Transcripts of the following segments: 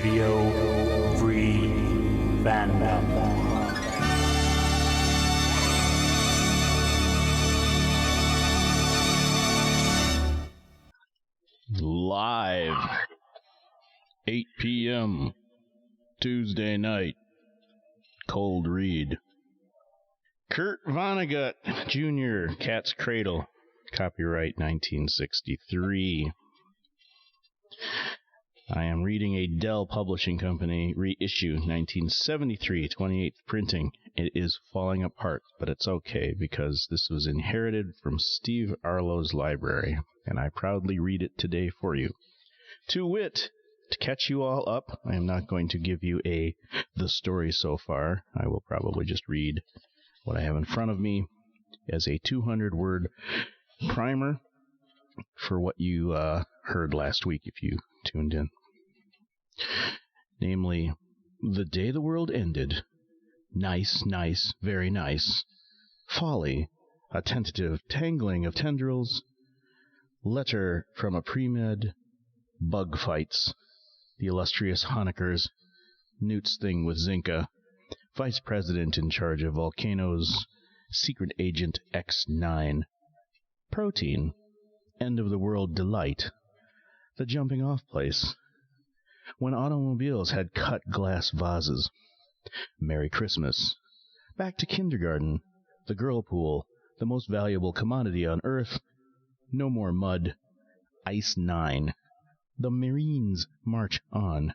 Radio Free Fandom. Live, 8 p.m., Tuesday night, cold read. Kurt Vonnegut, Jr., Cat's Cradle, copyright 1963. I am reading a Dell Publishing Company reissue, 1973, 28th printing. It is falling apart, but it's okay because this was inherited from Steve Arlo's library, and I proudly read it today for you. To wit, to catch you all up, I am not going to give you the story so far. I will probably just read what I have in front of me as a 200-word primer for what you heard last week if you tuned in. Namely, the day the world ended, nice, nice, very nice, folly, a tentative tangling of tendrils, letter from a pre-med, bug fights, the illustrious Honeckers, Newt's thing with Zinka, vice president in charge of volcanoes, secret agent X9, protein, end of the world delight, the jumping off place, when automobiles had cut glass vases, Merry Christmas, back to kindergarten, the girl pool, the most valuable commodity on Earth, no more mud, Ice 9, the Marines march on,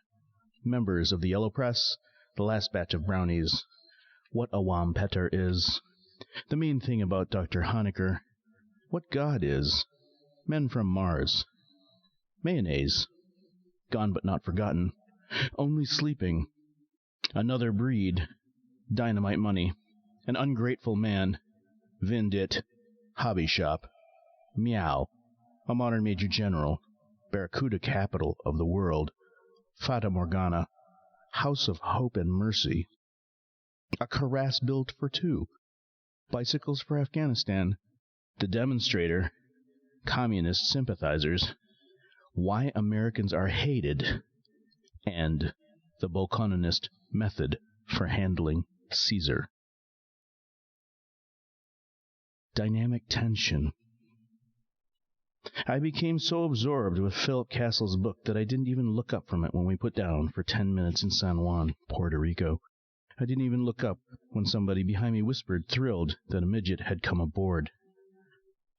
members of the Yellow Press, the last batch of brownies, what a Wampeter is, the main thing about Dr. Honecker, what God is, men from Mars, mayonnaise, gone but not forgotten, only sleeping, another breed, dynamite money, an ungrateful man, Vindit, hobby shop, meow, a modern major general, Barracuda capital of the world, Fata Morgana, house of hope and mercy, a cuirass built for two, bicycles for Afghanistan, the demonstrator, communist sympathizers, why Americans are hated, and the Bokononist method for handling Caesar. Dynamic tension. I became so absorbed with Philip Castle's book that I didn't even look up from it when we put down for 10 minutes in San Juan, Puerto Rico. I didn't even look up when somebody behind me whispered, thrilled, that a midget had come aboard.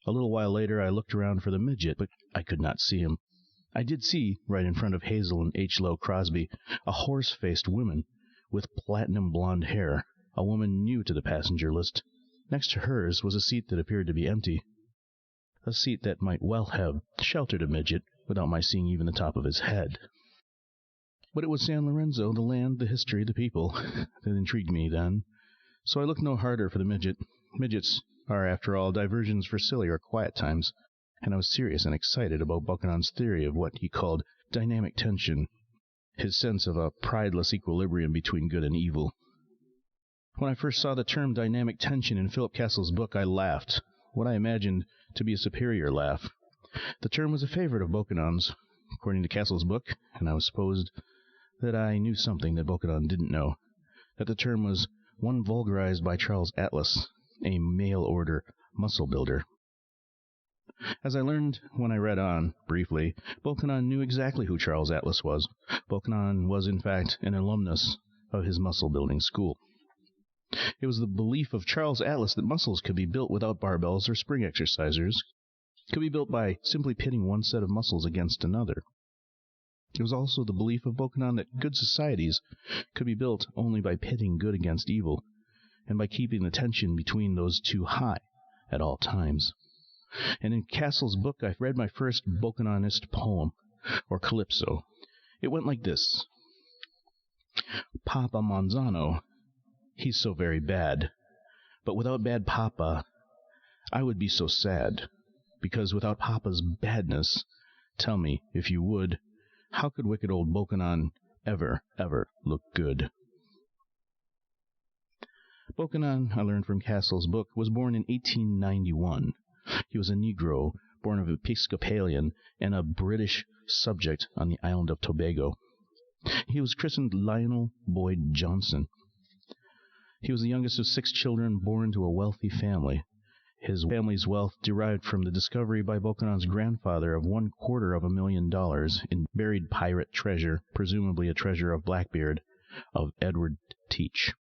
A little while later I looked around for the midget, but I could not see him. I did see, right in front of Hazel and H. Lowe Crosby, a horse-faced woman with platinum blonde hair, a woman new to the passenger list. Next to hers was a seat that appeared to be empty. A seat that might well have sheltered a midget without my seeing even the top of his head. But it was San Lorenzo, the land, the history, the people, that intrigued me then. So I looked no harder for the midget. Midgets are, after all, diversions for silly or quiet times, and I was serious and excited about Bokonon's theory of what he called dynamic tension, his sense of a prideless equilibrium between good and evil. When I first saw the term dynamic tension in Philip Castle's book, I laughed, what I imagined to be a superior laugh. The term was a favorite of Bokonon's, according to Castle's book, and I was supposed that I knew something that Bokonon didn't know, that the term was one vulgarized by Charles Atlas, a mail-order muscle builder. As I learned when I read on, briefly, Bokonon knew exactly who Charles Atlas was. Bokonon was, in fact, an alumnus of his muscle-building school. It was the belief of Charles Atlas that muscles could be built without barbells or spring exercisers, could be built by simply pitting one set of muscles against another. It was also the belief of Bokonon that good societies could be built only by pitting good against evil, and by keeping the tension between those two high at all times. And in Castle's book, I read my first Bokononist poem, or calypso. It went like this. Papa Monzano, he's so very bad, but without bad Papa, I would be so sad, because without Papa's badness, tell me, if you would, how could wicked old Bokonon ever look good? Bokonon, I learned from Castle's book, was born in 1891. He was a Negro, born of Episcopalian and a British subject on the island of Tobago. He was christened Lionel Boyd Johnson. He was the youngest of 6 children born to a wealthy family. His family's wealth derived from the discovery by Bokonon's grandfather of $250,000 in buried pirate treasure, presumably a treasure of Blackbeard, of Edward Teach.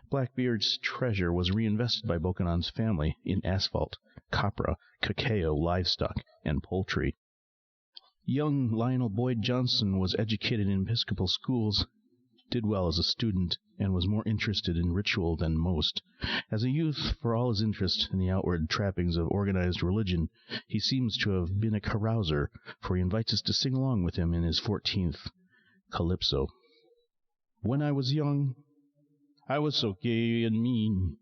Blackbeard's treasure was reinvested by Bokonon's family in asphalt, copra, cacao, livestock, and poultry. Young Lionel Boyd Johnson was educated in Episcopal schools, did well as a student, and was more interested in ritual than most. As a youth, for all his interest in the outward trappings of organized religion, he seems to have been a carouser, for he invites us to sing along with him in his 14th Calypso. When I was young, I was so gay and mean,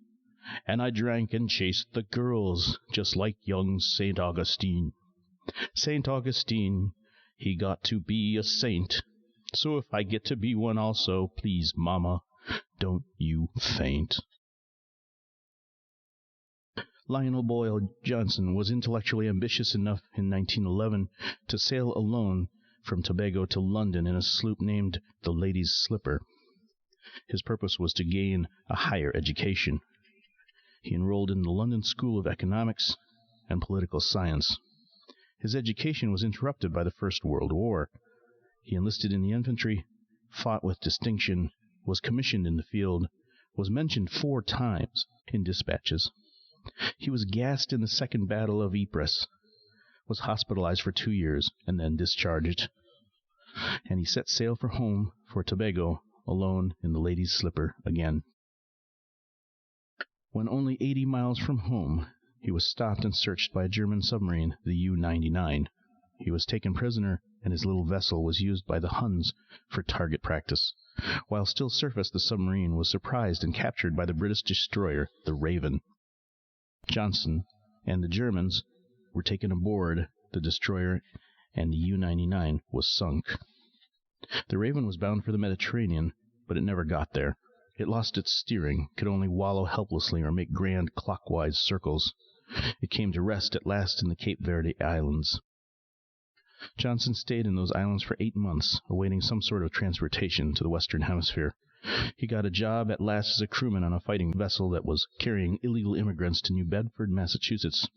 and I drank and chased the girls, just like young St. Augustine. St. Augustine, he got to be a saint, so if I get to be one also, please, Mama, don't you faint. Lionel Boyd Johnson was intellectually ambitious enough in 1911 to sail alone from Tobago to London in a sloop named the Lady's Slipper. His purpose was to gain a higher education. He enrolled in the London School of Economics and Political Science. His education was interrupted by the First World War. He enlisted in the infantry, fought with distinction, was commissioned in the field, was mentioned 4 times in dispatches. He was gassed in the Second Battle of Ypres, was hospitalized for 2 years, and then discharged. And he set sail for home, for Tobago, alone in the Lady's Slipper again. When only 80 miles from home, he was stopped and searched by a German submarine, the U-99. He was taken prisoner, and his little vessel was used by the Huns for target practice. While still surface, the submarine was surprised and captured by the British destroyer, the Raven. Johnson and the Germans were taken aboard the destroyer, and the U-99 was sunk. The Raven was bound for the Mediterranean, but it never got there. It lost its steering, could only wallow helplessly or make grand clockwise circles. It came to rest at last in the Cape Verde Islands. Johnson stayed in those islands for 8 months, awaiting some sort of transportation to the Western Hemisphere. He got a job at last as a crewman on a fighting vessel that was carrying illegal immigrants to New Bedford, Massachusetts.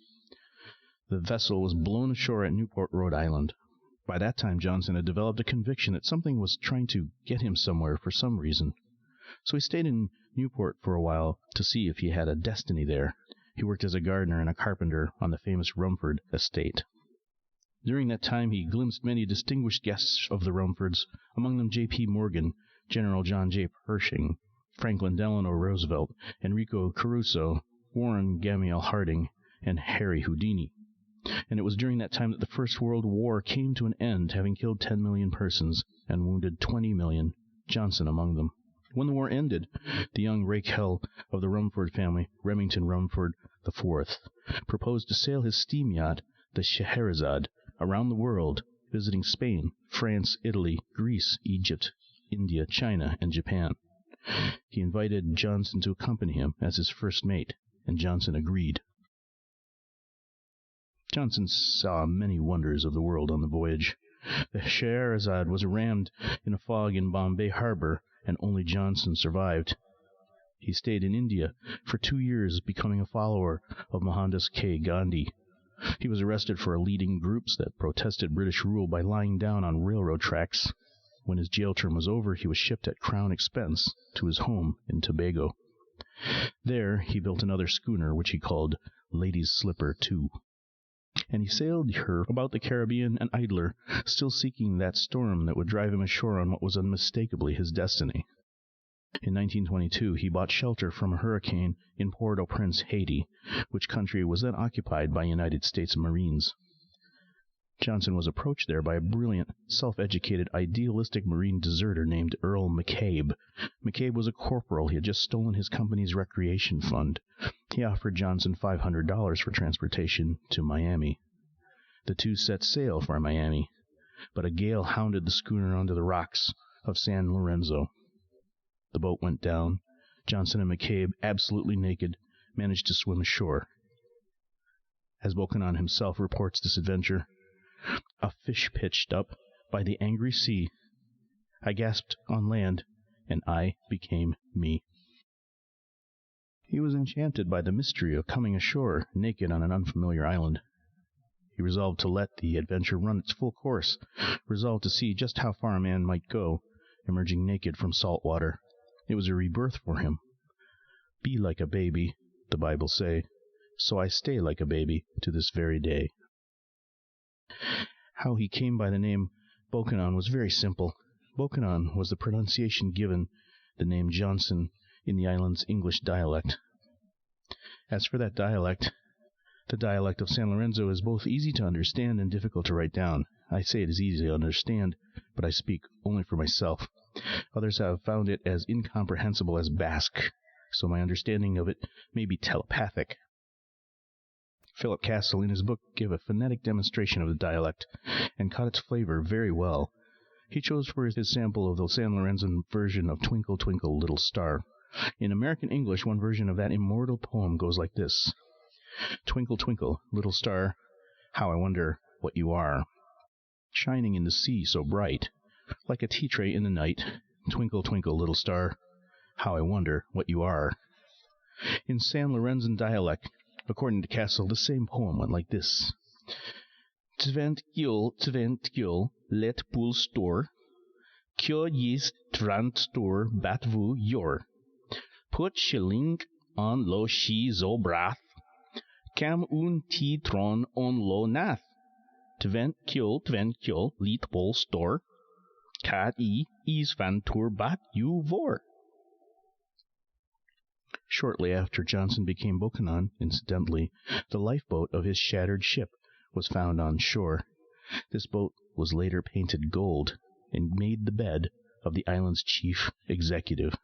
The vessel was blown ashore at Newport, Rhode Island. By that time, Johnson had developed a conviction that something was trying to get him somewhere for some reason. So he stayed in Newport for a while to see if he had a destiny there. He worked as a gardener and a carpenter on the famous Rumford estate. During that time, he glimpsed many distinguished guests of the Rumfords, among them J.P. Morgan, General John J. Pershing, Franklin Delano Roosevelt, Enrico Caruso, Warren Gamaliel Harding, and Harry Houdini. And it was during that time that the First World War came to an end, having killed 10 million persons and wounded 20 million, Johnson among them. When the war ended, the young rake-hell of the Rumford family, Remington Rumford IV, proposed to sail his steam yacht, the Scheherazade, around the world, visiting Spain, France, Italy, Greece, Egypt, India, China, and Japan. He invited Johnson to accompany him as his first mate, and Johnson agreed. Johnson saw many wonders of the world on the voyage. The Scheherazade was rammed in a fog in Bombay Harbor, and only Johnson survived. He stayed in India for 2 years, becoming a follower of Mohandas K. Gandhi. He was arrested for leading groups that protested British rule by lying down on railroad tracks. When his jail term was over, he was shipped at Crown expense to his home in Tobago. There he built another schooner, which he called Lady's Slipper II. And he sailed her about the Caribbean an idler, still seeking that storm that would drive him ashore on what was unmistakably his destiny. In 1922, he bought shelter from a hurricane in Port-au-Prince, Haiti, which country was then occupied by United States Marines. Johnson was approached there by a brilliant, self-educated, idealistic Marine deserter named Earl McCabe. McCabe was a corporal. He had just stolen his company's recreation fund. He offered Johnson $500 for transportation to Miami. The two set sail for Miami, but a gale hounded the schooner onto the rocks of San Lorenzo. The boat went down. Johnson and McCabe, absolutely naked, managed to swim ashore. As Bokonon himself reports this adventure, a fish pitched up by the angry sea I gasped on land, and I became me. He was enchanted by the mystery of coming ashore naked on an unfamiliar island. He resolved to let the adventure run its full course, resolved to see just how far a man might go, emerging naked from salt water. It was a rebirth for him. Be like a baby, the Bible say, so I stay like a baby to this very day. How he came by the name Bokanon was very simple. Bokanon was the pronunciation given the name Johnson in the island's English dialect. As for that dialect, the dialect of San Lorenzo is both easy to understand and difficult to write down. I say it is easy to understand, but I speak only for myself. Others have found it as incomprehensible as Basque, so my understanding of it may be telepathic. Philip Castle, in his book, gave a phonetic demonstration of the dialect, and caught its flavor very well. He chose for his sample of the San Lorenzo version of Twinkle, Twinkle, Little Star. In American English, one version of that immortal poem goes like this. Twinkle, twinkle, little star, how I wonder what you are. Shining in the sea so bright, like a tea tray in the night. Twinkle, twinkle, little star, how I wonder what you are. In San Lorenzo dialect, according to Castle, the same poem went like this. Tvent gul, let pool store. Kyo yis trant store batvu yor. Put shilling on lo shi zo brath. Cam un ti tron on lo nath. Tvent kul, lit pool store. Kat is van tour bat you vor. Shortly after Johnson became Bokanon, incidentally, the lifeboat of his shattered ship was found on shore. This boat was later painted gold and made the bed of the island's chief executive.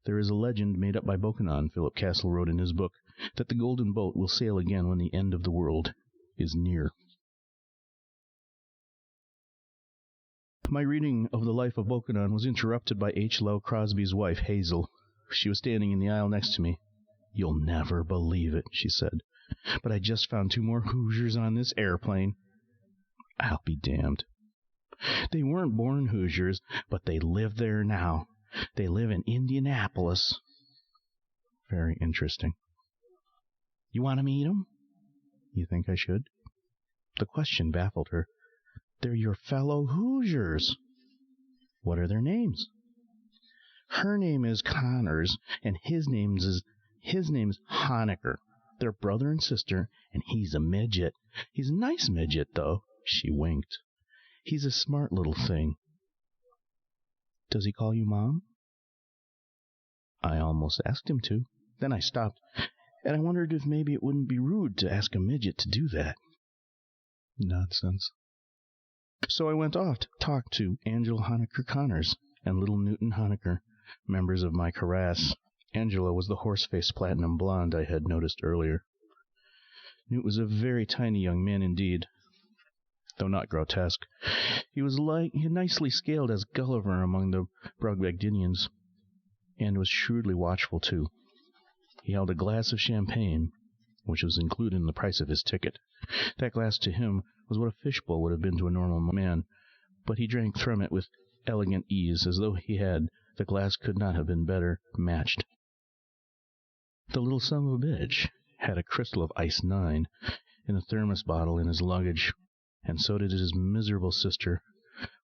There is a legend made up by Bokanon, Philip Castle wrote in his book, that the golden boat will sail again when the end of the world is near. My reading of the life of Bokanon was interrupted by H. Lowe Crosby's wife, Hazel. She was standing in the aisle next to me. You'll never believe it, she said, but I just found 2 more Hoosiers on this airplane. I'll be damned. They weren't born Hoosiers, but they live there now. They live in Indianapolis. Very interesting. You want to meet 'em? You think I should? The question baffled her. They're your fellow Hoosiers. What are their names? Her name is Connors, and his name's Honecker. They're brother and sister, and he's a midget. He's a nice midget, though. She winked. He's a smart little thing. Does he call you Mom? I almost asked him to. Then I stopped, and I wondered if maybe it wouldn't be rude to ask a midget to do that. Nonsense. So I went off to talk to Angela Honecker Connors and little Newton Honecker, members of my chorus. Angela was the horse-faced platinum blonde I had noticed earlier. Newt was a very tiny young man indeed, though not grotesque. He was nicely scaled as Gulliver among the Brobdingnagians, and was shrewdly watchful too. He held a glass of champagne, which was included in the price of his ticket. That glass to him was what a fishbowl would have been to a normal man, but he drank from it with elegant ease, as though the glass could not have been better matched. The little son of a bitch had a crystal of Ice 9 in a thermos bottle in his luggage, and so did his miserable sister,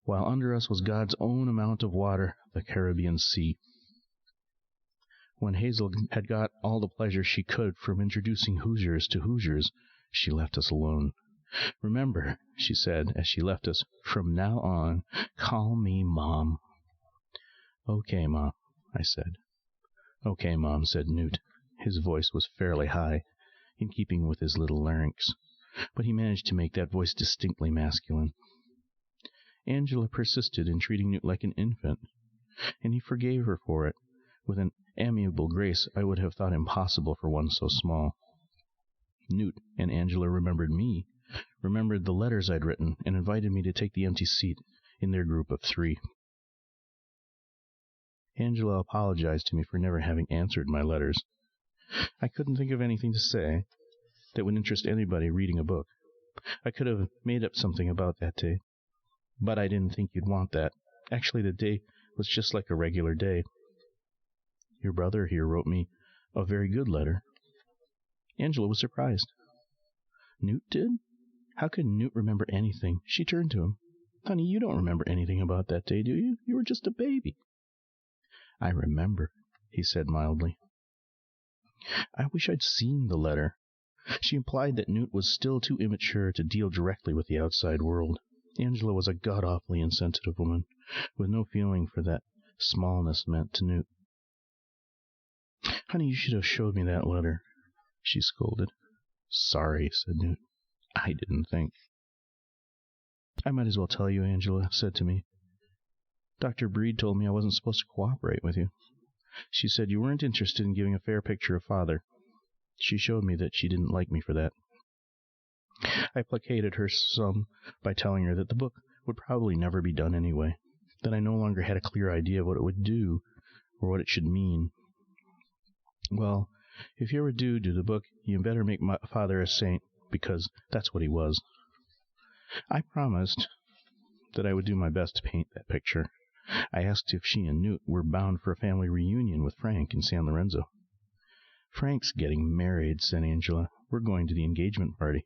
while under us was God's own amount of water, the Caribbean Sea. When Hazel had got all the pleasure she could from introducing Hoosiers to Hoosiers, she left us alone. Remember, she said as she left us, from now on, call me Mom. Okay, Mom, I said. Okay, Mom, said Newt. His voice was fairly high, in keeping with his little larynx, but he managed to make that voice distinctly masculine. Angela persisted in treating Newt like an infant, and he forgave her for it, with an amiable grace I would have thought impossible for one so small. Newt and Angela remembered me, remembered the letters I'd written, and invited me to take the empty seat in their group of 3. Angela apologized to me for never having answered my letters. I couldn't think of anything to say that would interest anybody reading a book. I could have made up something about that day. But I didn't think you'd want that. Actually, the day was just like a regular day. Your brother here wrote me a very good letter. Angela was surprised. Newt did? How could Newt remember anything? She turned to him. Honey, you don't remember anything about that day, do you? You were just a baby. I remember, he said mildly. I wish I'd seen the letter. She implied that Newt was still too immature to deal directly with the outside world. Angela was a god-awfully insensitive woman, with no feeling for that smallness meant to Newt. Honey, you should have showed me that letter, she scolded. Sorry, said Newt. I didn't think. I might as well tell you, Angela said to me. Dr. Breed told me I wasn't supposed to cooperate with you. She said you weren't interested in giving a fair picture of Father. She showed me that she didn't like me for that. I placated her some by telling her that the book would probably never be done anyway, that I no longer had a clear idea of what it would do or what it should mean. Well, if you ever do the book, you better make my father a saint, because that's what he was. I promised that I would do my best to paint that picture. I asked if she and Newt were bound for a family reunion with Frank in San Lorenzo. Frank's getting married, said Angela. We're going to the engagement party.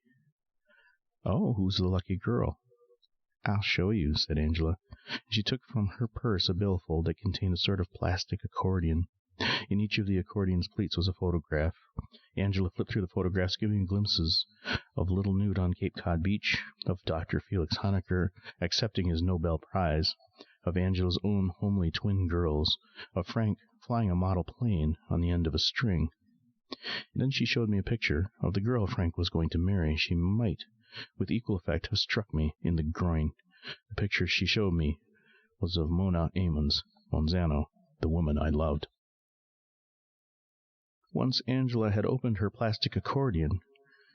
Oh, who's the lucky girl? I'll show you, said Angela. She took from her purse a billfold that contained a sort of plastic accordion. In each of the accordion's pleats was a photograph. Angela flipped through the photographs, giving glimpses of little Newt on Cape Cod Beach, of Dr. Felix Honecker accepting his Nobel Prize, of Angela's own homely twin girls, of Frank flying a model plane on the end of a string. And then she showed me a picture of the girl Frank was going to marry. She might, with equal effect, have struck me in the groin. The picture she showed me was of Mona Amons, Monzano, the woman I loved. Once Angela had opened her plastic accordion,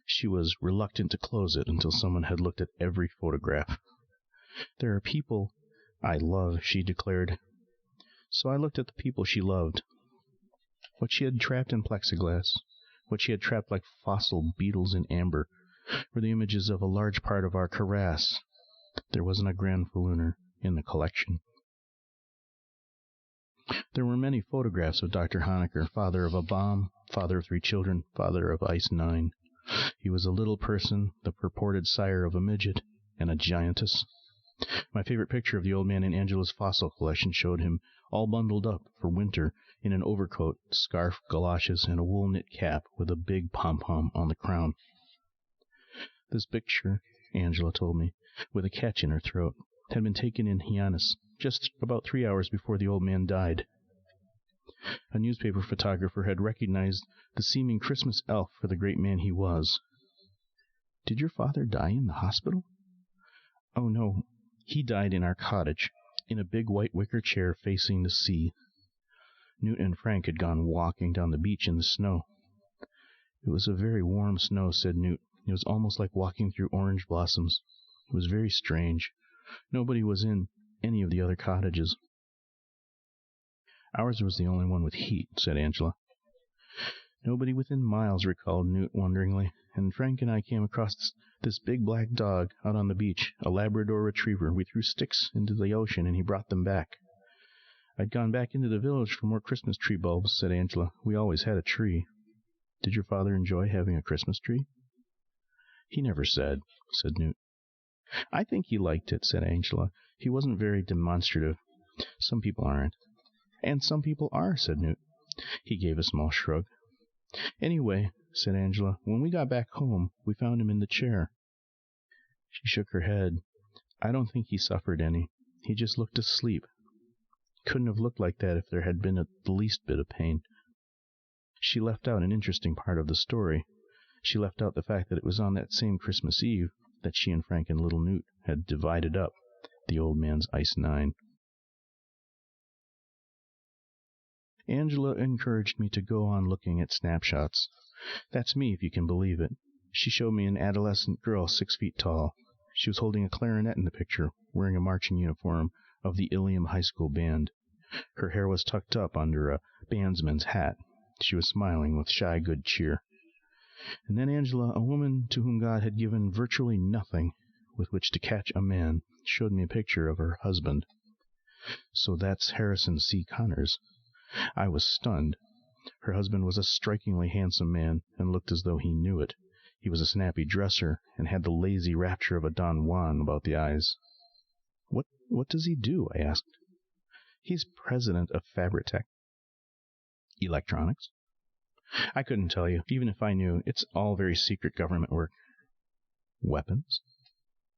she was reluctant to close it until someone had looked at every photograph. There are people I love, she declared. So I looked at the people she loved. What she had trapped in plexiglass, what she had trapped like fossil beetles in amber, were the images of a large part of our cuirass. There wasn't a Grand Falluner in the collection. There were many photographs of Dr. Honecker, father of a bomb, father of 3 children, father of Ice 9. He was a little person, the purported sire of a midget and a giantess. My favorite picture of the old man in Angela's fossil collection showed him all bundled up for winter in an overcoat, scarf, galoshes, and a wool knit cap with a big pom-pom on the crown. This picture, Angela told me, with a catch in her throat, had been taken in Hyannis just about 3 hours before the old man died. A newspaper photographer had recognized the seeming Christmas elf for the great man he was. Did your father die in the hospital? Oh, no. He died in our cottage, in a big white wicker chair facing the sea. Newt and Frank had gone walking down the beach in the snow. It was a very warm snow, said Newt. It was almost like walking through orange blossoms. It was very strange. Nobody was in any of the other cottages. Ours was the only one with heat, said Angela. Nobody within miles, recalled Newt wonderingly, and Frank and I came across this big black dog out on the beach, a Labrador retriever. We threw sticks into the ocean, and he brought them back. I'd gone back into the village for more Christmas tree bulbs, said Angela. We always had a tree. Did your father enjoy having a Christmas tree? He never said Newt. I think he liked it, said Angela. He wasn't very demonstrative. Some people aren't. And some people are, said Newt. He gave a small shrug. Anyway, said Angela, when we got back home, we found him in the chair. She shook her head. I don't think he suffered any. He just looked asleep. Couldn't have looked like that if there had been the least bit of pain. She left out an interesting part of the story. She left out the fact that it was on that same Christmas Eve that she and Frank and little Newt had divided up the old man's Ice 9. Angela encouraged me to go on looking at snapshots. That's me, if you can believe it. She showed me an adolescent girl 6 feet tall. She was holding a clarinet in the picture, wearing a marching uniform of the Ilium High School band. Her hair was tucked up under a bandsman's hat. She was smiling with shy good cheer. And then Angela, a woman to whom God had given virtually nothing with which to catch a man, showed me a picture of her husband. So that's Harrison C. Connors. I was stunned. Her husband was a strikingly handsome man, and looked as though he knew it. He was a snappy dresser, and had the lazy rapture of a Don Juan about the eyes. What does he do? I asked. He's president of Fabritech. Electronics? I couldn't tell you. Even if I knew, it's all very secret government work. Weapons?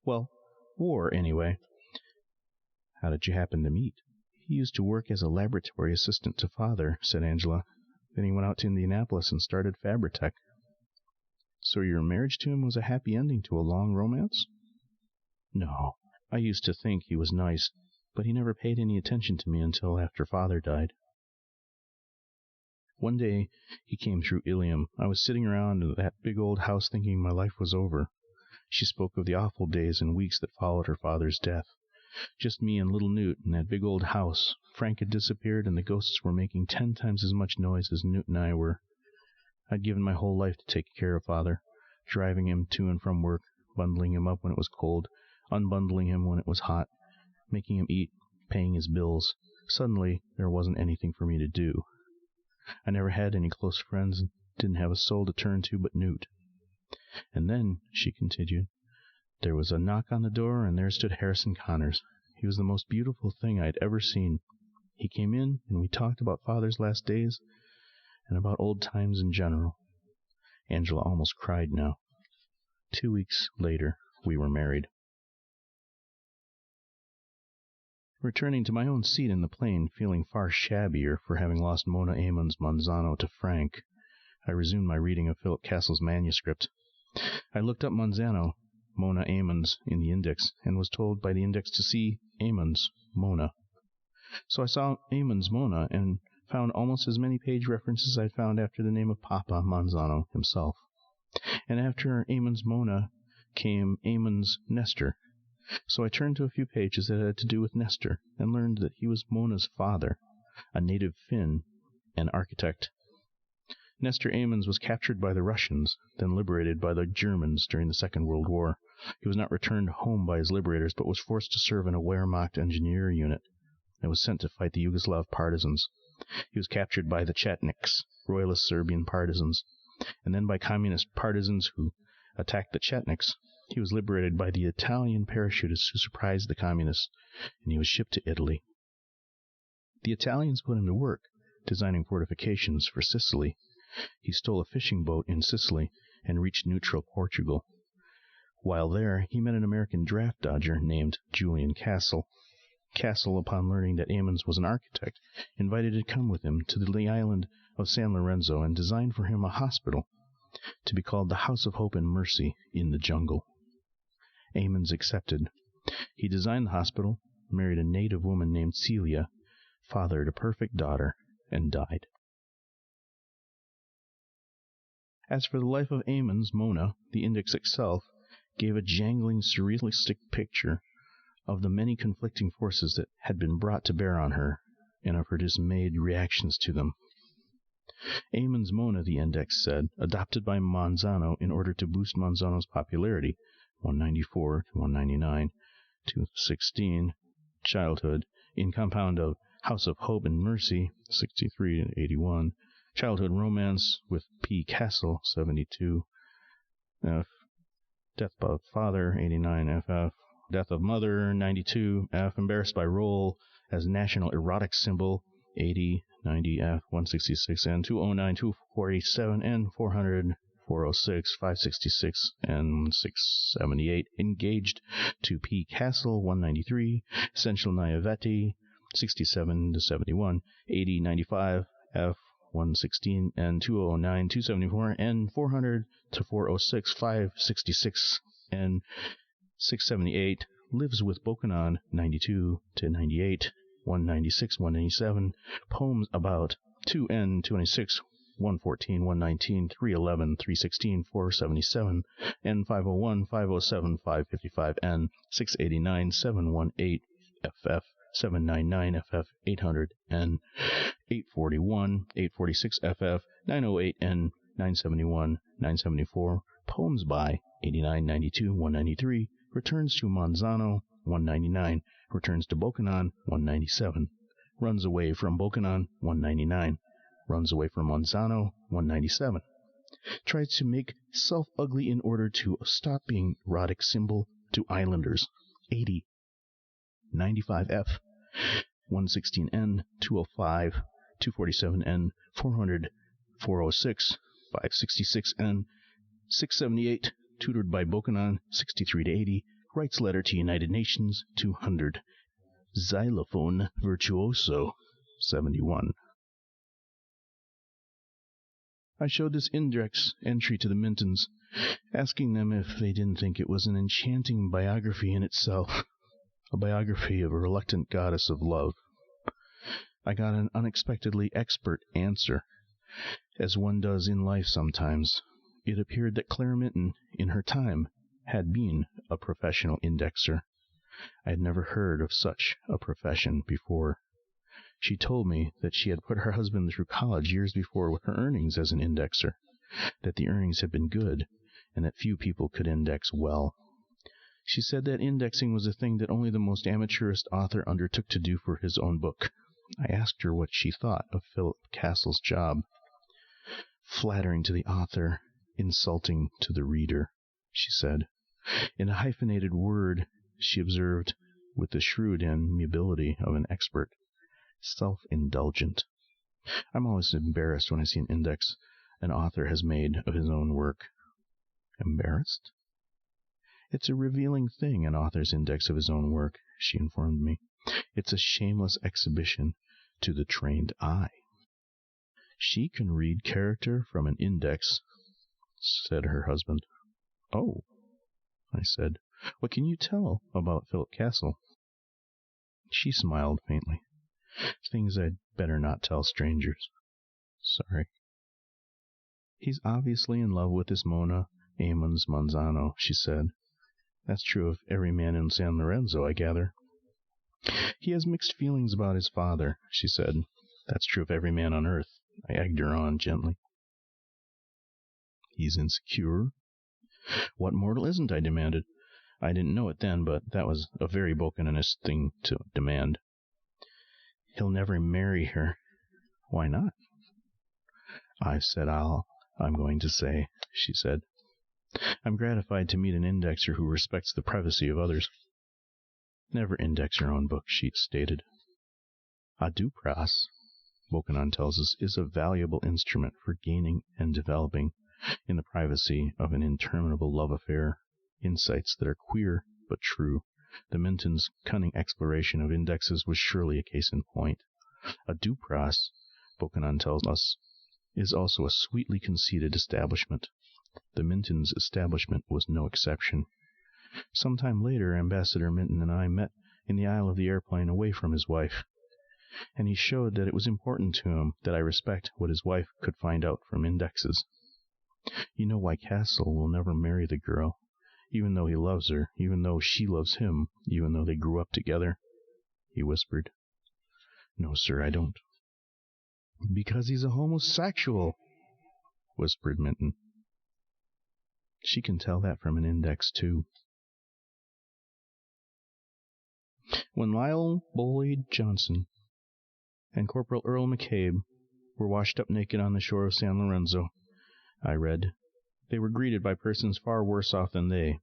Well, war, anyway. How did you happen to meet? He used to work as a laboratory assistant to Father, said Angela. Then he went out to Indianapolis and started Fabritech. So your marriage to him was a happy ending to a long romance? No. I used to think he was nice, but he never paid any attention to me until after Father died. One day he came through Ilium. I was sitting around in that big old house thinking my life was over. She spoke of the awful days and weeks that followed her father's death. Just me and little Newt in that big old house. Frank had disappeared, and the ghosts were making 10 times as much noise as Newt and I were. I'd given my whole life to take care of Father, driving him to and from work, bundling him up when it was cold, unbundling him when it was hot, making him eat, paying his bills. Suddenly, there wasn't anything for me to do. I never had any close friends, and didn't have a soul to turn to but Newt. And then, she continued, there was a knock on the door, and there stood Harrison Connors. He was the most beautiful thing I had ever seen. He came in, and we talked about Father's last days, and about old times in general. Angela almost cried now. 2 weeks later, we were married. Returning to my own seat in the plane, feeling far shabbier for having lost Mona Amon's Monzano to Frank, I resumed my reading of Philip Castle's manuscript. I looked up Monzano, Mona Amon's, in the index, and was told by the index to see Amon's Mona. So I saw Amon's Mona, and found almost as many page references I found after the name of Papa Monzano himself. And after Amon's Mona came Amon's Nestor. So I turned to a few pages that had to do with Nestor, and learned that he was Mona's father, a native Finn, an architect. Nestor Amons was captured by the Russians, then liberated by the Germans during the Second World War. He was not returned home by his liberators, but was forced to serve in a Wehrmacht engineer unit, and was sent to fight the Yugoslav partisans. He was captured by the Chetniks, royalist Serbian partisans, and then by communist partisans who attacked the Chetniks. He was liberated by the Italian parachutists who surprised the communists, and he was shipped to Italy. The Italians put him to work, designing fortifications for Sicily. He stole a fishing boat in Sicily and reached neutral Portugal. While there, he met an American draft dodger named Julian Castle. Castle, upon learning that Amons was an architect, invited him to come with him to the island of San Lorenzo and designed for him a hospital, to be called the House of Hope and Mercy in the Jungle. Amons accepted. He designed the hospital, married a native woman named Celia, fathered a perfect daughter, and died. As for the life of Amon's Mona, the index itself gave a jangling, surrealistic picture of the many conflicting forces that had been brought to bear on her, and of her dismayed reactions to them. Amon's Mona, the index said, adopted by Monzano in order to boost Monzano's popularity, 194 to 199, 216, childhood, in compound of House of Hope and Mercy, 63 to 81, childhood romance with P. Castle, 72, F. Death of Father, 89, FF. Death of Mother, 92, F. Embarrassed by role as national erotic symbol, 80, 90, F. 166, N. 209, 247, N. 400, 406, 566, N. 678. Engaged to P. Castle, 193, Essential Naivete, 67 to 71, 80, 95, F. 116, N. 209, 274, N. 400 to 406, 566, N. 678, lives with Bokanon, 92 to 98, 196, 197, poems about 2N, 26, 114, 119, 311, 316, 477, N. 501, 507, 555, N. 689, 718, FF, 799, FF, 800, N. 841, 846, FF, 908, N. 971, 974, poems by 89, 92, 193, returns to Monzano, 199, returns to Bokanon, 197, runs away from Bokanon, 199, runs away from Monsanto, 197, tries to make self ugly in order to stop being erotic symbol to islanders, 80, 95F, 116N, 205, 247N, 400, 406, 566N, 678, tutored by Bokanon, 63 to 80, writes letter to United Nations, 200, xylophone virtuoso, 71. I showed this index entry to the Mintons, asking them if they didn't think it was an enchanting biography in itself, a biography of a reluctant goddess of love. I got an unexpectedly expert answer, as one does in life sometimes. It appeared that Clara Minton, in her time, had been a professional indexer. I had never heard of such a profession before. She told me that she had put her husband through college years before with her earnings as an indexer, that the earnings had been good, and that few people could index well. She said that indexing was a thing that only the most amateurist author undertook to do for his own book. I asked her what she thought of Philip Castle's job. Flattering to the author, insulting to the reader, she said. In a hyphenated word, she observed, with the shrewd amiability of an expert, self-indulgent. I'm always embarrassed when I see an index an author has made of his own work. Embarrassed? It's a revealing thing, an author's index of his own work, she informed me. It's a shameless exhibition to the trained eye. She can read character from an index, said her husband. Oh, I said. What can you tell about Philip Castle? She smiled faintly. Things I'd better not tell strangers. Sorry. He's obviously in love with this Mona Ammons Monzano, she said. That's true of every man in San Lorenzo, I gather. He has mixed feelings about his father, she said. That's true of every man on earth. I egged her on gently. He's insecure? What mortal isn't, I demanded. I didn't know it then, but that was a very Bokanonist thing to demand. He'll never marry her. Why not? I've said all I'm going to say, she said. I'm gratified to meet an indexer who respects the privacy of others. Never index your own book, she stated. A dupras, Bokanon tells us, is a valuable instrument for gaining and developing, in the privacy of an interminable love affair, insights that are queer but true. The Mintons' cunning exploration of indexes was surely a case in point. A dupras, Bokanon tells us, is also a sweetly conceited establishment. The Mintons' establishment was no exception. Some time later, Ambassador Minton and I met in the aisle of the airplane away from his wife, and he showed that it was important to him that I respect what his wife could find out from indexes. You know why Castle will never marry the girl, even though he loves her, even though she loves him, even though they grew up together? He whispered. No, sir, I don't. Because he's a homosexual, whispered Minton. She can tell that from an index, too. When Lyle Boyd Johnson and Corporal Earl McCabe were washed up naked on the shore of San Lorenzo, I read, they were greeted by persons far worse off than they.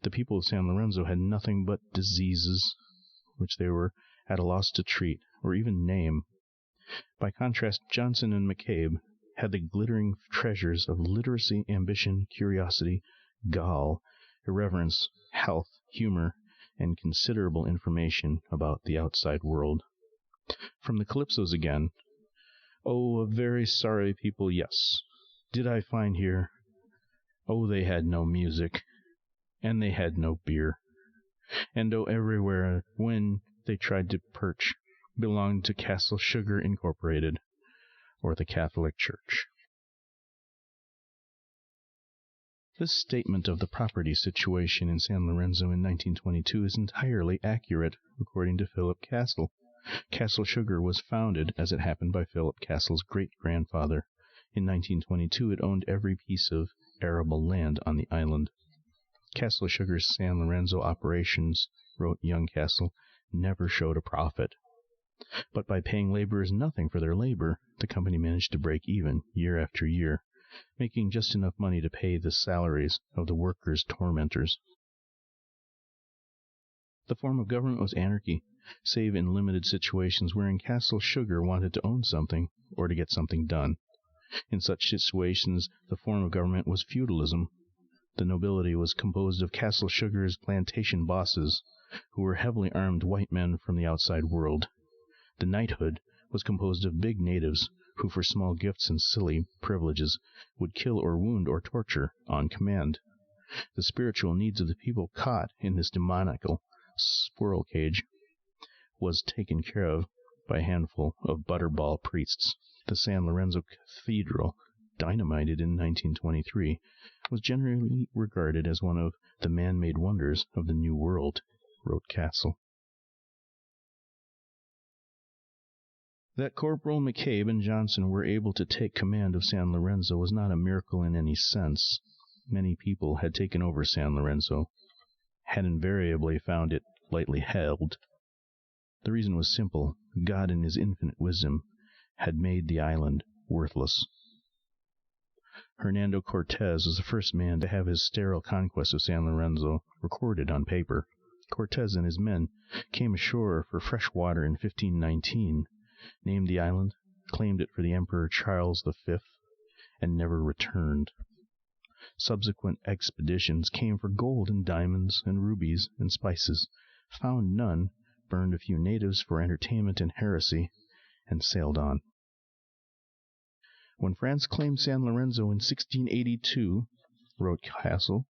The people of San Lorenzo had nothing but diseases, which they were at a loss to treat, or even name. By contrast, Johnson and McCabe had the glittering treasures of literacy, ambition, curiosity, gall, irreverence, health, humor, and considerable information about the outside world. From the Calypsos again. Oh, a very sorry people, yes. Did I find here? Oh, they had no music, and they had no beer. And oh, everywhere, when they tried to perch, belonged to Castle Sugar Incorporated, or the Catholic Church. This statement of the property situation in San Lorenzo in 1922 is entirely accurate, according to Philip Castle. Castle Sugar was founded, as it happened, by Philip Castle's great-grandfather. In 1922, it owned every piece of arable land on the island. Castle Sugar's San Lorenzo operations wrote young Castle, never showed a profit. But by paying laborers nothing for their labor, the company managed to break even year after year, making just enough money to pay the salaries of the workers' tormentors. The form of government was anarchy, save in limited situations wherein Castle Sugar wanted to own something or to get something done. In such situations, the form of government was feudalism. The nobility was composed of Castle Sugar's plantation bosses, who were heavily armed white men from the outside world. The knighthood was composed of big natives, who for small gifts and silly privileges would kill or wound or torture on command. The spiritual needs of the people caught in this demoniacal squirrel cage was taken care of by a handful of butterball priests. The San Lorenzo Cathedral, dynamited in 1923, was generally regarded as one of the man-made wonders of the New World, wrote Castle. That Corporal McCabe and Johnson were able to take command of San Lorenzo was not a miracle in any sense. Many people had taken over San Lorenzo, had invariably found it lightly held. The reason was simple. God in his infinite wisdom had made the island worthless. Hernando Cortez was the first man to have his sterile conquest of San Lorenzo recorded on paper. Cortez and his men came ashore for fresh water in 1519, named the island, claimed it for the Emperor Charles V, and never returned. Subsequent expeditions came for gold and diamonds and rubies and spices, found none, burned a few natives for entertainment and heresy, and sailed on. When France claimed San Lorenzo in 1682, wrote Castle,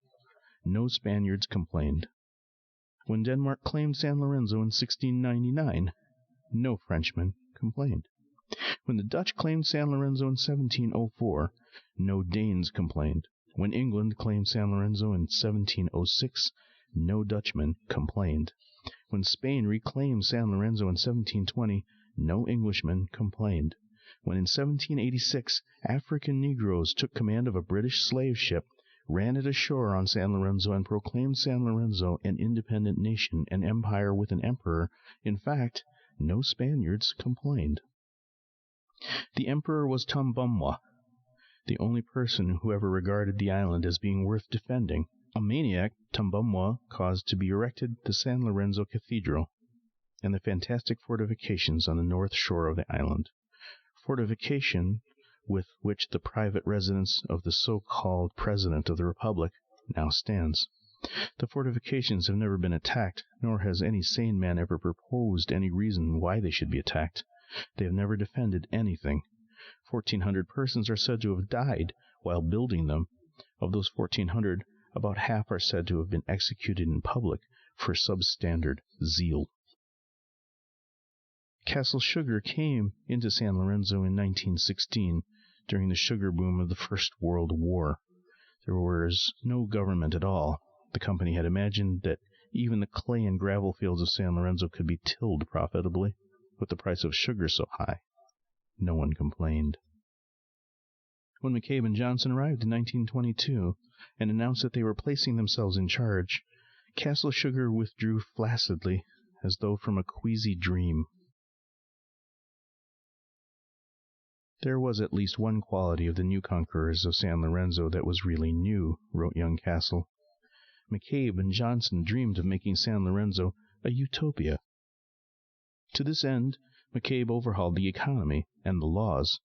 no Spaniards complained. When Denmark claimed San Lorenzo in 1699, no Frenchmen complained. When the Dutch claimed San Lorenzo in 1704, no Danes complained. When England claimed San Lorenzo in 1706, no Dutchmen complained. When Spain reclaimed San Lorenzo in 1720, no Englishmen complained. When in 1786 African Negroes took command of a British slave ship, ran it ashore on San Lorenzo, and proclaimed San Lorenzo an independent nation, an empire with an emperor, in fact, no Spaniards complained. The emperor was Tombumwa, the only person who ever regarded the island as being worth defending. A maniac, Tombumwa caused to be erected the San Lorenzo Cathedral and the fantastic fortifications on the north shore of the island. Fortification with which the private residence of the so-called President of the Republic now stands. The fortifications have never been attacked, nor has any sane man ever proposed any reason why they should be attacked. They have never defended anything. 1,400 persons are said to have died while building them. Of those 1,400, about half are said to have been executed in public for substandard zeal. Castle Sugar came into San Lorenzo in 1916, during the sugar boom of the First World War. There was no government at all. The company had imagined that even the clay and gravel fields of San Lorenzo could be tilled profitably, with the price of sugar so high. No one complained. When McCabe and Johnson arrived in 1922 and announced that they were placing themselves in charge, Castle Sugar withdrew flaccidly, as though from a queasy dream. There was at least one quality of the new conquerors of San Lorenzo that was really new, wrote young Castle. McCabe and Johnson dreamed of making San Lorenzo a utopia. To this end, McCabe overhauled the economy and the laws.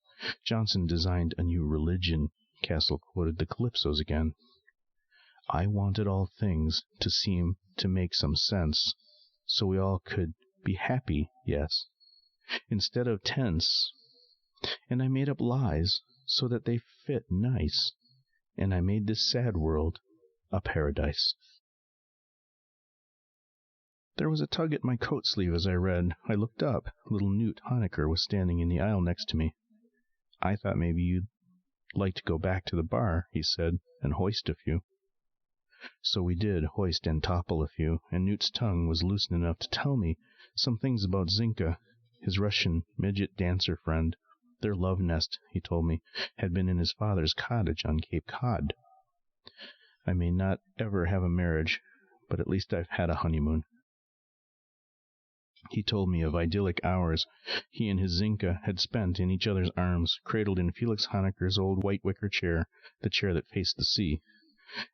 Johnson designed a new religion. Castle quoted the Calypsos again. I wanted all things to seem to make some sense, so we all could be happy, yes, instead of tense. And I made up lies so that they fit nice, and I made this sad world a paradise. There was a tug at my coat sleeve as I read. I looked up. Little Newt Honecker was standing in the aisle next to me. I thought maybe you'd like to go back to the bar, he said, and hoist a few. So we did hoist and topple a few, and Newt's tongue was loosened enough to tell me some things about Zinka, his Russian midget dancer friend. Their love nest, he told me, had been in his father's cottage on Cape Cod. I may not ever have a marriage, but at least I've had a honeymoon. He told me of idyllic hours he and his Zinka had spent in each other's arms, cradled in Felix Honecker's old white wicker chair, the chair that faced the sea.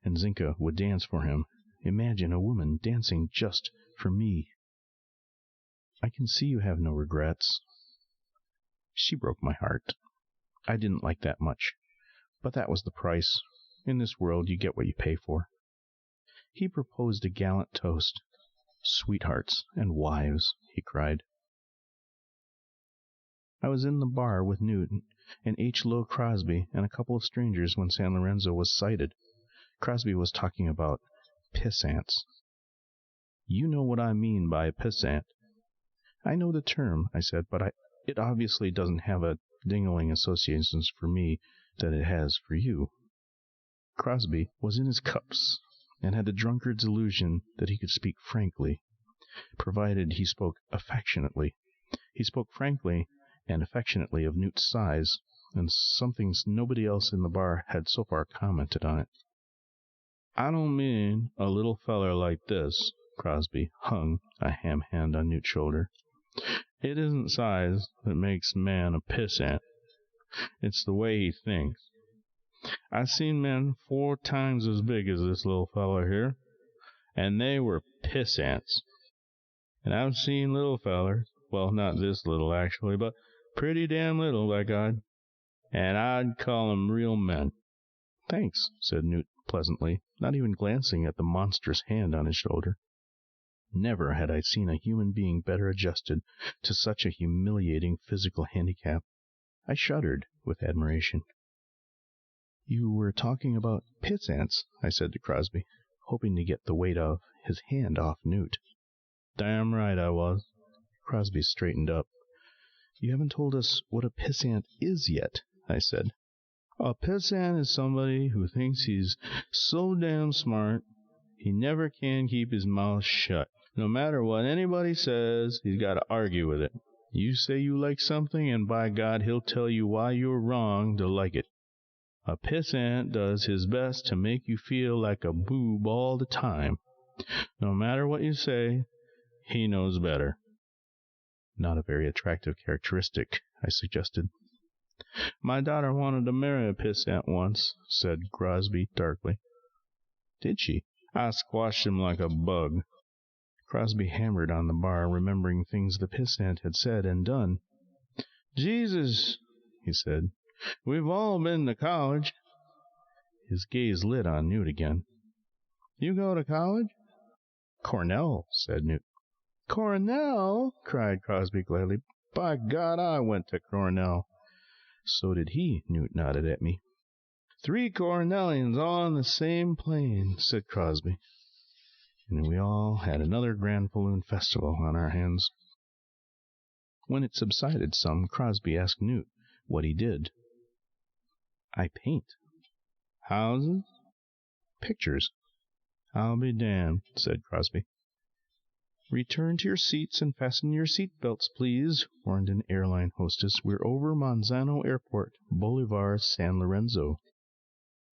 And Zinka would dance for him. Imagine a woman dancing just for me. I can see you have no regrets. She broke my heart. I didn't like that much, but that was the price. In this world, you get what you pay for. He proposed a gallant toast. Sweethearts and wives, he cried. I was in the bar with Newton and H. Lowe Crosby and a couple of strangers when San Lorenzo was sighted. Crosby was talking about pissants. You know what I mean by pissant. I know the term, I said, but it obviously doesn't have a dingling associations for me that it has for you. Crosby was in his cups and had the drunkard's illusion that he could speak frankly, provided he spoke affectionately. He spoke frankly and affectionately of Newt's size, and something nobody else in the bar had so far commented on it. I don't mean a little feller like this. Crosby hung a ham hand on Newt's shoulder. It isn't size that makes a man a pissant. It's the way he thinks. I've seen men 4 times as big as this little feller here, and they were pissants. And I've seen little fellers, well, not this little actually, but pretty damn little, by God, and I'd call 'em real men. Thanks, said Newt pleasantly, not even glancing at the monstrous hand on his shoulder. Never had I seen a human being better adjusted to such a humiliating physical handicap. I shuddered with admiration. You were talking about pissants, I said to Crosby, hoping to get the weight of his hand off Newt. Damn right I was. Crosby straightened up. You haven't told us what a pissant is yet, I said. A pissant is somebody who thinks he's so damn smart he never can keep his mouth shut. No matter what anybody says, he's got to argue with it. You say you like something, and by God, he'll tell you why you're wrong to like it. A pissant does his best to make you feel like a boob all the time. No matter what you say, he knows better. Not a very attractive characteristic, I suggested. My daughter wanted to marry a pissant once, said Crosby darkly. Did she? I squashed him like a bug. Crosby hammered on the bar, remembering things the pissant had said and done. Jesus, he said, we've all been to college. His gaze lit on Newt again. You go to college? Cornell, said Newt. Cornell? Cried Crosby gladly. By God, I went to Cornell. So did he, Newt nodded at me. 3 Cornellians all on the same plane, said Crosby. And we all had another Grand Falloon festival on our hands. When it subsided some, Crosby asked Newt what he did. I paint. Houses? Pictures. I'll be damned, said Crosby. Return to your seats and fasten your seat belts, please, warned an airline hostess. We're over Manzano Airport, Bolivar, San Lorenzo.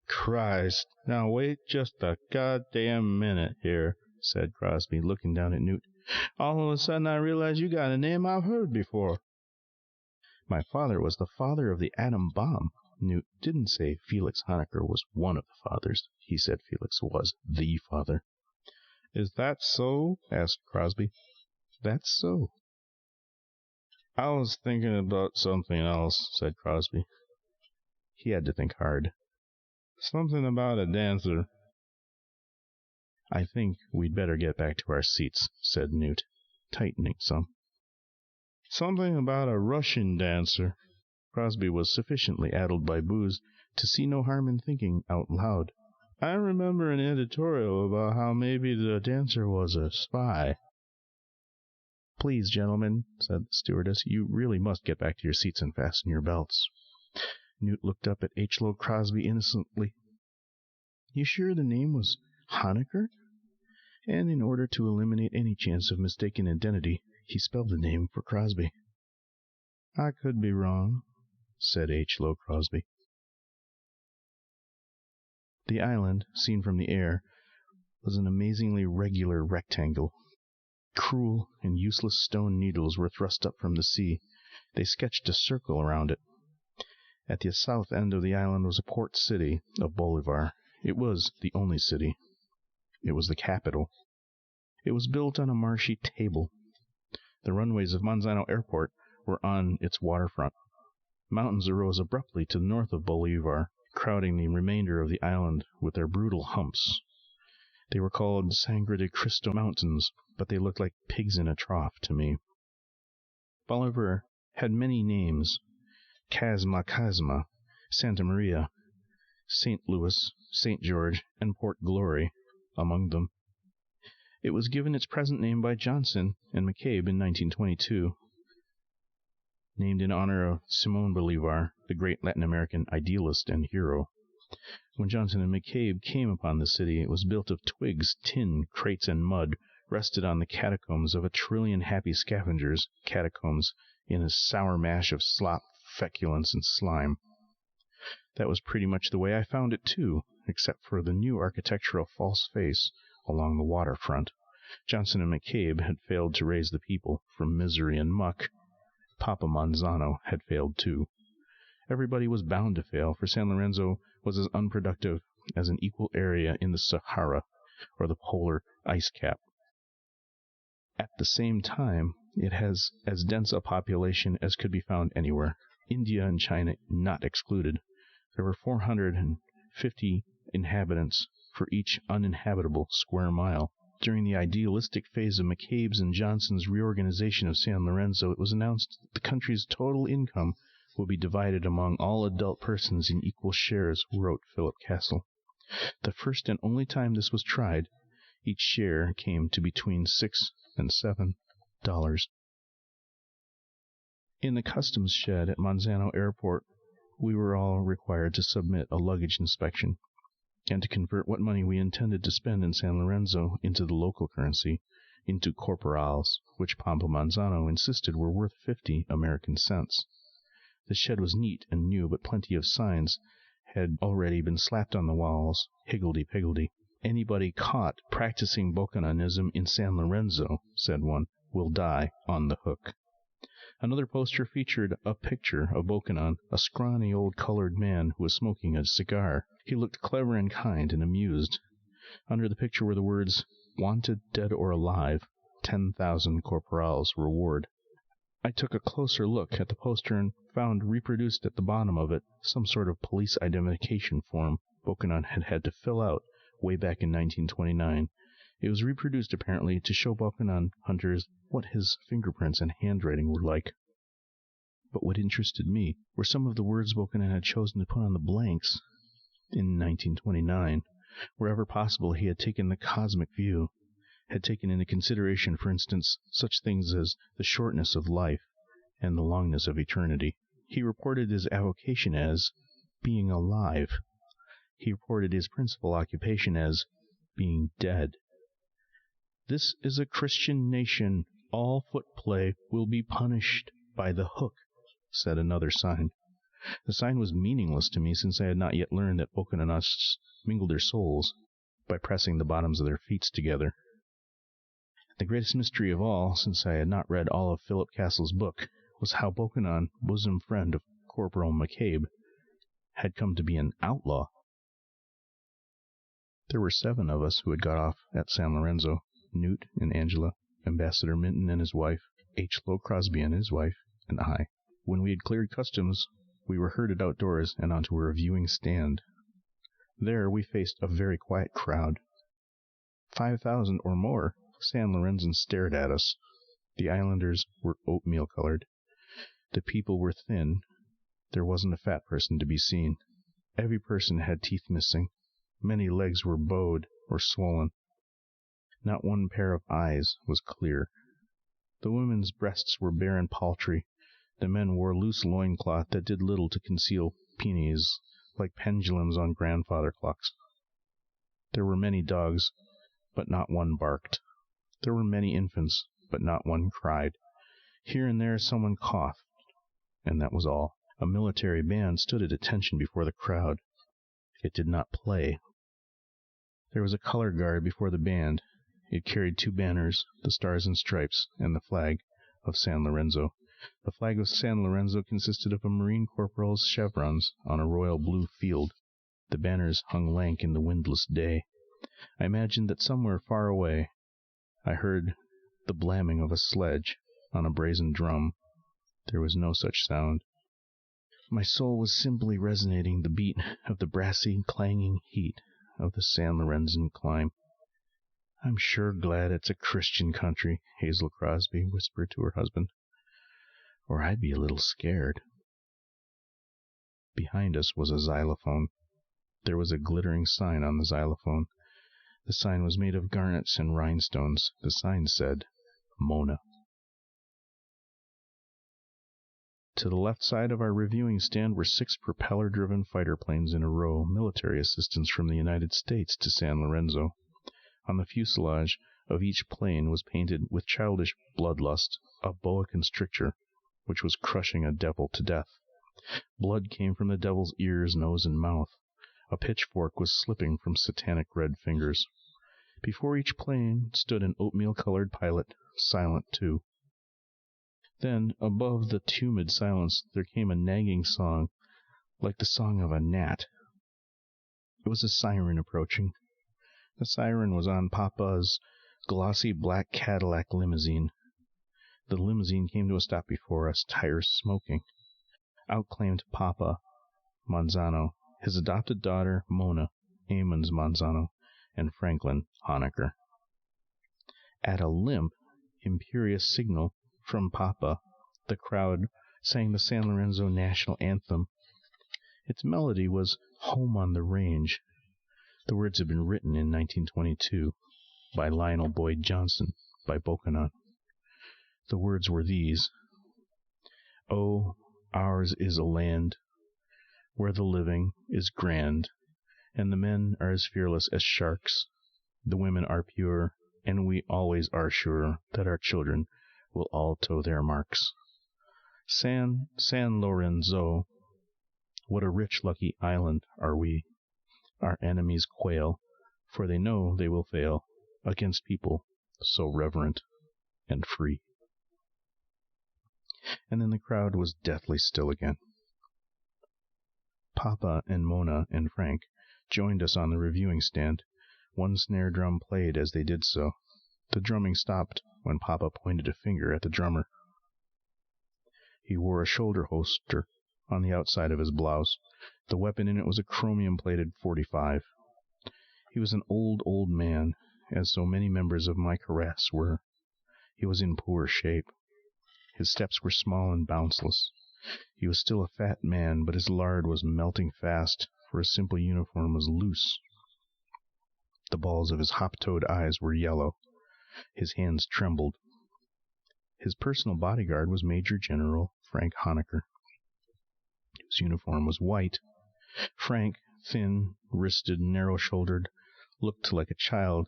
Christ, now wait just a goddamn minute here, said Crosby, looking down at Newt. All of a sudden I realize you got a name I've heard before. My father was the father of the atom bomb. Newt didn't say Felix Honecker was one of the fathers. He said Felix was the father. Is that so? Asked Crosby. That's so. I was thinking about something else, said Crosby. He had to think hard. Something about a dancer. I think we'd better get back to our seats, said Newt, tightening some. Something about a Russian dancer. Crosby was sufficiently addled by booze to see no harm in thinking out loud. I remember an editorial about how maybe the dancer was a spy. Please, gentlemen, said the stewardess, you really must get back to your seats and fasten your belts. Newt looked up at H. Lowe Crosby innocently. You sure the name was Honecker? And in order to eliminate any chance of mistaken identity, he spelled the name for Crosby. I could be wrong, said H. Lowe Crosby. The island, seen from the air, was an amazingly regular rectangle. Cruel and useless stone needles were thrust up from the sea. They sketched a circle around it. At the south end of the island was a port city of Bolivar. It was the only city. It was the capital. It was built on a marshy table. The runways of Manzano Airport were on its waterfront. Mountains arose abruptly to the north of Bolivar, crowding the remainder of the island with their brutal humps. They were called Sangre de Cristo Mountains, but they looked like pigs in a trough to me. Bolivar had many names: Casma, Santa Maria, St. Louis, St. George, and Port Glory among them. It was given its present name by Johnson and McCabe in 1922, named in honor of Simón Bolívar, the great Latin American idealist and hero. When Johnson and McCabe came upon the city, it was built of twigs, tin, crates, and mud, rested on the catacombs of a trillion happy scavengers, catacombs in a sour mash of slop, feculence, and slime. That was pretty much the way I found it, too, except for the new architectural false face along the waterfront. Johnson and McCabe had failed to raise the people from misery and muck. Papa Manzano had failed, too. Everybody was bound to fail, for San Lorenzo was as unproductive as an equal area in the Sahara or the polar ice cap. At the same time, it has as dense a population as could be found anywhere, India and China not excluded. There were 450 inhabitants for each uninhabitable square mile. During the idealistic phase of McCabe's and Johnson's reorganization of San Lorenzo, it was announced that the country's total income will be divided among all adult persons in equal shares, wrote Philip Castle. The first and only time this was tried, each share came to between $6 and $7. In the customs shed at Manzano Airport, we were all required to submit a luggage inspection, and to convert what money we intended to spend in San Lorenzo into the local currency, into corporals, which Papa Manzano insisted were worth 50 American cents. The shed was neat and new, but plenty of signs had already been slapped on the walls, higgledy-piggledy. Anybody caught practicing Bocananism in San Lorenzo, said one, will die on the hook. Another poster featured a picture of Bocanan, a scrawny old colored man who was smoking a cigar. He looked clever and kind and amused. Under the picture were the words, "Wanted, dead or alive, 10,000 corporals reward." I took a closer look at the poster and found reproduced at the bottom of it some sort of police identification form Bocanan had had to fill out way back in 1929. It was reproduced apparently to show Bocanan hunters what his fingerprints and handwriting were like. But what interested me were some of the words Bocanan had chosen to put on the blanks in 1929. Wherever possible, he had taken the cosmic view, had taken into consideration, for instance, such things as the shortness of life and the longness of eternity. He reported his avocation as being alive. He reported his principal occupation as being dead. "This is a Christian nation. All foot play will be punished by the hook," said another sign. The sign was meaningless to me, since I had not yet learned that Bocananists mingled their souls by pressing the bottoms of their feet together. The greatest mystery of all, since I had not read all of Philip Castle's book, was how Bocanan, bosom friend of Corporal McCabe, had come to be an outlaw. There were 7 of us who had got off at San Lorenzo: Newt and Angela, Ambassador Minton and his wife, H. Lowe Crosby and his wife, and I. When we had cleared customs, we were herded outdoors and onto a reviewing stand. There we faced a very quiet crowd. 5,000 or more San Lorenzans stared at us. The islanders were oatmeal-colored. The people were thin. There wasn't a fat person to be seen. Every person had teeth missing. Many legs were bowed or swollen. Not one pair of eyes was clear. The women's breasts were bare and paltry. The men wore loose loincloth that did little to conceal peonies, like pendulums on grandfather clocks. There were many dogs, but not one barked. There were many infants, but not one cried. Here and there someone coughed, and that was all. A military band stood at attention before the crowd. It did not play. There was a color guard before the band. It carried 2 banners, the Stars and Stripes and the flag of San Lorenzo. The flag of San Lorenzo consisted of a Marine corporal's chevrons on a royal blue field. The banners hung lank in the windless day. I imagined that somewhere far away I heard the blamming of a sledge on a brazen drum. There was no such sound. My soul was simply resonating the beat of the brassy, clanging heat of the San Lorenzo climb. "I'm sure glad it's a Christian country," Hazel Crosby whispered to her husband, "or I'd be a little scared." Behind us was a xylophone. There was a glittering sign on the xylophone. The sign was made of garnets and rhinestones. The sign said, "Mona." To the left side of our reviewing stand were 6 propeller-driven fighter planes in a row, military assistance from the United States to San Lorenzo. On the fuselage of each plane was painted with childish bloodlust a boa constrictor, which was crushing a devil to death. Blood came from the devil's ears, nose, and mouth. A pitchfork was slipping from satanic red fingers. Before each plane stood an oatmeal-colored pilot, silent too. Then, above the tumid silence, there came a nagging song, like the song of a gnat. It was a siren approaching. The siren was on Papa's glossy black Cadillac limousine. The limousine came to a stop before us, tires smoking. Out climbed Papa Manzano, his adopted daughter Mona, Ammons Manzano, and Franklin Honecker. At a limp, imperious signal from Papa, the crowd sang the San Lorenzo national anthem. Its melody was "Home on the Range." The words had been written in 1922 by Lionel Boyd Johnson by Bokonon. The words were these: "Oh, ours is a land where the living is grand, and the men are as fearless as sharks. The women are pure, and we always are sure that our children will all toe their marks. San Lorenzo, what a rich, lucky island are we. Our enemies quail, for they know they will fail against people so reverent and free." And then the crowd was deathly still again. Papa and Mona and Frank joined us on the reviewing stand. One snare drum played as they did so. The drumming stopped when Papa pointed a finger at the drummer. He wore a shoulder holster on the outside of his blouse. The weapon in it was a chromium-plated .45. He was an old man, as so many members of my caress were. He was in poor shape. His steps were small and bounceless. He was still a fat man, but his lard was melting fast, for his simple uniform was loose. The balls of his hop-toed eyes were yellow. His hands trembled. His personal bodyguard was Major General Frank Honecker. His uniform was white. Frank, thin, wristed, narrow-shouldered, looked like a child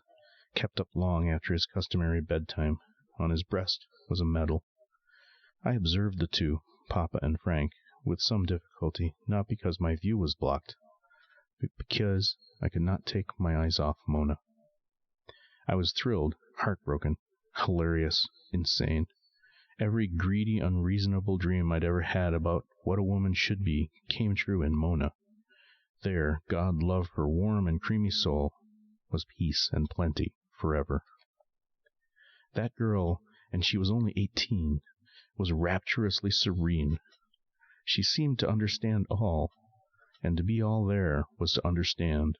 kept up long after his customary bedtime. On his breast was a medal. I observed the two, Papa and Frank, with some difficulty, not because my view was blocked, but because I could not take my eyes off Mona. I was thrilled, heartbroken, hilarious, insane. Every greedy, unreasonable dream I'd ever had about what a woman should be came true in Mona. There, God love her warm and creamy soul, was peace and plenty forever. That girl, and she was only 18, was rapturously serene. She seemed to understand all, and to be all there was to understand.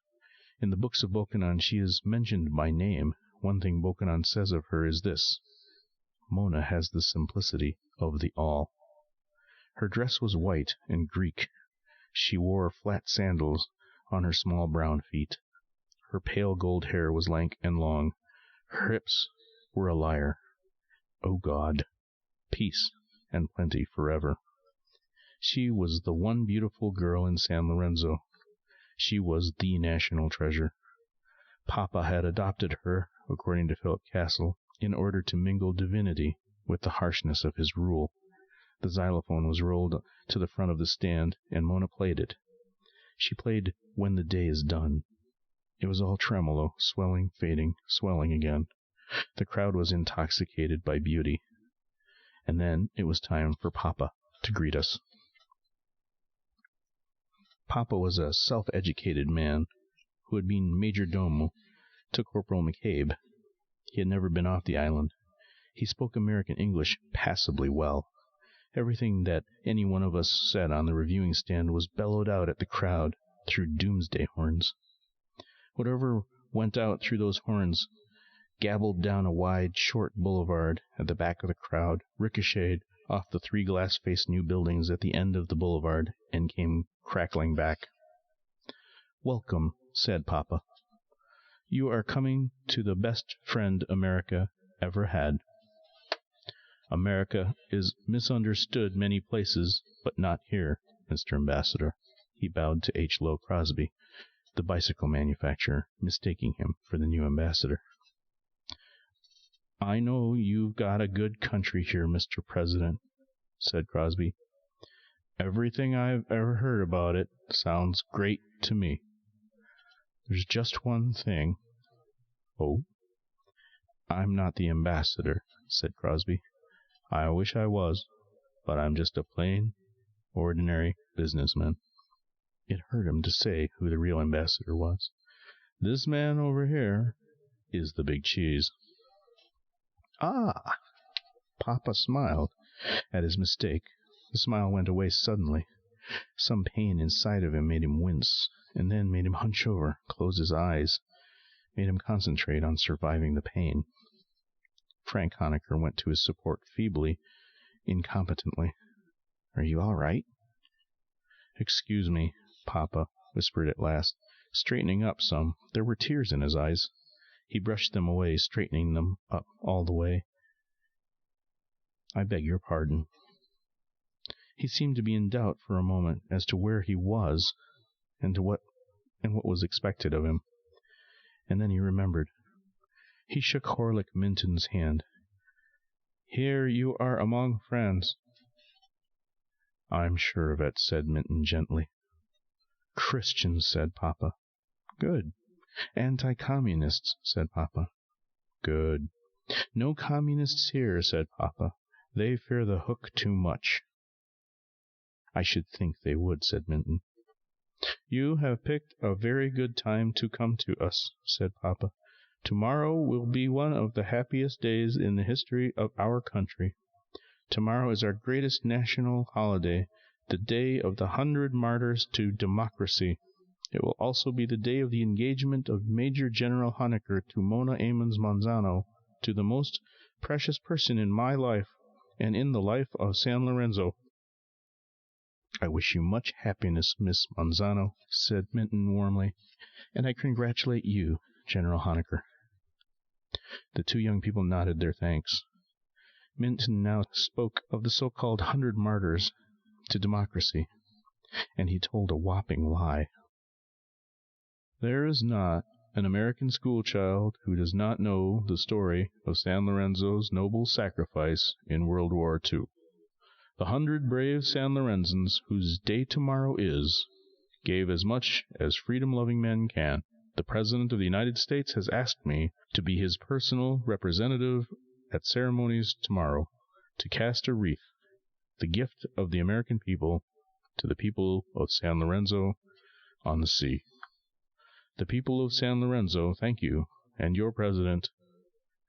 In the books of Bokonon she is mentioned by name. One thing Bokonon says of her is this: Mona has the simplicity of the all. Her dress was white and Greek. She wore flat sandals on her small brown feet. Her pale gold hair was lank and long. Her hips were a lyre. O God, peace and plenty forever. She was the one beautiful girl in San Lorenzo. She was the national treasure. Papa had adopted her, according to Philip Castle, in order to mingle divinity with the harshness of his rule. The xylophone was rolled to the front of the stand, and Mona played it. She played When the Day is Done. It was all tremolo, swelling, fading, swelling again. The crowd was intoxicated by beauty. And then it was time for Papa to greet us. Papa was a self-educated man who had been major domo to Corporal McCabe. He had never been off the island. He spoke American English passably well. Everything that any one of us said on the reviewing stand was bellowed out at the crowd through doomsday horns. Whatever went out through those horns gabbled down a wide, short boulevard at the back of the crowd, ricocheted off the 3 glass-faced new buildings at the end of the boulevard, and came crackling back. "Welcome," said Papa. "You are coming to the best friend America ever had. America is misunderstood many places, but not here, Mr. Ambassador." He bowed to H. Lowe Crosby, the bicycle manufacturer, mistaking him for the new ambassador. "I know you've got a good country here, Mr. President," said Crosby. "Everything I've ever heard about it sounds great to me. There's just one thing." "Oh?" "I'm not the ambassador," said Crosby. "I wish I was, but I'm just a plain, ordinary businessman." It hurt him to say who the real ambassador was. "This man over here is the big cheese." "Ah!" Papa smiled at his mistake. The smile went away suddenly. Some pain inside of him made him wince, and then made him hunch over, close his eyes, made him concentrate on surviving the pain. Frank Honecker went to his support feebly, incompetently. "Are you all right?" "Excuse me," Papa whispered at last, straightening up some. There were tears in his eyes. He brushed them away, straightening them up all the way. "I beg your pardon." He seemed to be in doubt for a moment as to where he was and what was expected of him. And then he remembered. He shook Horlick Minton's hand. "Here you are among friends." "I'm sure of it," said Minton gently. "Christians," said Papa. "Good." "Anti-communists," said Papa. "Good." "No communists here," said Papa. "They fear the hook too much." "I should think they would," said Minton. "You have picked a very good time to come to us," said Papa. "Tomorrow will be one of the happiest days in the history of our country. Tomorrow is our greatest national holiday, the day of the 100 martyrs to democracy. It will also be the day of the engagement of Major General Honecker to Mona Ammons Manzano, to the most precious person in my life and in the life of San Lorenzo." "I wish you much happiness, Miss Manzano," said Minton warmly, "and I congratulate you, General Honecker." The 2 young people nodded their thanks. Minton now spoke of the so-called 100 martyrs to democracy, and he told a whopping lie. "There is not an American schoolchild who does not know the story of San Lorenzo's noble sacrifice in World War II. The 100 brave San Lorenzans, whose day tomorrow is, gave as much as freedom-loving men can. The President of the United States has asked me to be his personal representative at ceremonies tomorrow, to cast a wreath, the gift of the American people, to the people of San Lorenzo on the sea. The people of San Lorenzo thank you, and your President,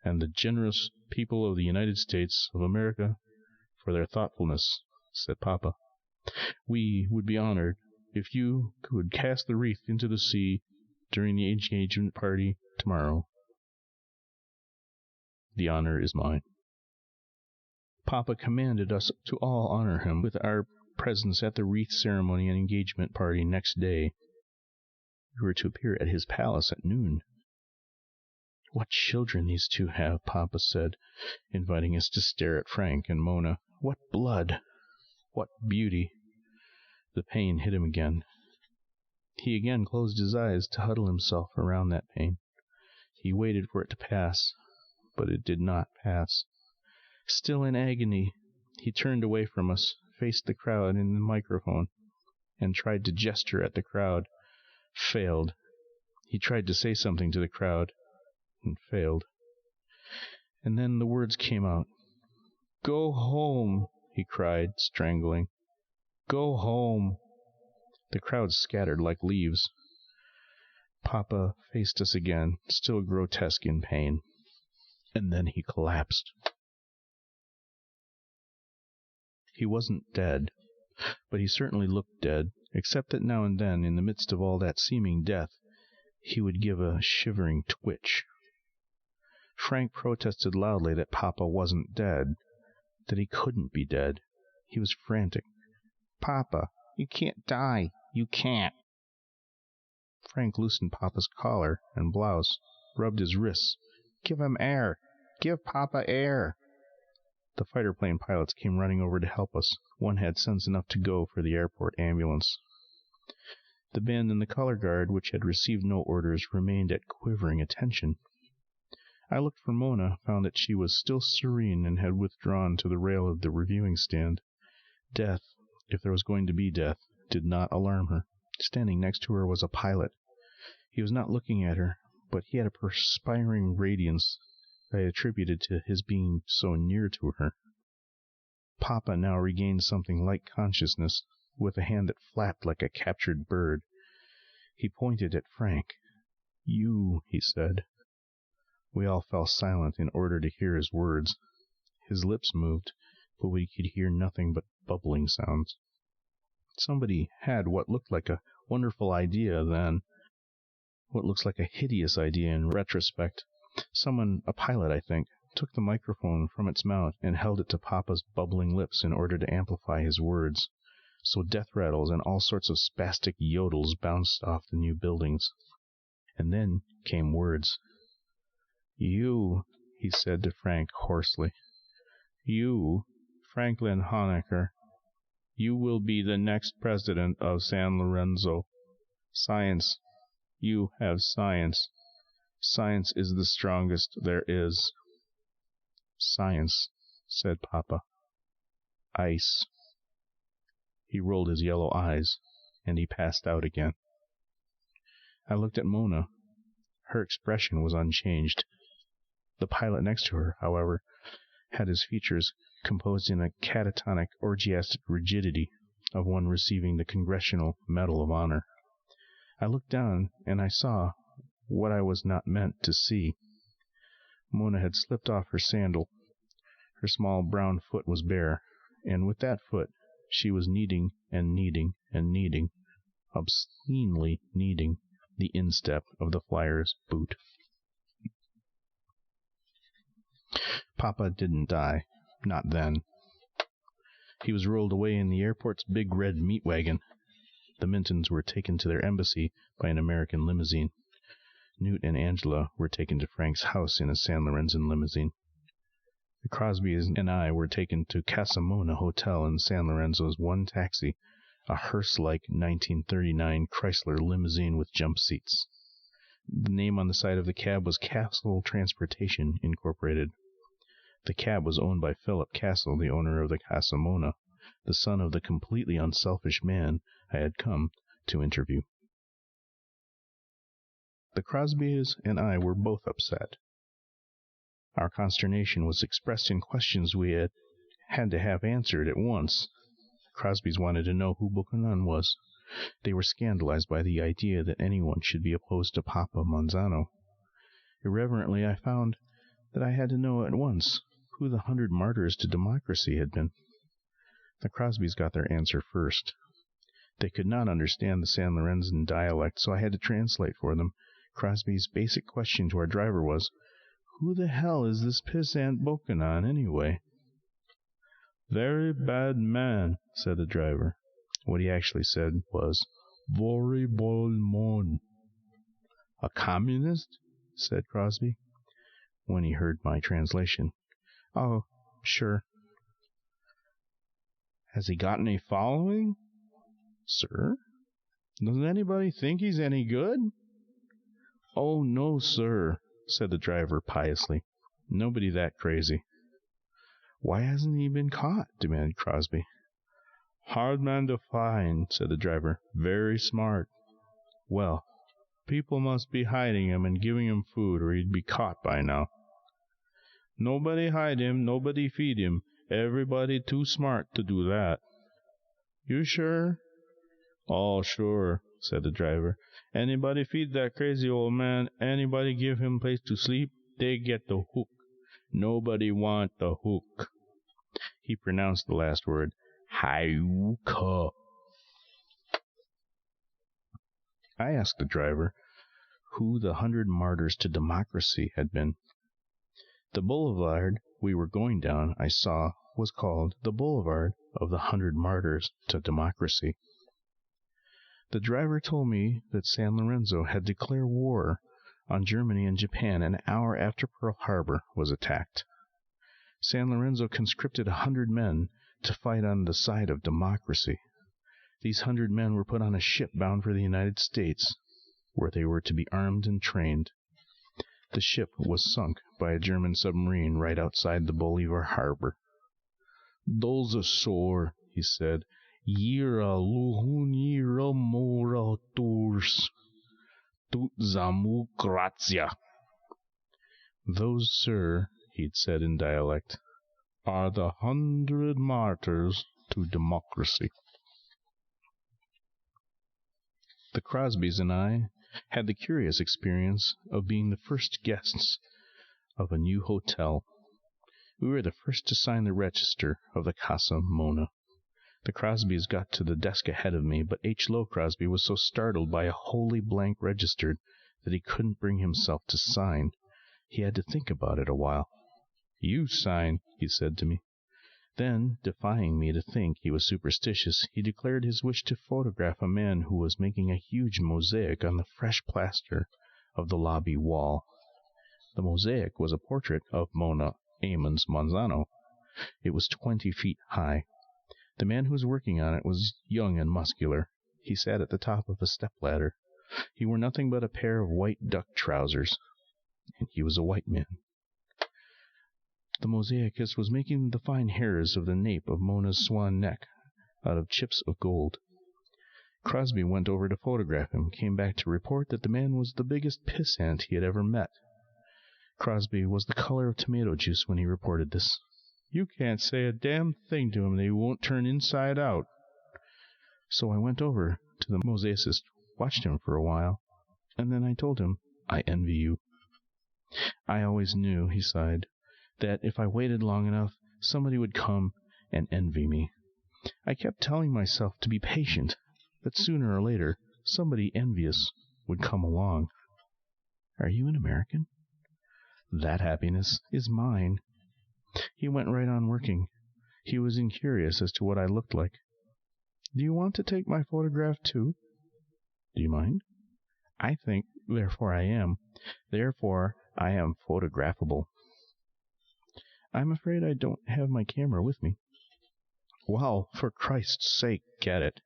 and the generous people of the United States of America for their thoughtfulness," said Papa. "We would be honored if you could cast the wreath into the sea during the engagement party tomorrow. The honor is mine." Papa commanded us to all honor him with our presence at the wreath ceremony and engagement party next day. We were to appear at his palace at noon. "What children these 2 have," Papa said, inviting us to stare at Frank and Mona. "What blood! What beauty!" The pain hit him again. He again closed his eyes to huddle himself around that pain. He waited for it to pass, but it did not pass. Still in agony, he turned away from us, faced the crowd in the microphone, and tried to gesture at the crowd. Failed. He tried to say something to the crowd, and failed. And then the words came out. "Go home," he cried, strangling. "Go home." The crowd scattered like leaves. Papa faced us again, still grotesque in pain. And then he collapsed. He wasn't dead, but he certainly looked dead, except that now and then, in the midst of all that seeming death, he would give a shivering twitch. Frank protested loudly that Papa wasn't dead, that he couldn't be dead. He was frantic. "Papa, you can't die. You can't." Frank loosened Papa's collar and blouse, rubbed his wrists. "Give him air. Give Papa air." The fighter plane pilots came running over to help us. One had sense enough to go for the airport ambulance. The band and the color guard, which had received no orders, remained at quivering attention. I looked for Mona, found that she was still serene and had withdrawn to the rail of the reviewing stand. Death, if there was going to be death, did not alarm her. Standing next to her was a pilot. He was not looking at her, but he had a perspiring radiance I attributed to his being so near to her. Papa now regained something like consciousness, with a hand that flapped like a captured bird. He pointed at Frank. "You," he said. We all fell silent in order to hear his words. His lips moved, but we could hear nothing but bubbling sounds. Somebody had what looked like a wonderful idea then, what looks like a hideous idea in retrospect. Someone, a pilot, I think, took the microphone from its mouth and held it to Papa's bubbling lips in order to amplify his words. So death rattles and all sorts of spastic yodels bounced off the new buildings. And then came words. "You," he said to Frank hoarsely. "You, Franklin Honecker, you will be the next president of San Lorenzo. Science. You have science. Science is the strongest there is." "Science," said Papa. "Ice." He rolled his yellow eyes, and he passed out again. I looked at Mona. Her expression was unchanged. The pilot next to her, however, had his features composed in a catatonic, orgiastic rigidity of one receiving the Congressional Medal of Honor. I looked down, and I saw what I was not meant to see. Mona had slipped off her sandal. Her small brown foot was bare, and with that foot she was kneading and kneading and kneading, obscenely kneading the instep of the flyer's boot. Papa didn't die. Not then. He was rolled away in the airport's big red meat wagon. The Mintons were taken to their embassy by an American limousine. Newt and Angela were taken to Frank's house in a San Lorenzo limousine. The Crosbys and I were taken to Casa Mona Hotel in San Lorenzo's one taxi, a hearse-like 1939 Chrysler limousine with jump seats. The name on the side of the cab was Castle Transportation, Incorporated. The cab was owned by Philip Castle, the owner of the Casa Mona, the son of the completely unselfish man I had come to interview. The Crosbys and I were both upset. Our consternation was expressed in questions we had to have answered at once. The Crosbys wanted to know who Buchanan was. They were scandalized by the idea that anyone should be opposed to Papa Manzano. Irreverently, I found that I had to know at once who the 100 martyrs to democracy had been. The Crosbys got their answer first. They could not understand the San Lorenzo dialect, so I had to translate for them. Crosby's basic question to our driver was, "Who the hell is this pissant Buchanan, anyway?" "Very bad man," said the driver. What he actually said was, "Very bad man." "A communist?" said Crosby, when he heard my translation. "Oh, sure." "Has he got any following?" "Sir?" "Does anybody think he's any good?" "Oh, no, sir," said the driver piously. "Nobody that crazy." "Why hasn't he been caught?" demanded Crosby. "Hard man to find," said the driver. "Very smart." "Well, people must be hiding him and giving him food, or he'd be caught by now." Nobody hide him, nobody feed him. Everybody too smart to do that." "You sure?" "Oh, sure," said the driver. "Anybody feed that crazy old man, anybody give him place to sleep, they get the hook. Nobody want the hook." He pronounced the last word, "Hayuka." I asked the driver who the 100 martyrs to democracy had been. The boulevard we were going down, I saw, was called the Boulevard of the 100 Martyrs to Democracy. The driver told me that San Lorenzo had declared war on Germany and Japan an hour after Pearl Harbor was attacked. San Lorenzo conscripted 100 men to fight on the side of democracy. These 100 men were put on a ship bound for the United States, where they were to be armed and trained. The ship was sunk by a German submarine right outside the Bolivar harbor. "Those are sore," he said. "Yira luhunira morators. Tut zamu grazia." "Those, sir," he'd said in dialect, "are the 100 martyrs to democracy." The Crosbys and I had the curious experience of being the first guests of a new hotel. We were the first to sign the register of the Casa Mona. The Crosbys got to the desk ahead of me, but H. Lowe Crosby was so startled by a wholly blank register that he couldn't bring himself to sign. He had to think about it a while. "You sign," he said to me. Then, defying me to think he was superstitious, he declared his wish to photograph a man who was making a huge mosaic on the fresh plaster of the lobby wall. The mosaic was a portrait of Mona Ammons Manzano. It was 20 feet high. The man who was working on it was young and muscular. He sat at the top of a stepladder. He wore nothing but a pair of white duck trousers, and he was a white man. The mosaicist was making the fine hairs of the nape of Mona's swan neck out of chips of gold. Crosby went over to photograph him, came back to report that the man was the biggest pissant he had ever met. Crosby was the color of tomato juice when he reported this. "You can't say a damn thing to him and he won't turn inside out." So I went over to the mosaicist, watched him for a while, and then I told him, "I envy you." "I always knew," he sighed, "that if I waited long enough, somebody would come and envy me. I kept telling myself to be patient, that sooner or later somebody envious would come along." "Are you an American?" "That happiness is mine." He went right on working. He was incurious as to what I looked like. "Do you want to take my photograph too?" "Do you mind?" "I think, therefore I am. Therefore I am photographable." "I'm afraid I don't have my camera with me." "Well, for Christ's sake, get it.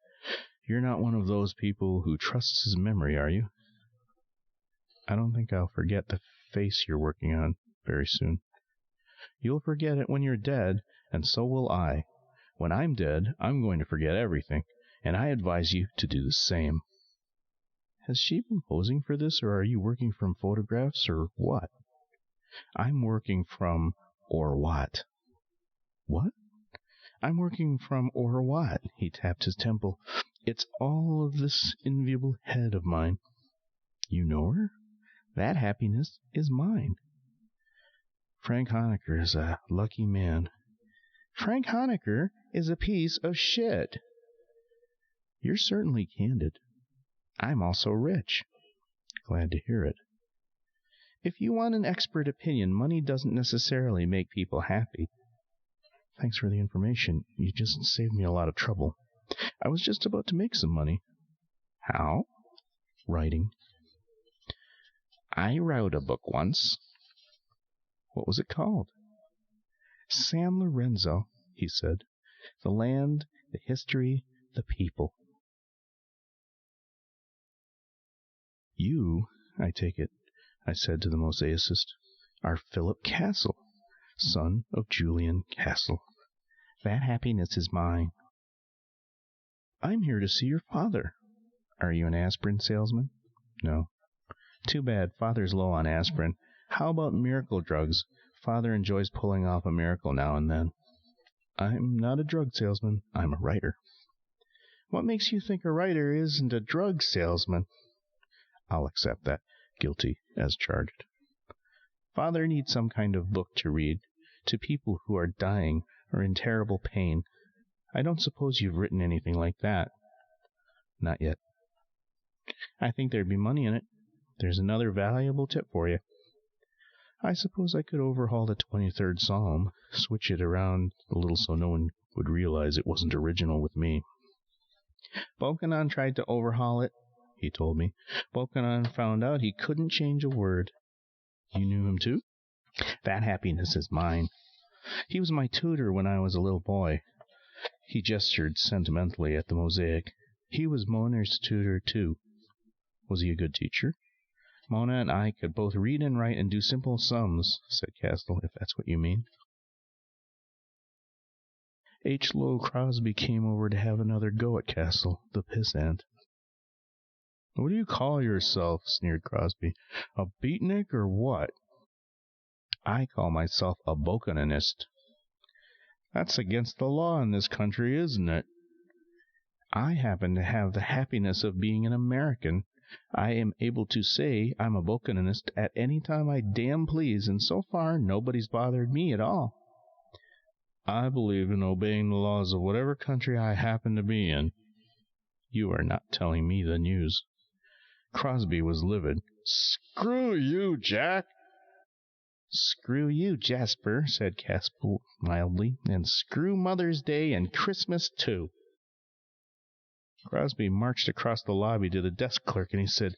You're not one of those people who trusts his memory, are you?" "I don't think I'll forget the face you're working on very soon." "You'll forget it when you're dead, and so will I. When I'm dead, I'm going to forget everything, and I advise you to do the same." "Has she been posing for this, or are you working from photographs, or what?" "I'm working from or what?" "What?" "I'm working from or what?" He tapped his temple. "It's all of this enviable head of mine." "You know her?" "That happiness is mine." "Frank Honaker is a lucky man." "Frank Honaker is a piece of shit." "You're certainly candid." "I'm also rich." "Glad to hear it." "If you want an expert opinion, money doesn't necessarily make people happy." "Thanks for the information. You just saved me a lot of trouble. I was just about to make some money." "How?" "Writing." "I wrote a book once." "What was it called?" "San Lorenzo," he said. "The land, the history, the people." "You, I take it," I said to the mosaicist, "are Philip Castle, son of Julian Castle." "That happiness is mine." "I'm here to see your father." "Are you an aspirin salesman?" "No." "Too bad. Father's low on aspirin. How about miracle drugs? Father enjoys pulling off a miracle now and then. I'm not a drug salesman. I'm a writer. What makes you think a writer isn't a drug salesman? I'll accept that. Guilty as charged. Father needs some kind of book to read to people who are dying or in terrible pain. I don't suppose you've written anything like that. Not yet. I think there'd be money in it. There's another valuable tip for you. I suppose I could overhaul the 23rd Psalm, switch it around a little so no one would realize it wasn't original with me. Bokanon tried to overhaul it, he told me. Bokanon found out he couldn't change a word. You knew him too? That happiness is mine. He was my tutor when I was a little boy. He gestured sentimentally at the mosaic. He was Mona's tutor too. Was he a good teacher? Mona and I could both read and write and do simple sums, said Castle, if that's what you mean. H. Lowe Crosby came over to have another go at Castle, the pissant. What do you call yourself? Sneered Crosby. A beatnik or what? I call myself a Bokanonist. That's against the law in this country, isn't it? I happen to have the happiness of being an American. I am able to say I'm a Bokanonist at any time I damn please, and so far nobody's bothered me at all. I believe in obeying the laws of whatever country I happen to be in. You are not telling me the news. Crosby was livid. Screw you, Jack! Screw you, Jasper, said Casper mildly, and screw Mother's Day and Christmas, too. Crosby marched across the lobby to the desk clerk, and he said,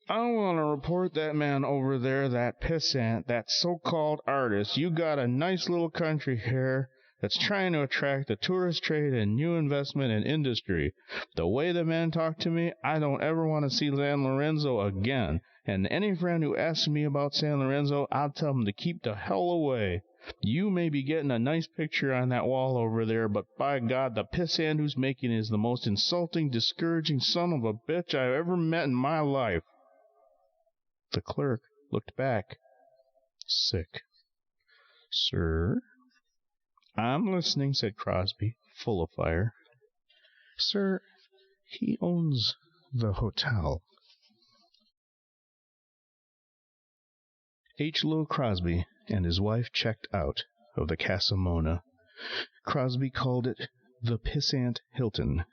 I want to report that man over there, that pissant, that so-called artist. You got a nice little country here that's trying to attract the tourist trade and new investment in industry. The way the man talked to me, I don't ever want to see San Lorenzo again. And any friend who asks me about San Lorenzo, I'll tell them to keep the hell away. You may be getting a nice picture on that wall over there, but by God, the pissant who's making it is the most insulting, discouraging son of a bitch I've ever met in my life. The clerk looked back, sick. Sir? I'm listening, said Crosby, full of fire. Sir, he owns the hotel. H. Lowe Crosby and his wife checked out of the Casa Mona. Crosby called it the Pissant Hilton,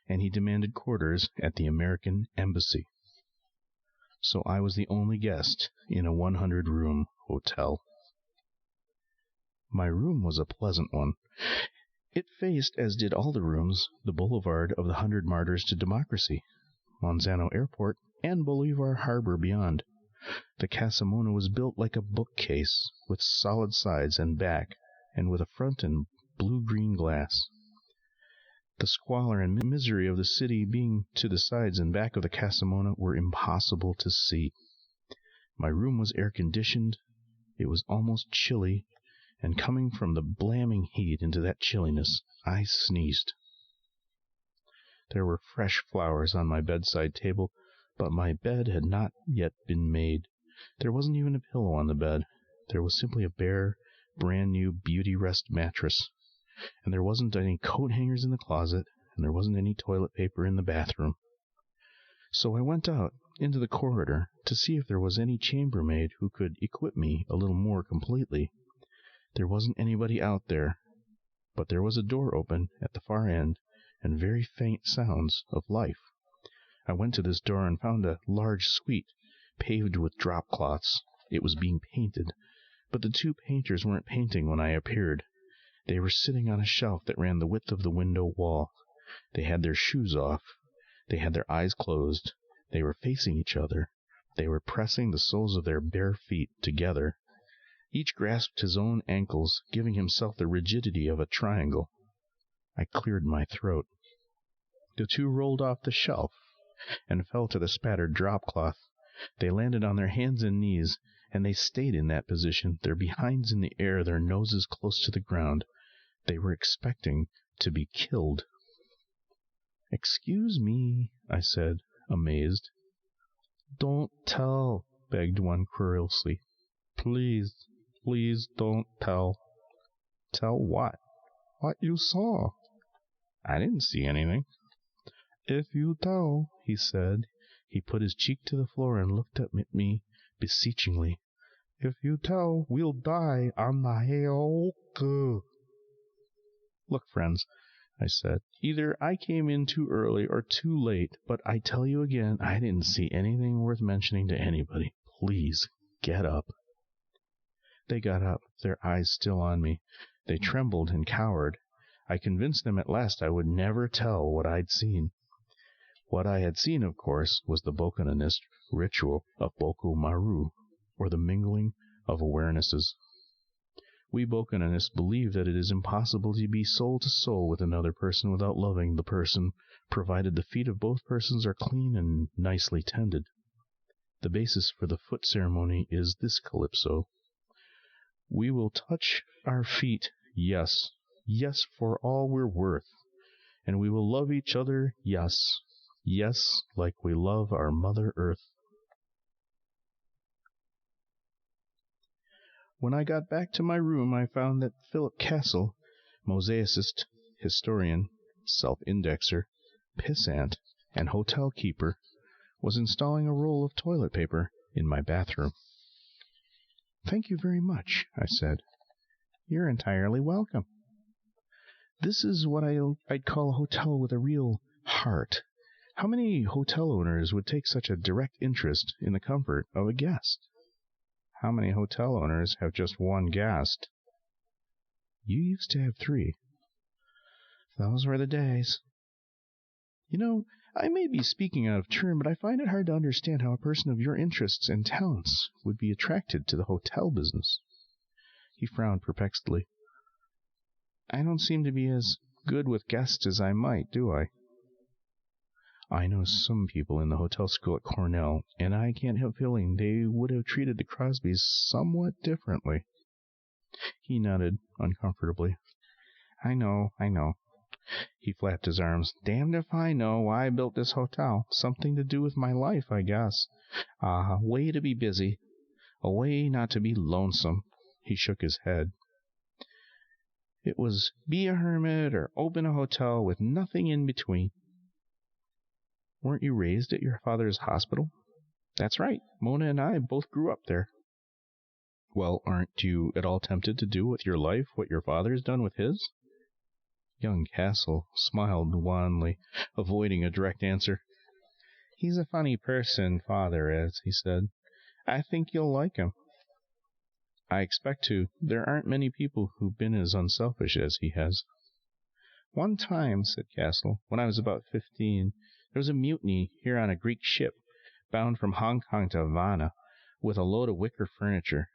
and he demanded quarters at the American Embassy. So I was the only guest in a 100-room hotel. My room was a pleasant one. It faced, as did all the rooms, the boulevard of the 100 Martyrs to Democracy, Monsanto Airport, and Bolivar Harbor beyond. The Casa Mona was built like a bookcase, with solid sides and back, and with a front in blue-green glass. The squalor and misery of the city being to the sides and back of the Casa Mona were impossible to see. My room was air-conditioned. It was almost chilly, and coming from the blamming heat into that chilliness, I sneezed. There were fresh flowers on my bedside table, but my bed had not yet been made. There wasn't even a pillow on the bed. There was simply a bare, brand-new Beauty Rest mattress. And there wasn't any coat hangers in the closet, and there wasn't any toilet paper in the bathroom. So I went out into the corridor to see if there was any chambermaid who could equip me a little more completely. There wasn't anybody out there, but there was a door open at the far end, and very faint sounds of life. I went to this door and found a large suite, paved with drop cloths. It was being painted, but the two painters weren't painting when I appeared. They were sitting on a shelf that ran the width of the window wall. They had their shoes off. They had their eyes closed. They were facing each other. They were pressing the soles of their bare feet together. Each grasped his own ankles, giving himself the rigidity of a triangle. I cleared my throat. The two rolled off the shelf and fell to the spattered drop cloth. They landed on their hands and knees, and they stayed in that position, their behinds in the air, their noses close to the ground. They were expecting to be killed. "Excuse me," I said, amazed. "Don't tell," begged one querulously. "Please, Please don't tell. Tell what? What you saw. I didn't see anything. If you tell, he said. He put his cheek to the floor and looked up at me beseechingly. If you tell, we'll die on the hill. Look, friends, I said, either I came in too early or too late, but I tell you again, I didn't see anything worth mentioning to anybody. Please, get up. They got up, their eyes still on me. They trembled and cowered. I convinced them at last I would never tell what I'd seen. What I had seen, of course, was the Bokononist ritual of Boku Maru, or the mingling of awarenesses. We Bokononists believe that it is impossible to be soul to soul with another person without loving the person, provided the feet of both persons are clean and nicely tended. The basis for the foot ceremony is this calypso. We will touch our feet, yes, for all we're worth, and we will love each other, yes, like we love our Mother Earth. When I got back to my room, I found that Philip Castle, mosaicist, historian, self-indexer, pissant, and hotel keeper, was installing a roll of toilet paper in my bathroom. Thank you very much, I said. You're entirely welcome. This is what I'd call a hotel with a real heart. How many hotel owners would take such a direct interest in the comfort of a guest? How many hotel owners have just one guest? You used to have 3. Those were the days. You know, I may be speaking out of turn, but I find it hard to understand how a person of your interests and talents would be attracted to the hotel business. He frowned perplexedly. I don't seem to be as good with guests as I might, do I? I know some people in the hotel school at Cornell, and I can't help feeling they would have treated the Crosbys somewhat differently. He nodded uncomfortably. I know. He flapped his arms. Damned if I know why I built this hotel. Something to do with my life, I guess. A way to be busy. A way not to be lonesome. He shook his head. It was be a hermit or open a hotel with nothing in between. Weren't you raised at your father's hospital? That's right. Mona and I both grew up there. Well, aren't you at all tempted to do with your life what your father's done with his? Young Castle smiled wanly, avoiding a direct answer. He's a funny person, Father is, he said. I think you'll like him. I expect to. There aren't many people who've been as unselfish as he has. One time, said Castle, when I was about 15, there was a mutiny here on a Greek ship, bound from Hong Kong to Havana, with a load of wicker furniture.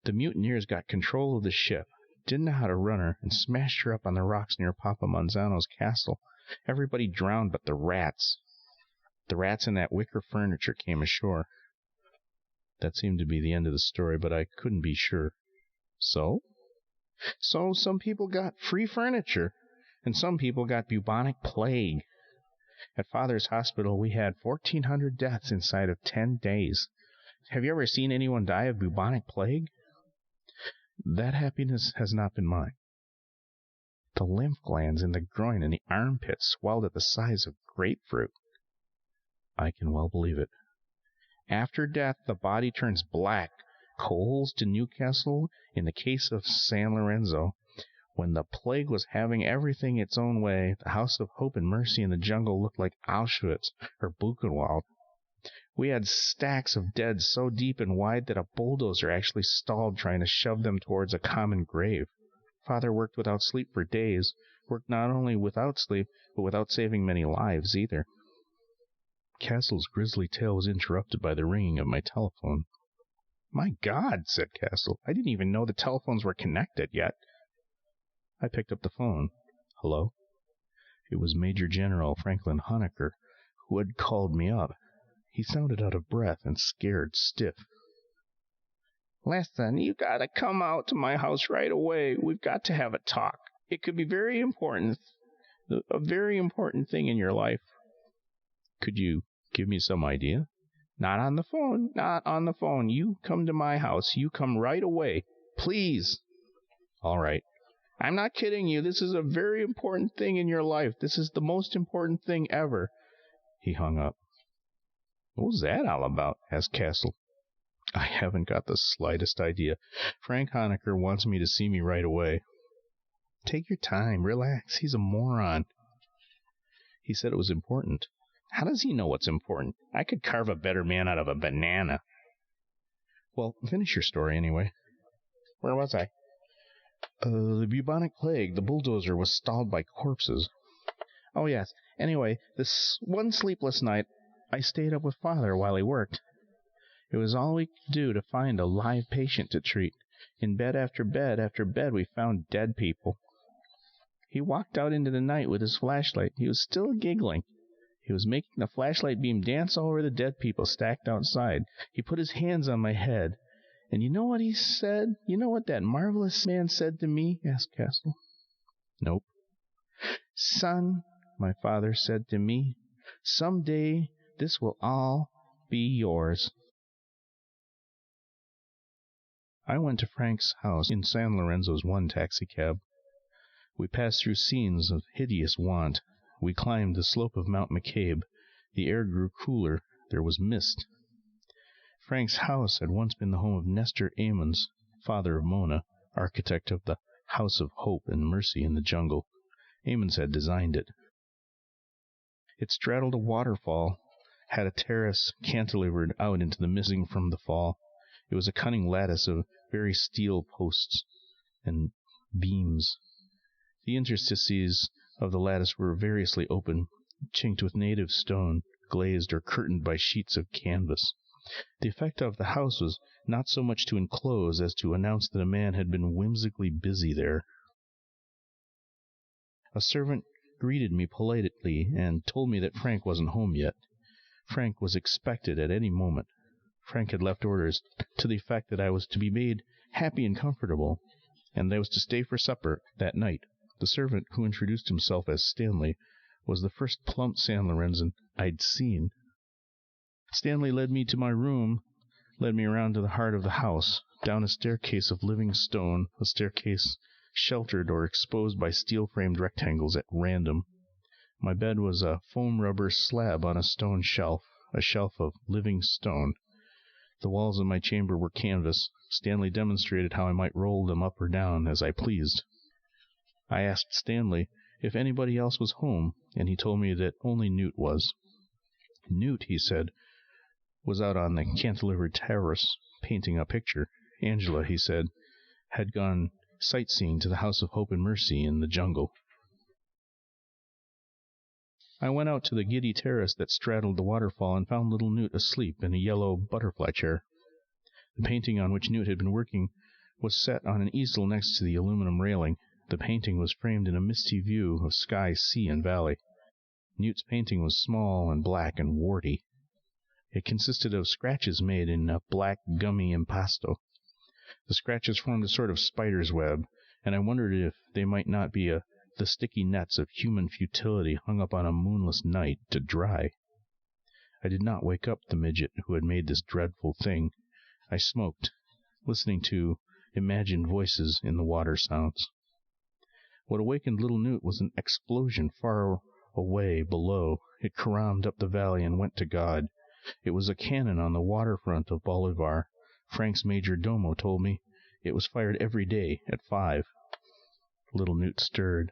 The mutineers got control of the ship, didn't know how to run her, and smashed her up on the rocks near Papa Manzano's castle. Everybody drowned but the rats. The rats in that wicker furniture came ashore. That seemed to be the end of the story, but I couldn't be sure. So? So some people got free furniture, and some people got bubonic plague. At Father's hospital, we had 1,400 deaths inside of 10 days. Have you ever seen anyone die of bubonic plague? That happiness has not been mine. The lymph glands in the groin and the armpit swelled at the size of grapefruit. I can well believe it. After death, the body turns black. Coals to Newcastle in the case of San Lorenzo. When the plague was having everything its own way, the House of Hope and Mercy in the jungle looked like Auschwitz or Buchenwald. We had stacks of dead so deep and wide that a bulldozer actually stalled trying to shove them towards a common grave. Father worked without sleep for days, worked not only without sleep, but without saving many lives either. Castle's grisly tale was interrupted by the ringing of my telephone. My God, said Castle, I didn't even know the telephones were connected yet. I picked up the phone. Hello? It was Major General Franklin Honecker, who had called me up. He sounded out of breath and scared stiff. Listen, you gotta come out to my house right away. We've got to have a talk. It could be very important, a very important thing in your life. Could you give me some idea? Not on the phone. You come to my house. You come right away. Please. All right. I'm not kidding you. This is a very important thing in your life. This is the most important thing ever. He hung up. What was that all about? Asked Castle. I haven't got the slightest idea. Frank Honecker wants me to see me right away. Take your time. Relax. He's a moron. He said it was important. How does he know what's important? I could carve a better man out of a banana. Well, finish your story anyway. Where was I? The bubonic plague. The bulldozer was stalled by corpses. Oh, yes. Anyway, this one sleepless night, I stayed up with Father while he worked. It was all we could do to find a live patient to treat. In bed after bed after bed, we found dead people. He walked out into the night with his flashlight. He was still giggling. He was making the flashlight beam dance all over the dead people stacked outside. He put his hands on my head. And you know what he said? You know what that marvelous man said to me? Asked Castle. Nope. Son, my father said to me, someday this will all be yours. I went to Frank's house in San Lorenzo's one taxicab. We passed through scenes of hideous want. We climbed the slope of Mount McCabe. The air grew cooler. There was mist. Frank's house had once been the home of Nestor Amons, father of Mona, architect of the House of Hope and Mercy in the jungle. Amons had designed it. It straddled a waterfall, had a terrace cantilevered out into the missing from the fall. It was a cunning lattice of very steel posts and beams. The interstices of the lattice were variously open, chinked with native stone, glazed or curtained by sheets of canvas. The effect of the house was not so much to enclose as to announce that a man had been whimsically busy there. A servant greeted me politely and told me that Frank wasn't home yet. Frank was expected at any moment. Frank had left orders to the effect that I was to be made happy and comfortable, and that I was to stay for supper that night. The servant, who introduced himself as Stanley, was the first plump San Lorenzo I'd seen. Stanley led me to my room, led me around to the heart of the house, down a staircase of living stone, a staircase sheltered or exposed by steel-framed rectangles at random. My bed was a foam rubber slab on a stone shelf, a shelf of living stone. The walls of my chamber were canvas. Stanley demonstrated how I might roll them up or down as I pleased. I asked Stanley if anybody else was home, and he told me that only Newt was. Newt, he said, was out on the cantilevered terrace painting a picture. Angela, he said, had gone sightseeing to the House of Hope and Mercy in the jungle. I went out to the giddy terrace that straddled the waterfall and found little Newt asleep in a yellow butterfly chair. The painting on which Newt had been working was set on an easel next to the aluminum railing. The painting was framed in a misty view of sky, sea, and valley. Newt's painting was small and black and warty. It consisted of scratches made in a black, gummy impasto. The scratches formed a sort of spider's web, and I wondered if they might not be the sticky nets of human futility hung up on a moonless night to dry. I did not wake up the midget who had made this dreadful thing. I smoked, listening to imagined voices in the water sounds. What awakened little Newt was an explosion far away below. It caromed up the valley and went to God. It was a cannon on the waterfront of Bolivar. Frank's major domo told me it was fired every day at 5. Little Newt stirred.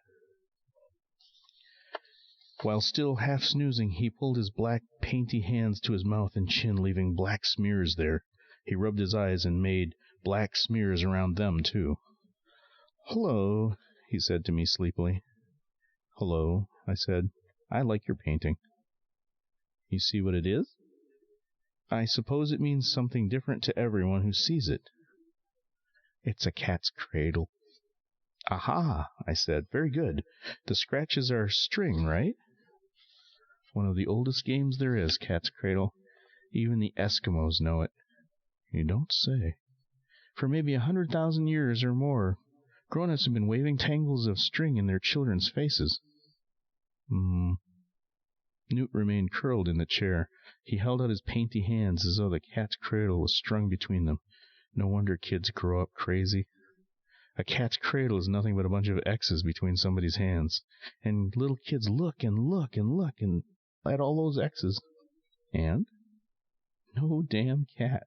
While still half snoozing, he pulled his black, painty hands to his mouth and chin, leaving black smears there. He rubbed his eyes and made black smears around them, too. "Hello," he said to me sleepily. "Hello," I said. "I like your painting." "You see what it is?" "I suppose it means something different to everyone who sees it." "It's a cat's cradle." "Aha," I said. "Very good. The scratches are string, right?" "One of the oldest games there is, cat's cradle. Even the Eskimos know it." "You don't say." "For maybe 100,000 years or more, grown-ups have been waving tangles of string in their children's faces." Newt remained curled in the chair. He held out his painty hands as though the cat's cradle was strung between them. No wonder kids grow up crazy. A cat's cradle is nothing but a bunch of X's between somebody's hands. And little kids look and look and look and at all those X's. And no damn cat.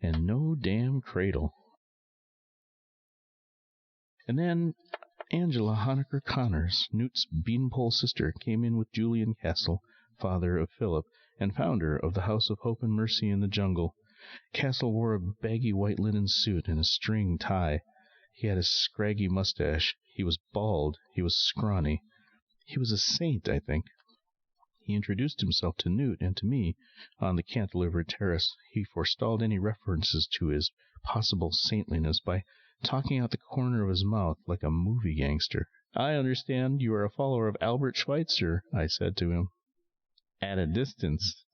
And no damn cradle. And then Angela Honecker Connors, Newt's beanpole sister, came in with Julian Castle, father of Philip, and founder of the House of Hope and Mercy in the Jungle. Castle wore a baggy white linen suit and a string tie. He had a scraggy mustache. He was bald. He was scrawny. He was a saint, I think. He introduced himself to Newt and to me on the cantilevered terrace. He forestalled any references to his possible saintliness by talking out the corner of his mouth like a movie gangster. "I understand you are a follower of Albert Schweitzer," I said to him. "At a distance."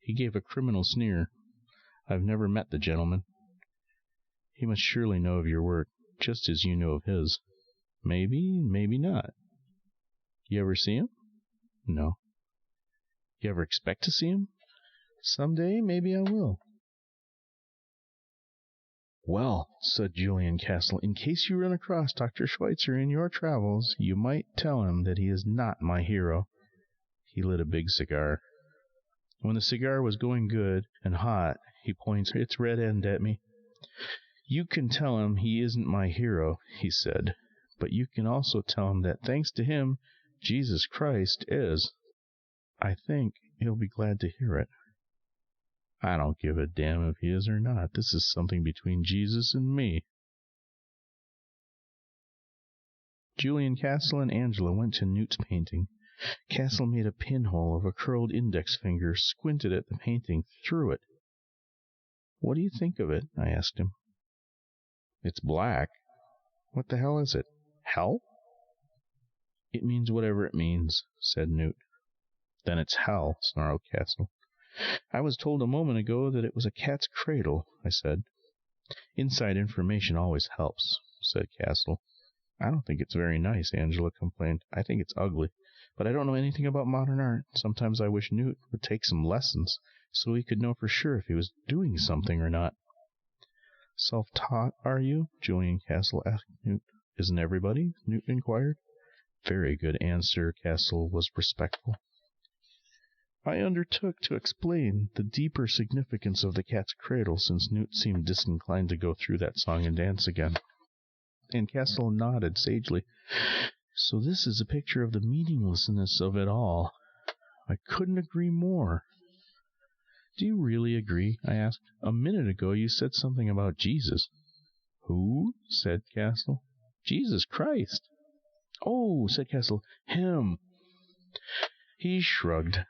He gave a criminal sneer. "I've never met the gentleman." "He must surely know of your work, just as you know of his." "Maybe, maybe not." "You ever see him?" "No." "You ever expect to see him?" "Someday, maybe I will." "Well," said Julian Castle, "in case you run across Dr. Schweitzer in your travels, you might tell him that he is not my hero." He lit a big cigar. When the cigar was going good and hot, he pointed its red end at me. "You can tell him he isn't my hero," he said, "but you can also tell him that, thanks to him, Jesus Christ is. I think he'll be glad to hear it." "I don't give a damn if he is or not. This is something between Jesus and me." Julian Castle and Angela went to Newt's painting. Castle made a pinhole of a curled index finger, squinted at the painting, threw it. "What do you think of it?" I asked him. "It's black." "What the hell is it? Hell?" "It means whatever it means," said Newt. "Then it's hell," snarled Castle. "I was told a moment ago that it was a cat's cradle," I said. "Inside information always helps," said Castle. "I don't think it's very nice," Angela complained. "I think it's ugly. But I don't know anything about modern art. Sometimes I wish Newt would take some lessons, so he could know for sure if he was doing something or not." "Self-taught, are you?" Julian Castle asked Newt. "Isn't everybody?" Newt inquired. "Very good answer." Castle was respectful. I undertook to explain the deeper significance of the cat's cradle, since Newt seemed disinclined to go through that song and dance again. And Castle nodded sagely. "So this is a picture of the meaninglessness of it all. I couldn't agree more." "Do you really agree?" I asked. "A minute ago you said something about Jesus." "Who?" said Castle. "Jesus Christ." "Oh," said Castle, "him." He shrugged.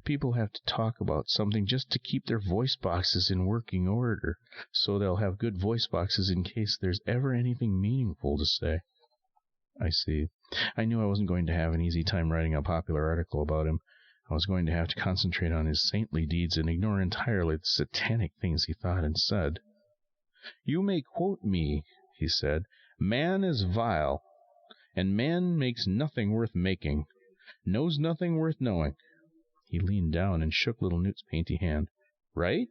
People have to talk about something just to keep their voice boxes in working order, so they'll have good voice boxes in case there's ever anything meaningful to say. I see. I knew I wasn't going to have an easy time writing a popular article about him. I was going to have to concentrate on his saintly deeds and ignore entirely the satanic things he thought and said. "You may quote me," he said. "Man is vile, and man makes nothing worth making, knows nothing worth knowing." He leaned down and shook little Newt's painty hand. "Right?"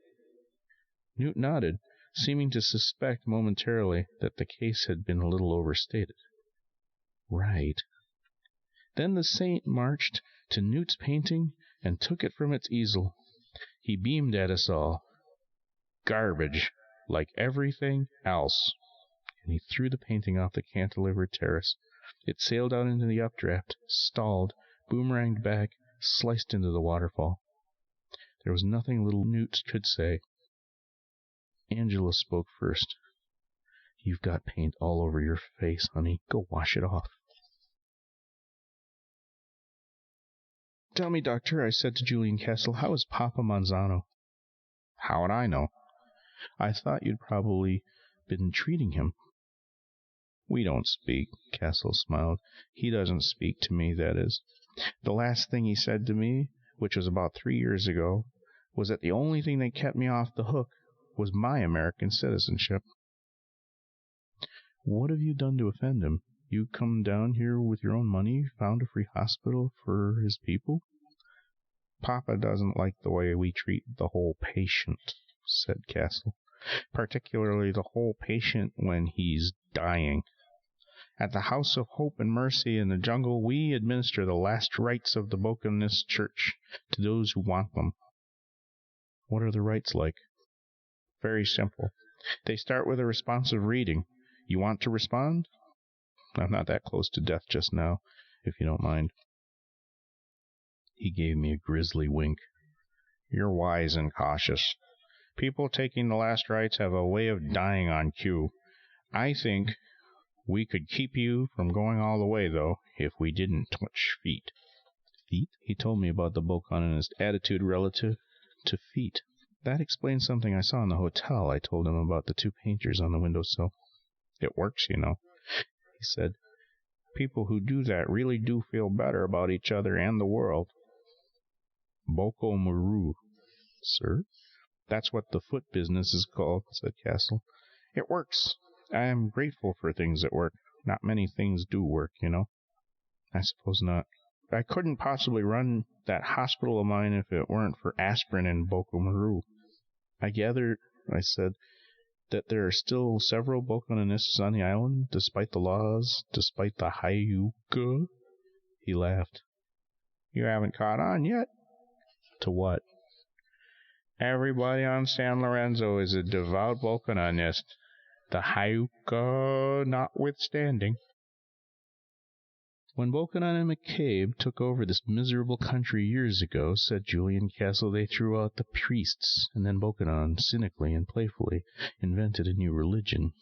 Newt nodded, seeming to suspect momentarily that the case had been a little overstated. "Right." Then the saint marched to Newt's painting and took it from its easel. He beamed at us all. "Garbage, like everything else." And he threw the painting off the cantilevered terrace. It sailed out into the updraft, stalled, boomeranged back, sliced into the waterfall. There was nothing little Newt could say. Angela spoke first. "You've got paint all over your face, honey. Go wash it off." "Tell me, Doctor," I said to Julian Castle, "how is Papa Manzano?" "How would I know?" "I thought you'd probably been treating him." "We don't speak," Castle smiled. "He doesn't speak to me, that is. The last thing he said to me, which was about 3 years ago, was that the only thing that kept me off the hook was my American citizenship." "What have you done to offend him? You come down here with your own money, found a free hospital for his people?" "Papa doesn't like the way we treat the whole patient," said Castle. particularly the whole patient when he's dying. At the House of Hope and Mercy in the jungle, we administer the last rites of the Bokanist Church to those who want them. What are the rites like? Very simple. They start with a responsive reading. You want to respond? I'm not that close to death just now, if you don't mind. He gave me a grisly wink. You're wise and cautious. People taking the last rites have a way of dying on cue. I think we could keep you from going all the way, though, if we didn't touch feet. Feet? He told me about the Bokanist attitude relative to feet. That explains something I saw in the hotel. I told him about the two painters on the windowsill. It works, you know, he said. People who do that really do feel better about each other and the world. Boko Maru, sir? That's what the foot business is called, said Castle. It works. I am grateful for things that work. Not many things do work, you know. I suppose not. I couldn't possibly run that hospital of mine if it weren't for aspirin and Boko Maru. I gather, I said, that there are still several Bokanonists on the island, despite the laws, despite the Hayuka? He laughed. You haven't caught on yet? To what? Everybody on San Lorenzo is a devout Bokanonist, the Hayuka notwithstanding. When Bokanon and McCabe took over this miserable country years ago, said Julian Castle, they threw out the priests, and then Bokanon, cynically and playfully, invented a new religion.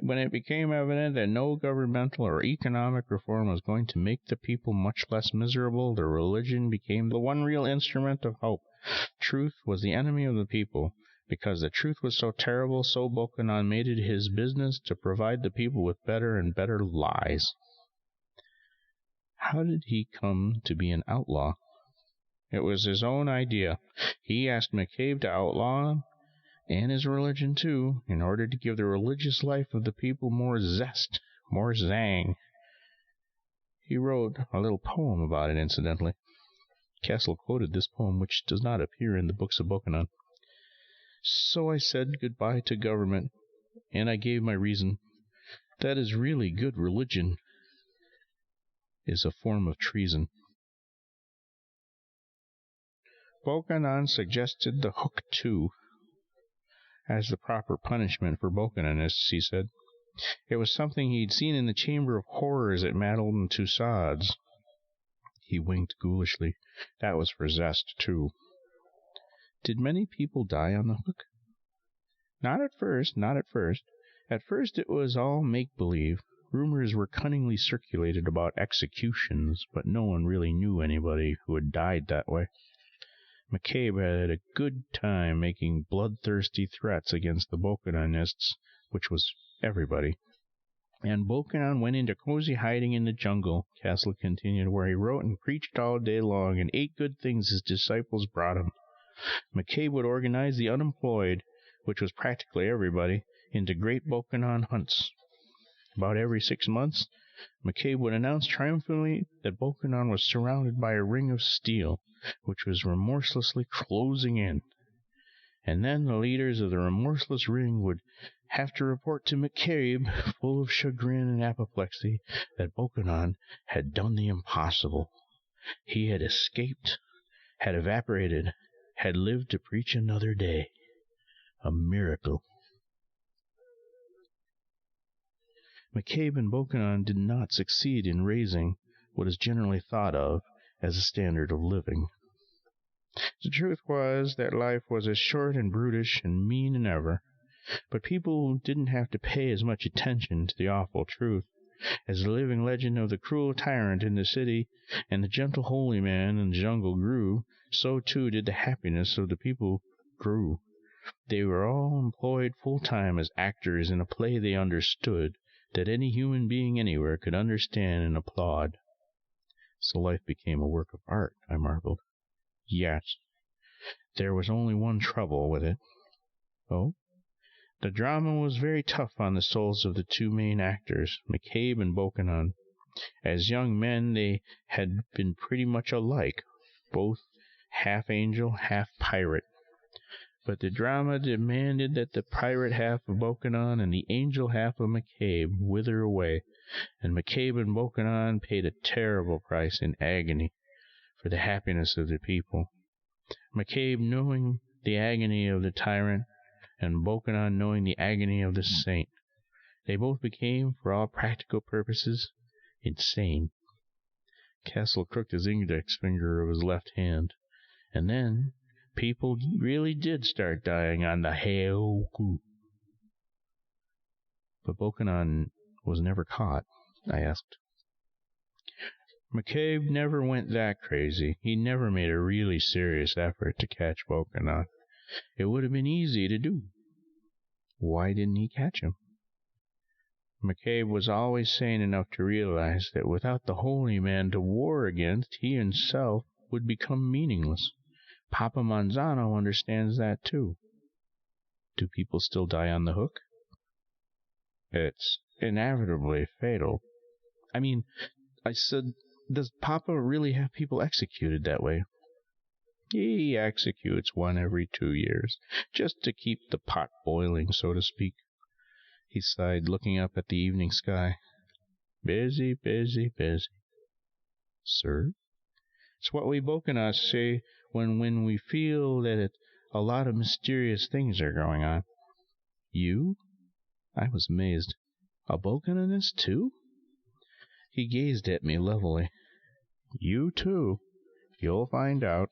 When it became evident that no governmental or economic reform was going to make the people much less miserable, the religion became the one real instrument of hope. Truth was the enemy of the people. Because the truth was so terrible, so Bokanon made it his business to provide the people with better and better lies. How did he come to be an outlaw? It was his own idea. He asked McCabe to outlaw him, and his religion too, in order to give the religious life of the people more zest, more zang. He wrote a little poem about it, incidentally. Castle quoted this poem, which does not appear in the books of Bokanon. So I said goodbye to government, and I gave my reason. That is really good religion is a form of treason. Bokanon suggested the hook, too, as the proper punishment for Bokanonists, he said. It was something he'd seen in the Chamber of Horrors at Madeline and Tussauds. He winked ghoulishly. That was for zest, too. Did many people die on the hook? Not at first. At first it was all make-believe. Rumors were cunningly circulated about executions, but no one really knew anybody who had died that way. McCabe had a good time making bloodthirsty threats against the Bokanonists, which was everybody. And Bokanon went into cozy hiding in the jungle, Castle continued, where he wrote and preached all day long and ate good things his disciples brought him. McCabe would organize the unemployed, which was practically everybody, into great Bokanon hunts. About every 6 months, McCabe would announce triumphantly that Bokanon was surrounded by a ring of steel, which was remorselessly closing in. And then the leaders of the remorseless ring would have to report to McCabe, full of chagrin and apoplexy, that Bokanon had done the impossible. He had escaped, had evaporated, had lived to preach another day. A miracle. McCabe and Bokanon did not succeed in raising what is generally thought of as a standard of living. The truth was that life was as short and brutish and mean as ever, but people didn't have to pay as much attention to the awful truth. As the living legend of the cruel tyrant in the city and the gentle holy man in the jungle grew, so too did the happiness of the people grew. They were all employed full-time as actors in a play they understood, that any human being anywhere could understand and applaud. So life became a work of art, I marveled. Yes. There was only one trouble with it. Oh? The drama was very tough on the souls of the two main actors, McCabe and Bokanon. As young men, they had been pretty much alike, both half angel, half pirate. But the drama demanded that the pirate half of Bokonon and the angel half of McCabe wither away, and McCabe and Bokonon paid a terrible price in agony for the happiness of the people. McCabe knowing the agony of the tyrant, and Bokonon knowing the agony of the saint. They both became, for all practical purposes, insane. Castle crooked his index finger of his left hand, and then people really did start dying on the Heoku. But Bokonon was never caught, I asked. McCabe never went that crazy. He never made a really serious effort to catch Bokonon. It would have been easy to do. Why didn't he catch him? McCabe was always sane enough to realize that without the holy man to war against, he himself would become meaningless. Papa Manzano understands that too. Do people still die on the hook? It's inevitably fatal. I said, does Papa really have people executed that way? He executes one every 2 years, just to keep the pot boiling, so to speak. He sighed, looking up at the evening sky. Busy, busy, busy. Sir? It's what we Bokonos say when we feel that a lot of mysterious things are going on. You? I was amazed. A Bokononist too? He gazed at me levelly. You too. You'll find out.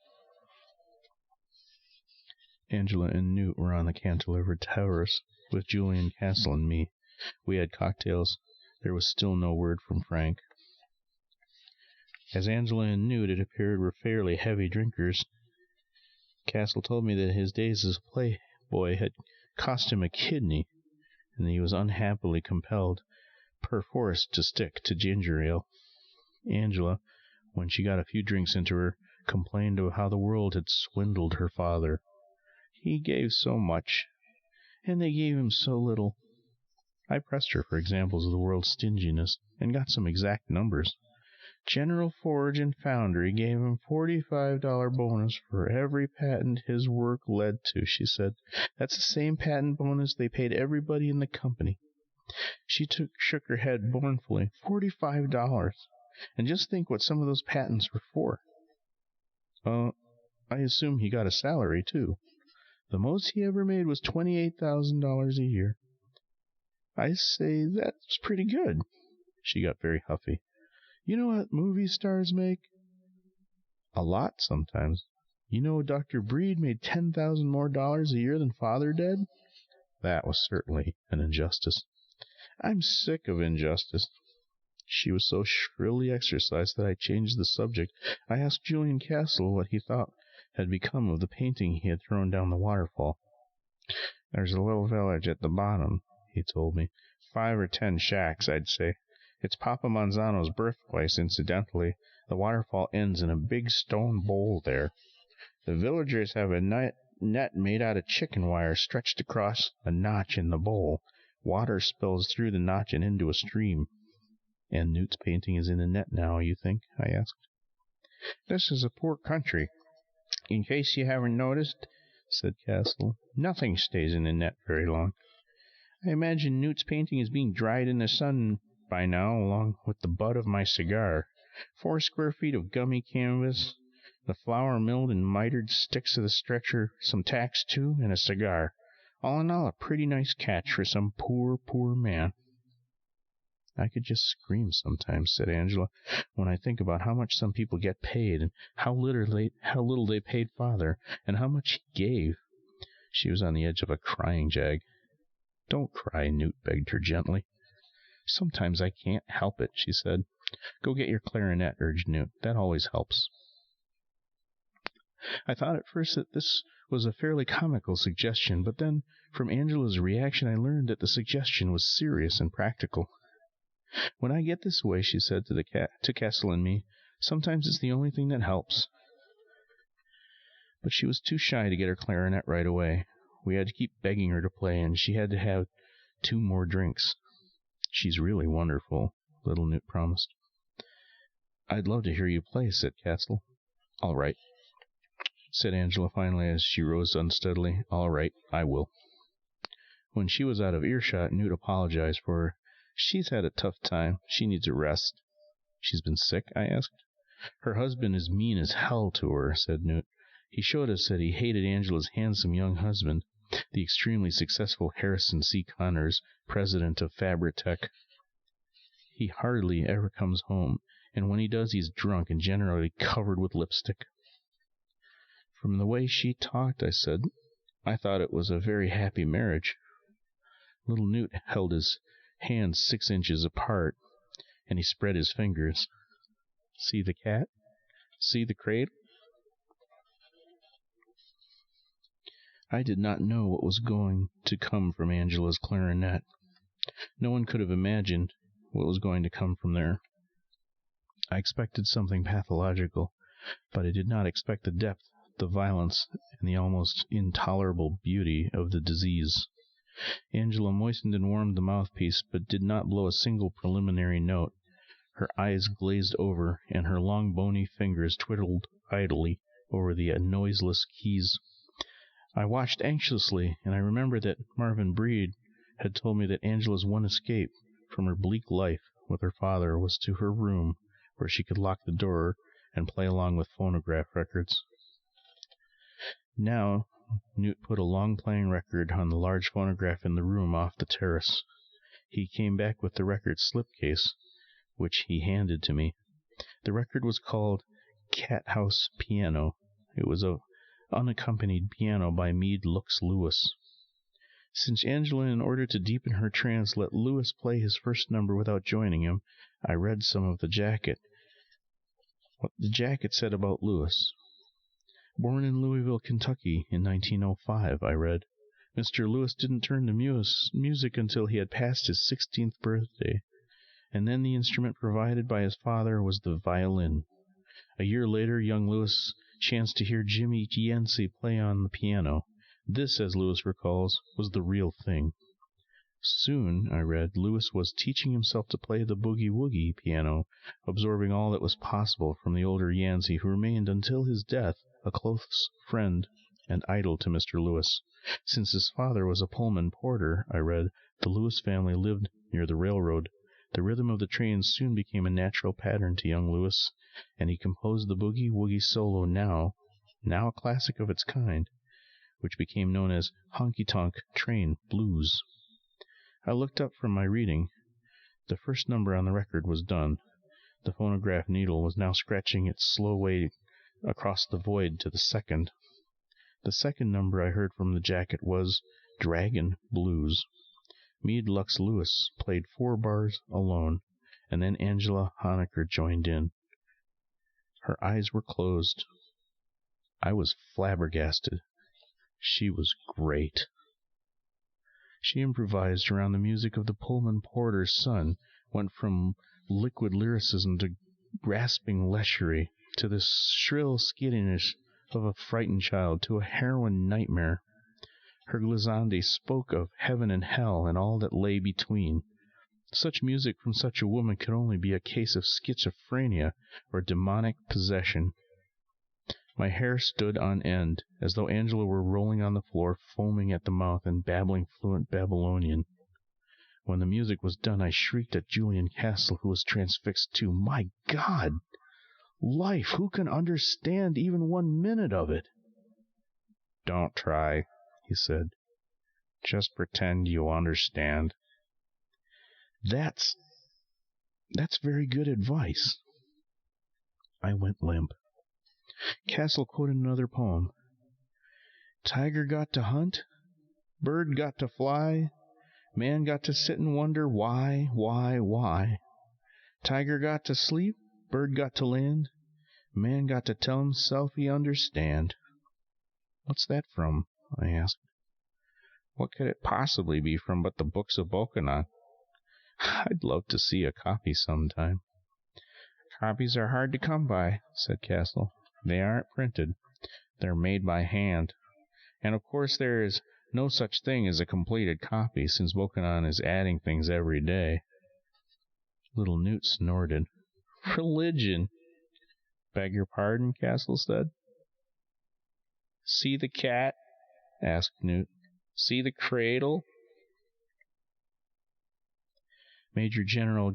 Angela and Newt were on the cantilevered terrace with Julian Castle and me. We had cocktails. There was still no word from Frank. As Angela and Newt, it appeared, were fairly heavy drinkers, Castle told me that his days as a playboy had cost him a kidney, and that he was unhappily compelled, perforce, to stick to ginger ale. Angela, when she got a few drinks into her, complained of how the world had swindled her father. He gave so much, and they gave him so little. I pressed her for examples of the world's stinginess, and got some exact numbers. General Forge and Foundry gave him $45 bonus for every patent his work led to, she said. That's the same patent bonus they paid everybody in the company. She shook her head mournfully. $45. And just think what some of those patents were for. I assume he got a salary, too. The most he ever made was $28,000 a year. I say that's pretty good. She got very huffy. You know what movie stars make? A lot sometimes. You know Dr. Breed made $10,000 more a year than Father did? That was certainly an injustice. I'm sick of injustice. She was so shrilly exercised that I changed the subject. I asked Julian Castle what he thought had become of the painting he had thrown down the waterfall. There's a little village at the bottom, he told me. 5 or 10 shacks, I'd say. It's Papa Manzano's birthplace, incidentally. The waterfall ends in a big stone bowl there. The villagers have a net made out of chicken wire stretched across a notch in the bowl. Water spills through the notch and into a stream. And Newt's painting is in the net now, you think? I asked. This is a poor country. In case you haven't noticed, said Castle, nothing stays in the net very long. I imagine Newt's painting is being dried in the sun by now, along with the butt of my cigar. 4 square feet of gummy canvas, the flour milled and mitered sticks of the stretcher, some tacks too, and a cigar. All in all, a pretty nice catch for some poor, poor man. I could just scream sometimes, said Angela, when I think about how much some people get paid, and how little they paid Father, and how much he gave. She was on the edge of a crying jag. Don't cry, Newt begged her gently. Sometimes I can't help it, she said. Go get your clarinet, urged Newt. That always helps. I thought at first that this was a fairly comical suggestion, but then, from Angela's reaction, I learned that the suggestion was serious and practical. When I get this way, she said to Castle and me, sometimes it's the only thing that helps. But she was too shy to get her clarinet right away. We had to keep begging her to play, and she had to have 2 more drinks. She's really wonderful, little Newt promised. I'd love to hear you play, said Castle. All right. said Angela finally as she rose unsteadily. All right, I will. When she was out of earshot, Newt apologized for her. She's had a tough time. She needs a rest. She's been sick? I asked. Her husband is mean as hell to her, said Newt. He showed us that he hated Angela's handsome young husband, the extremely successful Harrison C. Connors, president of Fabritech. He hardly ever comes home, and when he does, he's drunk and generally covered with lipstick. From the way she talked, I said, I thought it was a very happy marriage. Little Newt held his hands 6 inches apart, and he spread his fingers. See the cat? See the cradle? I did not know what was going to come from Angela's clarinet. No one could have imagined what was going to come from there. I expected something pathological, but I did not expect the depth, the violence, and the almost intolerable beauty of the disease. Angela moistened and warmed the mouthpiece, but did not blow a single preliminary note. Her eyes glazed over, and her long bony fingers twiddled idly over the noiseless keys. I watched anxiously, and I remember that Marvin Breed had told me that Angela's one escape from her bleak life with her father was to her room, where she could lock the door and play along with phonograph records. Now, Newt put a long-playing record on the large phonograph in the room off the terrace. He came back with the record slipcase, which he handed to me. The record was called Cat House Piano. It was an unaccompanied piano by Meade Lux Lewis. Since Angela, in order to deepen her trance, let Lewis play his first number without joining him, I read some of the jacket. What the jacket said about Lewis. Born in Louisville, Kentucky in 1905, I read. Mr. Lewis didn't turn to music until he had passed his 16th birthday, and then the instrument provided by his father was the violin. A year later, young Lewis chanced to hear Jimmy Yancey play on the piano. This, as Lewis recalls, was the real thing. Soon, I read, Lewis was teaching himself to play the boogie-woogie piano, absorbing all that was possible from the older Yancey, who remained until his death a close friend and idol to Mr. Lewis. Since his father was a Pullman porter, I read, the Lewis family lived near the railroad. The rhythm of the trains soon became a natural pattern to young Lewis, and he composed the boogie-woogie solo now a classic of its kind, which became known as honky-tonk train blues. I looked up from my reading. The first number on the record was done. The phonograph needle was now scratching its slow way across the void to the second. The second number I heard from the jacket was Dragon Blues. Meade Lux Lewis played 4 bars alone, and then Angela Honecker joined in. Her eyes were closed. I was flabbergasted. She was great. She improvised around the music of the Pullman porter's son, went from liquid lyricism to grasping lechery, to the shrill skiddiness of a frightened child, to a heroine nightmare. Her glissandi spoke of heaven and hell and all that lay between. Such music from such a woman could only be a case of schizophrenia or demonic possession. My hair stood on end, as though Angela were rolling on the floor, foaming at the mouth and babbling fluent Babylonian. When the music was done, I shrieked at Julian Castle, who was transfixed too. My God! Life! Who can understand even 1 minute of it? Don't try, he said. Just pretend you understand. That's very good advice. I went limp. Castle quoted another poem. Tiger got to hunt, bird got to fly, man got to sit and wonder why. Tiger got to sleep, bird got to land, man got to tell himself he understand. What's that from? I asked. What could it possibly be from but the books of Bokanon? I'd love to see a copy sometime. Copies are hard to come by, said Castle. They aren't printed. They're made by hand. And of course there is no such thing as a completed copy, since Bokanon is adding things every day. Little Newt snorted. Religion! Beg your pardon, Castle said. See the cat? Asked Newt. See the cradle? Major General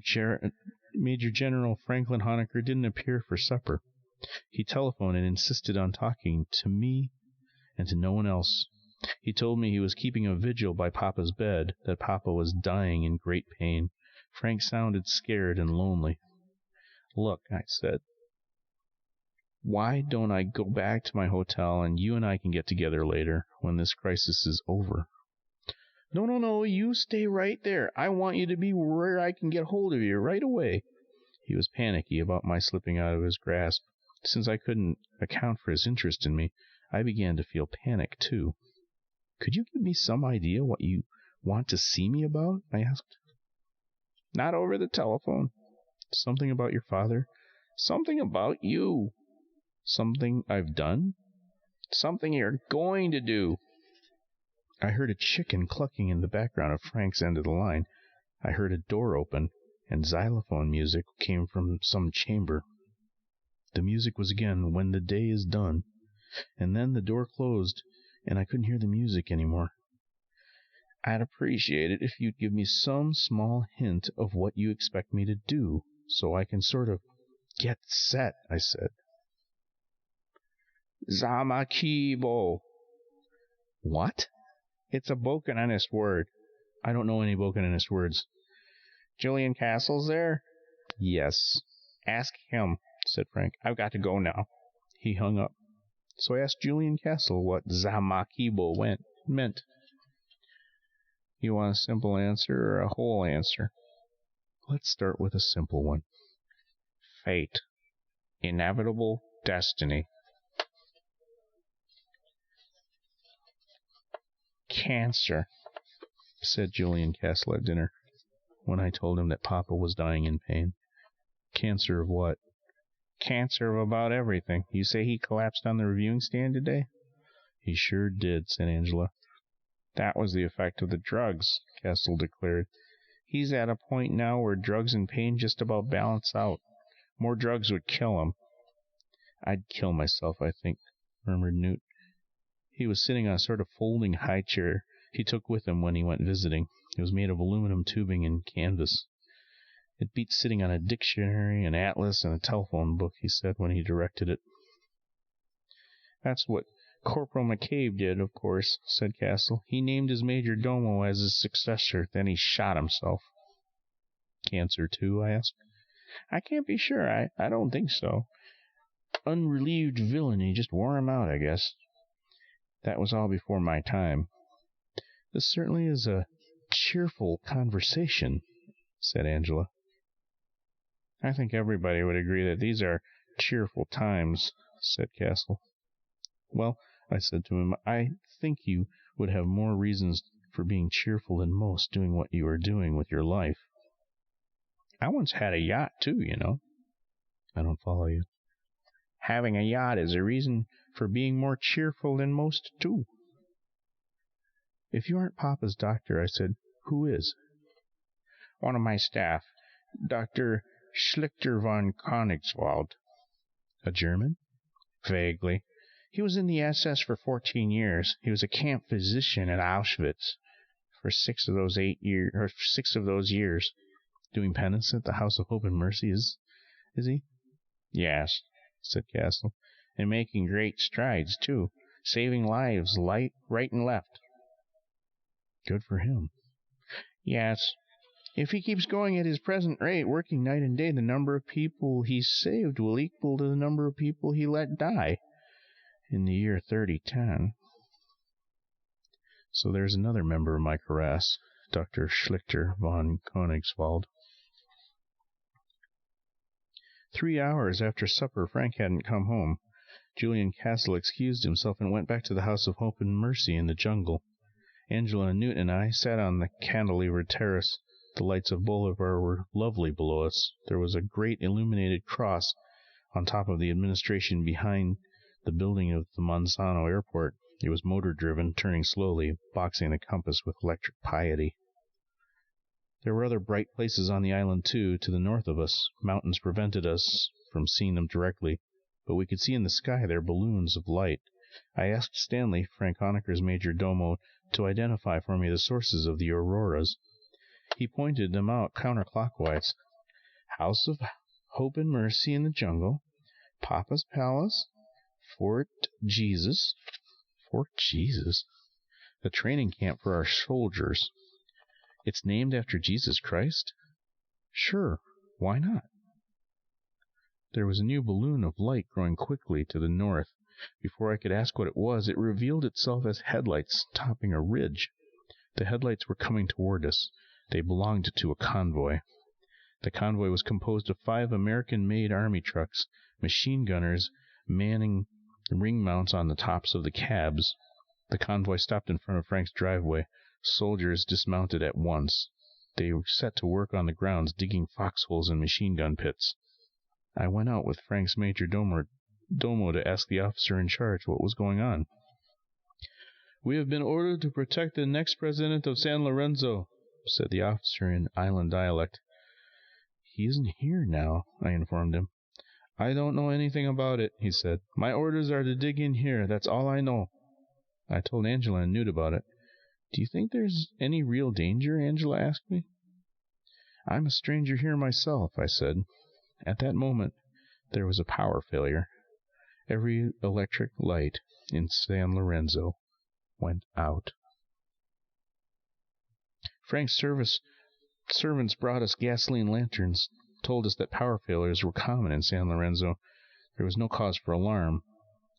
Franklin Honecker didn't appear for supper. He telephoned and insisted on talking to me and to no one else. He told me he was keeping a vigil by Papa's bed, that Papa was dying in great pain. Frank sounded scared and lonely. Look, I said, why don't I go back to my hotel and you and I can get together later when this crisis is over? No, you stay right there. I want you to be where I can get hold of you right away. He was panicky about my slipping out of his grasp. Since I couldn't account for his interest in me, I began to feel panic, too. Could you give me some idea what you want to see me about? I asked. Not over the telephone. Something about your father? Something about you. Something I've done? Something you're going to do. I heard a chicken clucking in the background of Frank's end of the line. I heard a door open, and xylophone music came from some chamber. The music was again When the Day is Done, and then the door closed, and I couldn't hear the music anymore. I'd appreciate it if you'd give me some small hint of what you expect me to do, so I can sort of get set, I said. Zamakibo. What? It's a Bokananist word. I don't know any Bokananist words. Julian Castle's there? Yes. Ask him, said Frank. I've got to go now. He hung up. So I asked Julian Castle what Zamakibo meant. You want a simple answer or a whole answer? Let's start with a simple one. Fate. Inevitable destiny. Cancer, said Julian Castle at dinner, when I told him that Papa was dying in pain. Cancer of what? Cancer of about everything. You say he collapsed on the reviewing stand today? He sure did, said Angela. That was the effect of the drugs, Castle declared. He's at a point now where drugs and pain just about balance out. More drugs would kill him. I'd kill myself, I think, murmured Newt. He was sitting on a sort of folding high chair he took with him when he went visiting. It was made of aluminum tubing and canvas. It beat sitting on a dictionary, an atlas, and a telephone book, he said when he directed it. That's what Corporal McCabe did, of course, said Castle. He named his major domo as his successor, then he shot himself. Cancer, too? I asked. I can't be sure. I don't think so. Unrelieved villainy just wore him out, I guess. That was all before my time. This certainly is a cheerful conversation, said Angela. I think everybody would agree that these are cheerful times, said Castle. Well, I said to him, I think you would have more reasons for being cheerful than most doing what you are doing with your life. I once had a yacht, too, you know. I don't follow you. Having a yacht is a reason for being more cheerful than most, too. If you aren't Papa's doctor, I said, who is? One of my staff, Dr. Schlichter von Königswald. A German? Vaguely. He was in the SS for 14 years. He was a camp physician at Auschwitz for 6 of those years. Doing penance at the House of Hope and Mercy, is he? Yes, said Castle. And making great strides, too. Saving lives right and left. Good for him. Yes. If he keeps going at his present rate, working night and day, the number of people he saved will equal to the number of people he let die in the year 3010. So there's another member of my cuirass, Dr. Schlichter von Königswald. 3 hours after supper, Frank hadn't come home. Julian Castle excused himself and went back to the House of Hope and Mercy in the jungle. Angela and Newt and I sat on the cantilevered terrace. The lights of Bolivar were lovely below us. There was a great illuminated cross on top of the administration behind the building of the Monsanto airport. It was motor-driven, turning slowly, boxing the compass with electric piety. There were other bright places on the island, too, to the north of us. Mountains prevented us from seeing them directly, but we could see in the sky their balloons of light. I asked Stanley, Frank Honecker's major domo, to identify for me the sources of the auroras. He pointed them out counterclockwise. House of Hope and Mercy in the jungle, Papa's Palace, Fort Jesus, the training camp for our soldiers. It's named after Jesus Christ? Sure, why not? There was a new balloon of light growing quickly to the north. Before I could ask what it was, it revealed itself as headlights topping a ridge. The headlights were coming toward us. They belonged to a convoy. The convoy was composed of 5 American-made army trucks, machine gunners manning ring mounts on the tops of the cabs. The convoy stopped in front of Frank's driveway. Soldiers dismounted at once. They set to work on the grounds, digging foxholes and machine gun pits. I went out with Frank's major domo to ask the officer in charge what was going on. "We have been ordered to protect the next president of San Lorenzo," said the officer in island dialect. "He isn't here now," I informed him. "I don't know anything about it," he said. "My orders are to dig in here. That's all I know." I told Angela and Newt about it. "Do you think there's any real danger?" Angela asked me. "I'm a stranger here myself," I said. At that moment, there was a power failure. Every electric light in San Lorenzo went out. Frank's servants brought us gasoline lanterns, told us that power failures were common in San Lorenzo. There was no cause for alarm.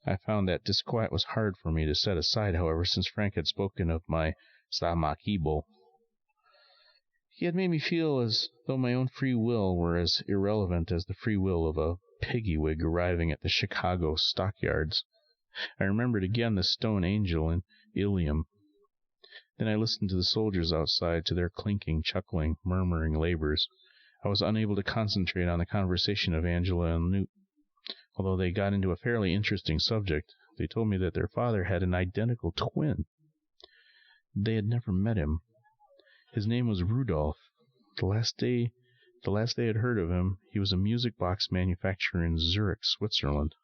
I found that disquiet was hard for me to set aside, however, since Frank had spoken of my Samakibo. He had made me feel as though my own free will were as irrelevant as the free will of a piggy-wig arriving at the Chicago stockyards. I remembered again the stone angel in Ilium. Then I listened to the soldiers outside, to their clinking, chuckling, murmuring labors. I was unable to concentrate on the conversation of Angela and Newt. Although they got into a fairly interesting subject, they told me that their father had an identical twin. They had never met him. His name was Rudolph. The last they had heard of him, he was a music box manufacturer in Zurich, Switzerland.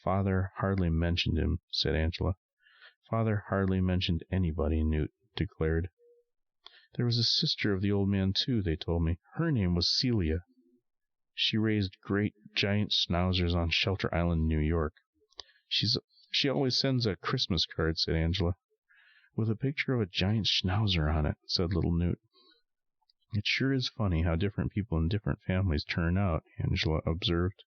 "Father hardly mentioned him," said Angela. "Father hardly mentioned anybody," Newt declared. "There was a sister of the old man, too," they told me. "Her name was Celia. She raised great giant schnauzers on Shelter Island, New York. She always sends a Christmas card," said Angela. "With a picture of a giant schnauzer on it," said little Newt. "It sure is funny how different people in different families turn out," Angela observed.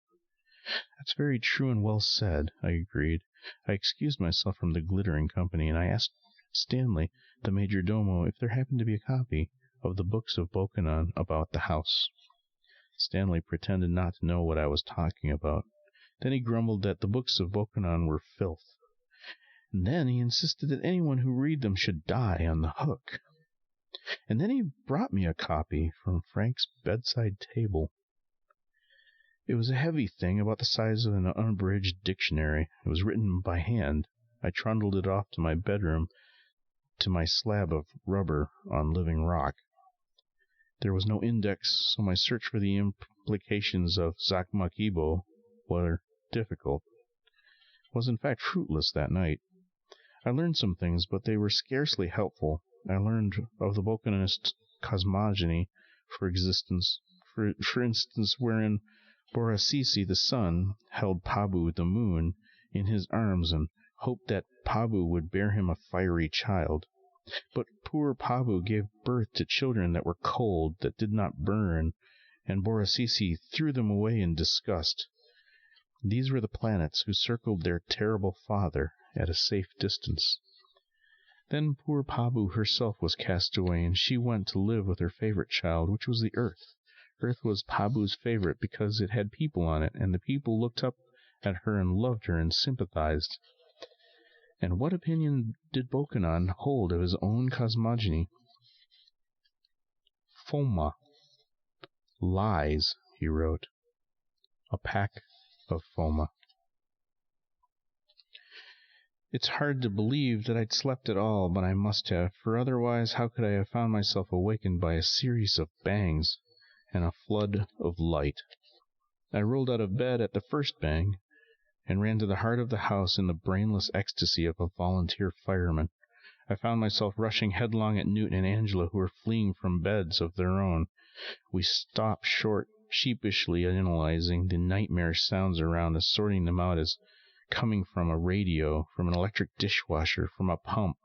"That's very true and well said," I agreed. I excused myself from the glittering company, and I asked Stanley, the major domo, if there happened to be a copy of the books of Bokanon about the house. Stanley pretended not to know what I was talking about. Then he grumbled that the books of Bokanon were filth. And then he insisted that anyone who read them should die on the hook. And then he brought me a copy from Frank's bedside table. It was a heavy thing about the size of an unabridged dictionary. It was written by hand. I trundled it off to my bedroom, to my slab of rubber on living rock. There was no index, so my search for the implications of Samakibo were difficult. Was in fact fruitless that night. I learned some things, but they were scarcely helpful. I learned of the Bokanist cosmogony, for instance, wherein Borasisi the sun held Pabu the moon in his arms and hoped that Pabu would bear him a fiery child. But poor Pabu gave birth to children that were cold, that did not burn, and Borasisi threw them away in disgust. These were the planets who circled their terrible father at a safe distance. Then poor Pabu herself was cast away, and she went to live with her favorite child, which was the Earth. Earth was Pabu's favorite because it had people on it, and the people looked up at her and loved her and sympathized. And what opinion did Bokanon hold of his own cosmogony? Foma. Lies, he wrote. A pack of Foma. It's hard to believe that I'd slept at all, but I must have, for otherwise how could I have found myself awakened by a series of bangs and a flood of light? I rolled out of bed at the first bang, and ran to the heart of the house in the brainless ecstasy of a volunteer fireman. I found myself rushing headlong at Newt and Angela, who were fleeing from beds of their own. We stopped short, sheepishly analyzing the nightmarish sounds around us, sorting them out as coming from a radio, from an electric dishwasher, from a pump,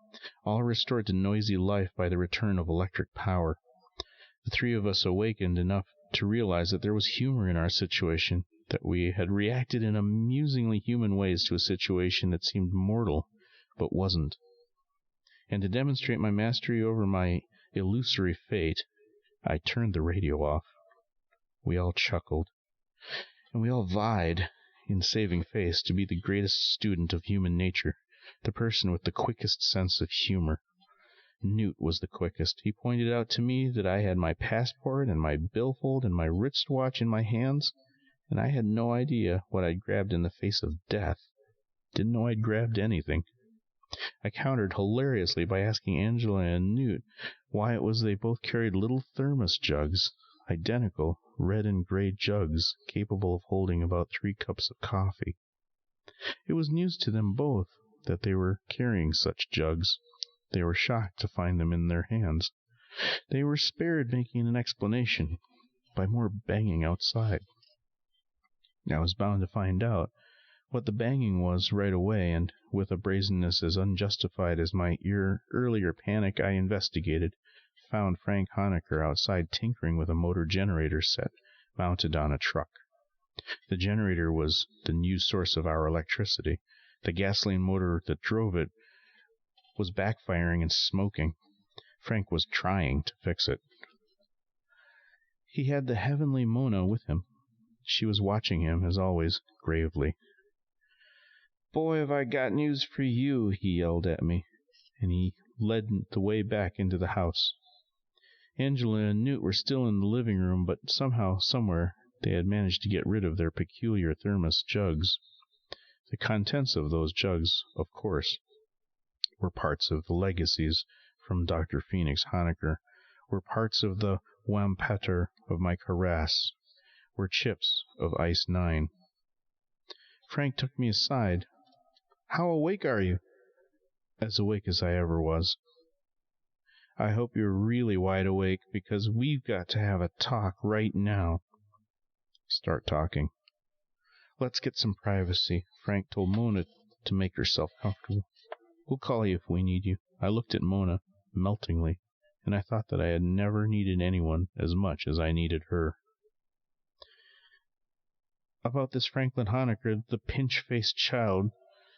all restored to noisy life by the return of electric power. The three of us awakened enough to realize that there was humor in our situation, that we had reacted in amusingly human ways to a situation that seemed mortal, but wasn't. And to demonstrate my mastery over my illusory fate, I turned the radio off. We all chuckled, and we all vied, in saving face, to be the greatest student of human nature, the person with the quickest sense of humor. Newt was the quickest. He pointed out to me that I had my passport and my billfold and my wristwatch in my hands, and I had no idea what I'd grabbed in the face of death. Didn't know I'd grabbed anything. I countered hilariously by asking Angela and Newt why it was they both carried little thermos jugs, identical red and gray jugs capable of holding about 3 cups of coffee. It was news to them both that they were carrying such jugs. They were shocked to find them in their hands. They were spared making an explanation by more banging outside. I was bound to find out what the banging was right away, and with a brazenness as unjustified as my earlier panic, I investigated, found Frank Honecker outside tinkering with a motor generator set mounted on a truck. The generator was the new source of our electricity. The gasoline motor that drove it was backfiring and smoking. Frank was trying to fix it. He had the heavenly Mona with him. She was watching him, as always, gravely. "Boy, have I got news for you," he yelled at me, and he led the way back into the house. Angela and Newt were still in the living room, but somehow, somewhere, they had managed to get rid of their peculiar thermos jugs. The contents of those jugs, of course, were parts of the legacies from Dr. Phoenix Honecker, were parts of the Wampeter of my Carras, were chips of Ice 9. Frank took me aside. "How awake are you?" "As awake as I ever was." "I hope you're really wide awake, because we've got to have a talk right now." "Start talking." "Let's get some privacy." Frank told Mona to make herself comfortable. "We'll call you if we need you." I looked at Mona meltingly, and I thought that I had never needed anyone as much as I needed her. About this Franklin Honecker, the pinch-faced child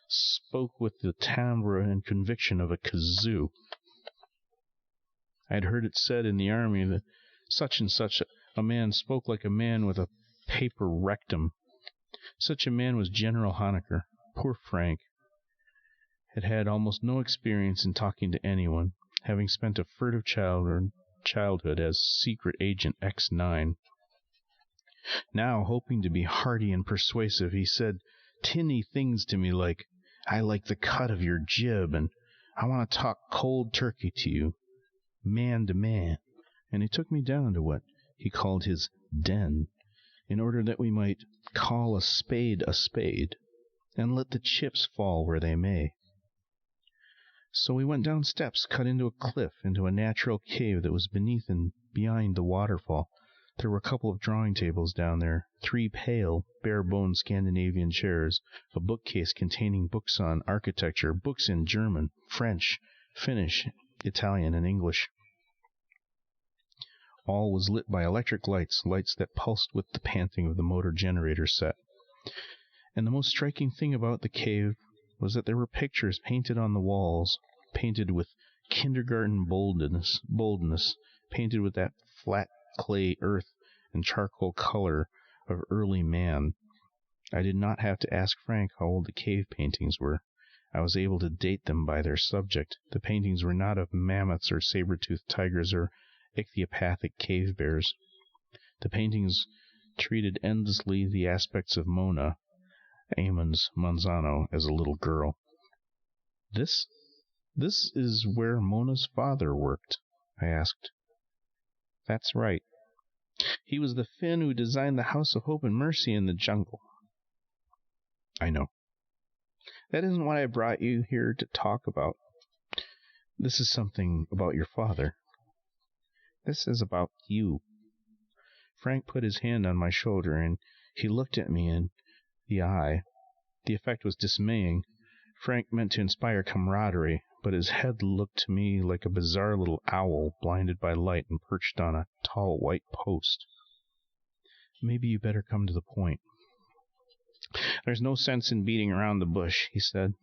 spoke with the timbre and conviction of a kazoo. I had heard it said in the army that such and such a man spoke like a man with a paper rectum. Such a man was General Honecker. Poor Frank had had almost no experience in talking to anyone, having spent a furtive childhood as Secret Agent X9. Now, hoping to be hearty and persuasive, he said tinny things to me like, "I like the cut of your jib," and "I want to talk cold turkey to you, man to man." And he took me down to what he called his den, in order that we might call a spade, and let the chips fall where they may. So we went down steps cut into a cliff, into a natural cave that was beneath and behind the waterfall. There were a couple of drawing tables down there, 3 pale, bare-boned Scandinavian chairs, a bookcase containing books on architecture, books in German, French, Finnish, Italian, and English. All was lit by electric lights that pulsed with the panting of the motor generator set. And the most striking thing about the cave was that there were pictures painted on the walls, painted with kindergarten boldness, painted with that flat clay, earth, and charcoal color of early man. I did not have to ask Frank how old the cave paintings were. I was able to date them by their subject. The paintings were not of mammoths or saber-toothed tigers or ichthyopathic cave bears. The paintings treated endlessly the aspects of Mona, Amon's Manzano, as a little girl. This is where Mona's father worked?" I asked. "That's right. He was the Finn who designed the House of Hope and Mercy in the jungle." I know. That isn't what I brought you here to talk about. This is something about your father. This is about you. Frank put his hand on my shoulder, and he looked at me in the eye. The effect was dismaying. Frank meant to inspire camaraderie, but his head looked to me like a bizarre little owl blinded by light and perched on a tall white post. Maybe you better come to the point. There's no sense in beating around the bush, he said.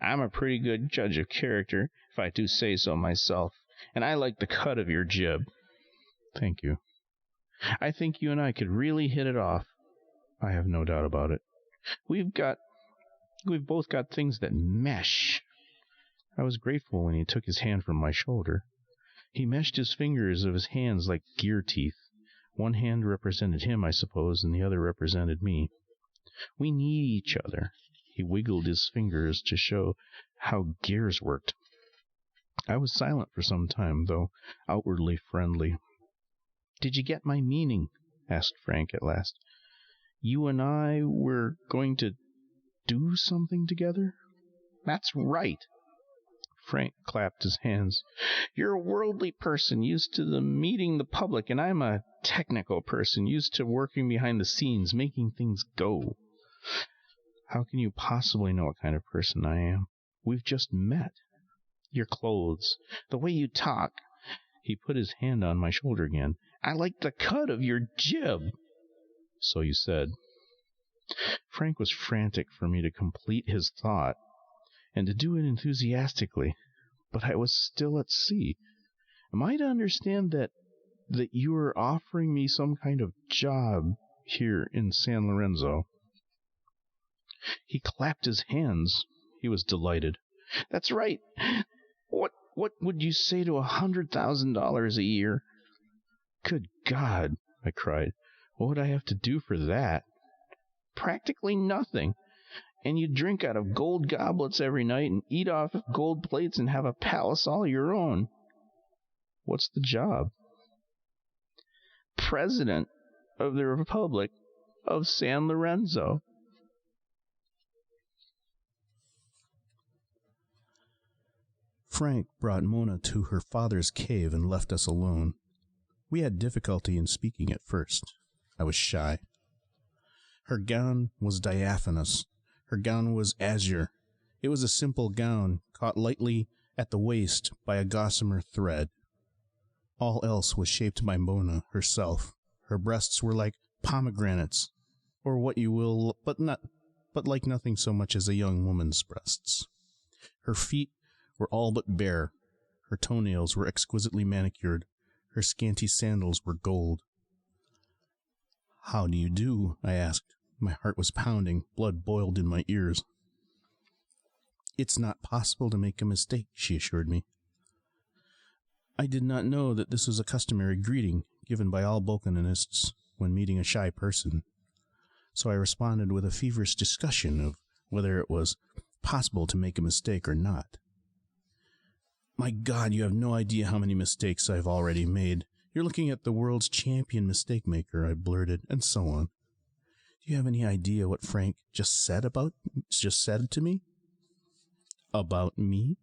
I'm a pretty good judge of character, if I do say so myself, and I like the cut of your jib. Thank you. I think you and I could really hit it off. I have no doubt about it. We've both got things that mesh. I was grateful when he took his hand from my shoulder. He meshed his fingers of his hands like gear teeth. One hand represented him, I suppose, and the other represented me. We need each other. He wiggled his fingers to show how gears worked. I was silent for some time, though outwardly friendly. Did you get my meaning? Asked Frank at last. You and I were going to do something together? That's right. Frank clapped his hands. You're a worldly person used to meeting the public, and I'm a technical person used to working behind the scenes, making things go. How can you possibly know what kind of person I am? We've just met. Your clothes, the way you talk. He put his hand on my shoulder again. I like the cut of your jib. So you said. Frank was frantic for me to complete his thought, and to do it enthusiastically, but I was still at sea. Am I to understand that you are offering me some kind of job here in San Lorenzo? He clapped his hands. He was delighted. That's right. What would you say to $100,000 a year? Good God, I cried. What would I have to do for that? Practically nothing. And you drink out of gold goblets every night and eat off gold plates and have a palace all your own. What's the job? President of the Republic of San Lorenzo. Frank brought Mona to her father's cave and left us alone. We had difficulty in speaking at first. I was shy. Her gown was diaphanous. Her gown was azure. It was a simple gown, caught lightly at the waist by a gossamer thread. All else was shaped by Mona herself. Her breasts were like pomegranates, or what you will, but like nothing so much as a young woman's breasts. Her feet were all but bare. Her toenails were exquisitely manicured. Her scanty sandals were gold. How do you do? I asked. My heart was pounding. Blood boiled in my ears. It's not possible to make a mistake, she assured me. I did not know that this was a customary greeting given by all Bokanonists when meeting a shy person. So I responded with a feverish discussion of whether it was possible to make a mistake or not. My God, you have no idea how many mistakes I've already made. You're looking at the world's champion mistake maker, I blurted, and so on. Do you have any idea what Frank just said to me? About me?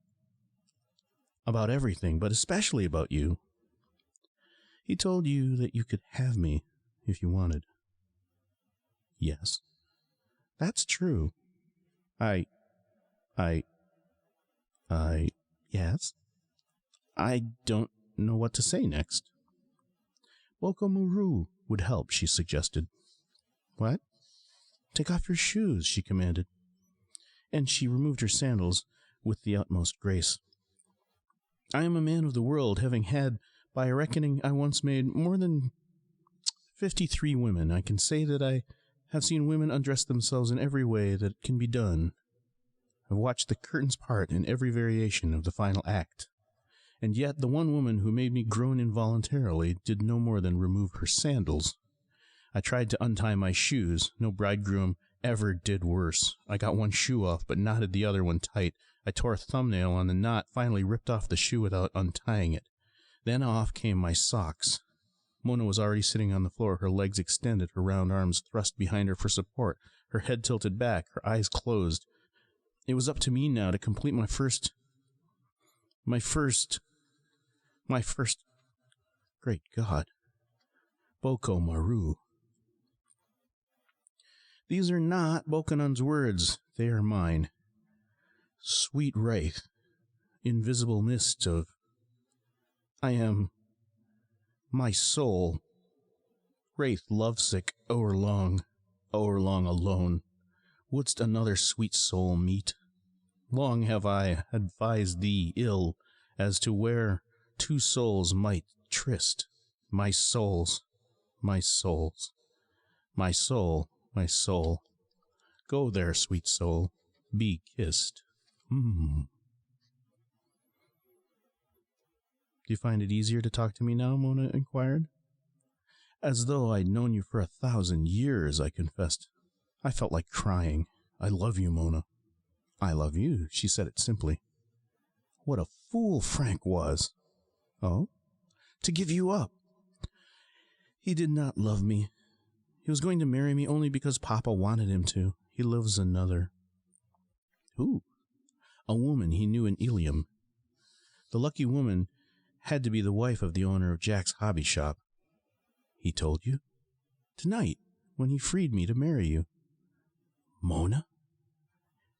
About everything, but especially about you. He told you that you could have me if you wanted. Yes. That's true. Yes. I don't know what to say next. Bokomuru would help, she suggested. What? Take off your shoes, she commanded. And she removed her sandals with the utmost grace. I am a man of the world, having had, by a reckoning, I once made more than 53 women. I can say that I have seen women undress themselves in every way that can be done. I've watched the curtains part in every variation of the final act. And yet the one woman who made me groan involuntarily did no more than remove her sandals. I tried to untie my shoes. No bridegroom ever did worse. I got one shoe off, but knotted the other one tight. I tore a thumbnail on the knot, finally ripped off the shoe without untying it. Then off came my socks. Mona was already sitting on the floor, her legs extended, her round arms thrust behind her for support. her head tilted back, her eyes closed. It was up to me now to complete my first... Great God. Boko Maru. These are not Bokonon's words. They are mine. Sweet wraith, invisible mist of... I am... my soul. Wraith lovesick, o'erlong alone. Wouldst another sweet soul meet? Long have I advised thee ill as to where two souls might tryst. My souls, my souls, my soul, my soul. Go there, sweet soul, be kissed. Do you find it easier to talk to me now? Mona inquired. As though I'd known you for 1,000 years, I confessed. I felt like crying. I love you, Mona. I love you, she said it simply. What a fool Frank was. Oh? To give you up. He did not love me. He was going to marry me only because Papa wanted him to. He loves another. Who? A woman he knew in Ilium. The lucky woman had to be the wife of the owner of Jack's hobby shop. He told you? Tonight, when he freed me to marry you. Mona?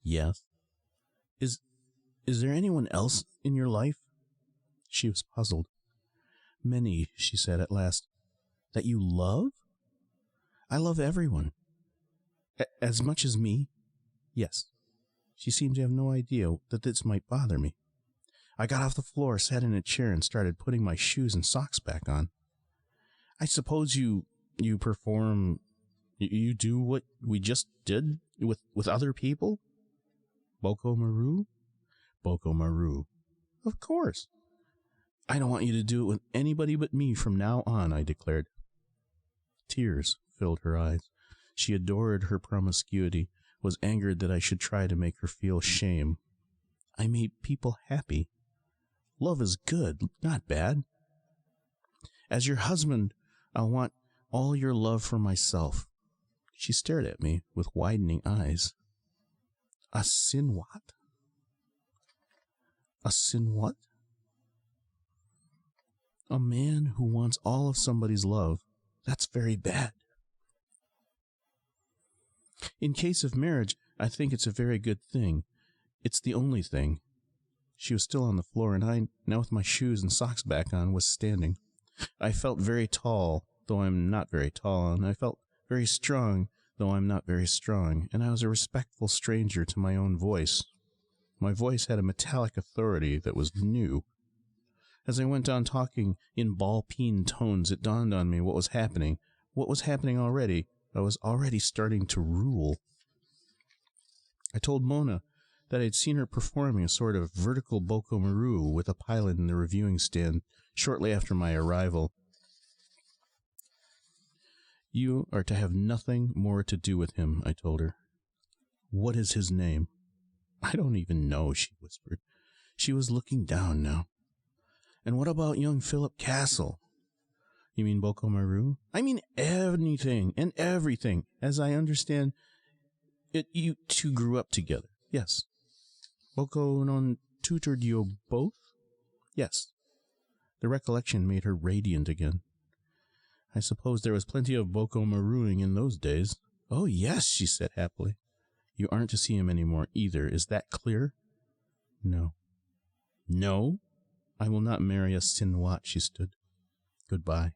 Yes. Is there anyone else in your life? She was puzzled. Many, she said at last. That you love? I love everyone. As much as me? Yes. She seemed to have no idea that this might bother me. I got off the floor, sat in a chair, and started putting my shoes and socks back on. I suppose you perform... You do what we just did with other people? Boko Maru? Boko Maru. Of course. I don't want you to do it with anybody but me from now on, I declared. Tears filled her eyes. She adored her promiscuity, was angered that I should try to make her feel shame. I made people happy. Love is good, not bad. As your husband, I want all your love for myself. She stared at me with widening eyes. A sin what? A sin what? A man who wants all of somebody's love, that's very bad. In case of marriage, I think it's a very good thing. It's the only thing. She was still on the floor, and I, now with my shoes and socks back on, was standing. I felt very tall, though I'm not very tall, and I felt very strong, though I'm not very strong, and I was a respectful stranger to my own voice. My voice had a metallic authority that was new. As I went on talking in ball-peen tones, it dawned on me what was happening. What was happening already? I was already starting to rule. I told Mona that I'd seen her performing a sort of vertical Boko Maru with a pilot in the reviewing stand shortly after my arrival. You are to have nothing more to do with him, I told her. What is his name? I don't even know, she whispered. She was looking down now. And what about young Philip Castle? You mean Boko Maru? I mean anything and everything. As I understand it, you two grew up together. Yes. Boko non tutored you both? Yes. The recollection made her radiant again. I suppose there was plenty of Boko Maruing in those days. Oh, yes, she said happily. You aren't to see him anymore either. Is that clear? No. No? I will not marry a Sinwat, she stood. Goodbye.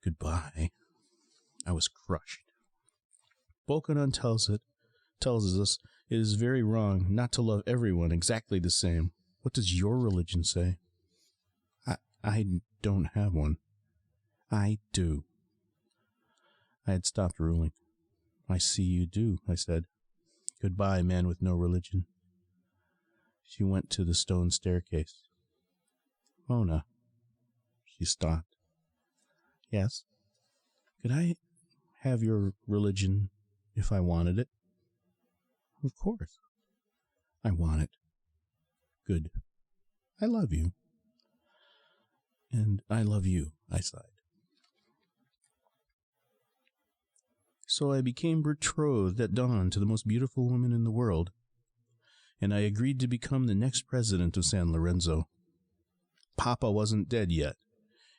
Goodbye. I was crushed. Bokonon tells us it is very wrong not to love everyone exactly the same. What does your religion say? I don't have one. I do. I had stopped ruling. I see you do, I said. Goodbye, man with no religion. She went to the stone staircase. Mona. She stopped. Yes? Could I have your religion if I wanted it? Of course. I want it. Good. I love you. And I love you, I sighed. So I became betrothed at dawn to the most beautiful woman in the world, and I agreed to become the next president of San Lorenzo. Papa wasn't dead yet,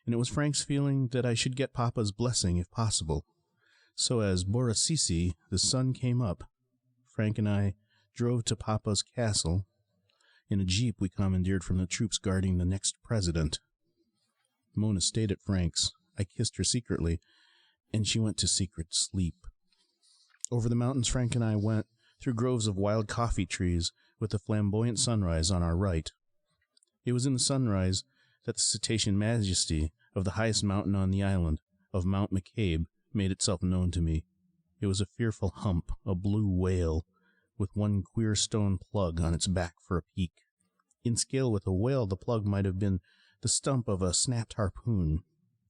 and it was Frank's feeling that I should get Papa's blessing if possible. So as Borasisi, the sun came up, Frank and I drove to Papa's castle in a jeep we commandeered from the troops guarding the next president. Mona stayed at Frank's. I kissed her secretly, and she went to secret sleep. Over the mountains, Frank and I went through groves of wild coffee trees with the flamboyant sunrise on our right. It was in the sunrise that the cetacean majesty of the highest mountain on the island, of Mount McCabe, made itself known to me. It was a fearful hump, a blue whale, with one queer stone plug on its back for a peak. In scale with a whale, the plug might have been the stump of a snapped harpoon,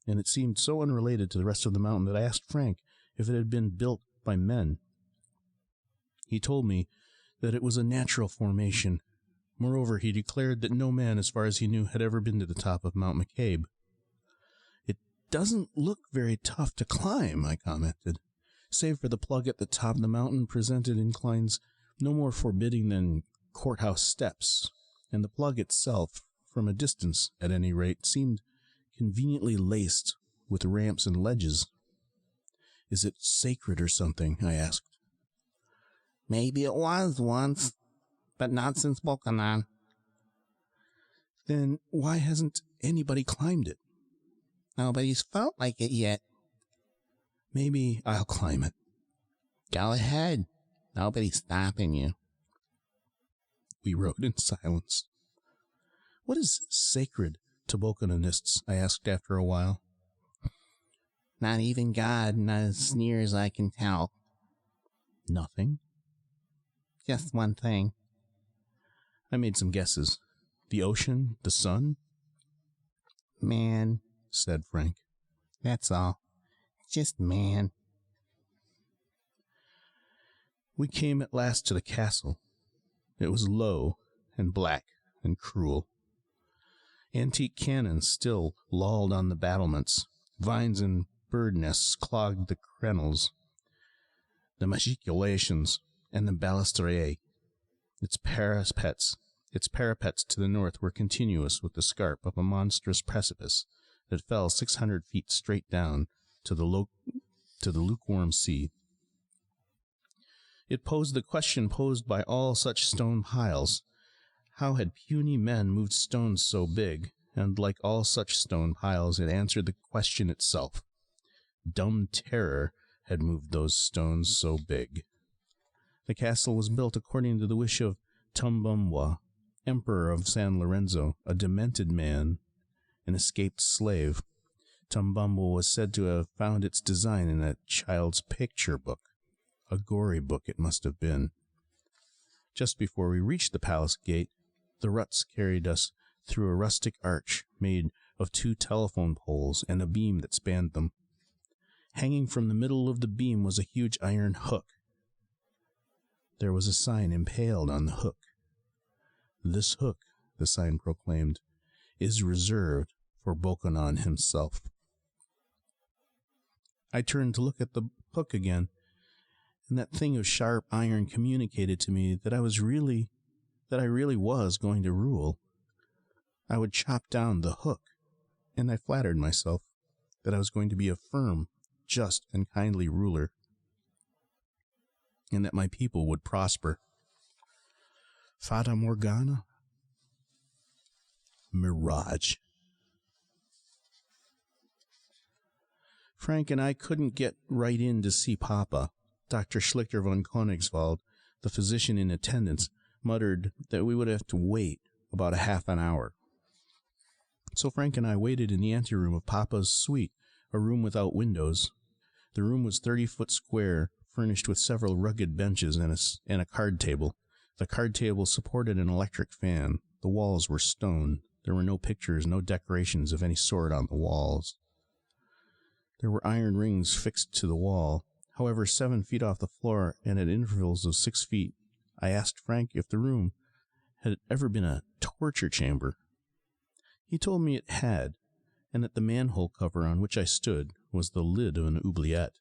and it seemed so unrelated to the rest of the mountain that I asked Frank if it had been built by men. He told me that it was a natural formation. Moreover, he declared that no man, as far as he knew, had ever been to the top of Mount McCabe. "It doesn't look very tough to climb," I commented. "Save for the plug at the top, the mountain presented inclines no more forbidding than courthouse steps, and the plug itself, from a distance at any rate, seemed conveniently laced with ramps and ledges." "Is it sacred or something?" I asked. "Maybe it was once, but not since Bokanon." "Then why hasn't anybody climbed it?" "Nobody's felt like it yet." "Maybe I'll climb it." "Go ahead. Nobody's stopping you." We rode in silence. "What is sacred to Bokanonists?" I asked after a while. "Not even God, not as near as I can tell. Nothing? Just one thing." I made some guesses. The ocean? The sun? "Man," said Frank. "that's all. Just man." We came at last to the castle. It was low and black and cruel. Antique cannons still lolled on the battlements. Vines and bird nests clogged the crenels, the machicolations, and the balustrade. Its parapets to the north were continuous with the scarp of a monstrous precipice that fell 600 feet straight down to the lukewarm sea. It posed the question posed by all such stone piles. How had puny men moved stones so big? And like all such stone piles, it answered the question itself. Dumb terror had moved those stones so big. The castle was built according to the wish of Tumbumwa, Emperor of San Lorenzo, a demented man, an escaped slave. Tumbumwa was said to have found its design in a child's picture book. A gory book it must have been. Just before we reached the palace gate, the ruts carried us through a rustic arch made of 2 telephone poles and a beam that spanned them. Hanging from the middle of the beam was a huge iron hook. There was a sign impaled on the hook. "This hook," the sign proclaimed, "is reserved for Bokanon himself." I turned to look at the hook again, and that thing of sharp iron communicated to me that I really was going to rule. I would chop down the hook, and I flattered myself that I was going to be a firm, just, and kindly ruler, and that my people would prosper. Fata Morgana? Mirage. Frank and I couldn't get right in to see Papa. Dr. Schlichter von Königswald, the physician in attendance, muttered that we would have to wait about a half an hour. So Frank and I waited in the anteroom of Papa's suite, a room without windows. The room was 30-foot square, furnished with several rugged benches and a card table. The card table supported an electric fan. The walls were stone. There were no pictures, no decorations of any sort on the walls. There were iron rings fixed to the wall. However, 7 feet off the floor and at intervals of 6 feet, I asked Frank if the room had ever been a torture chamber. He told me it had, and that the manhole cover on which I stood was the lid of an oubliette.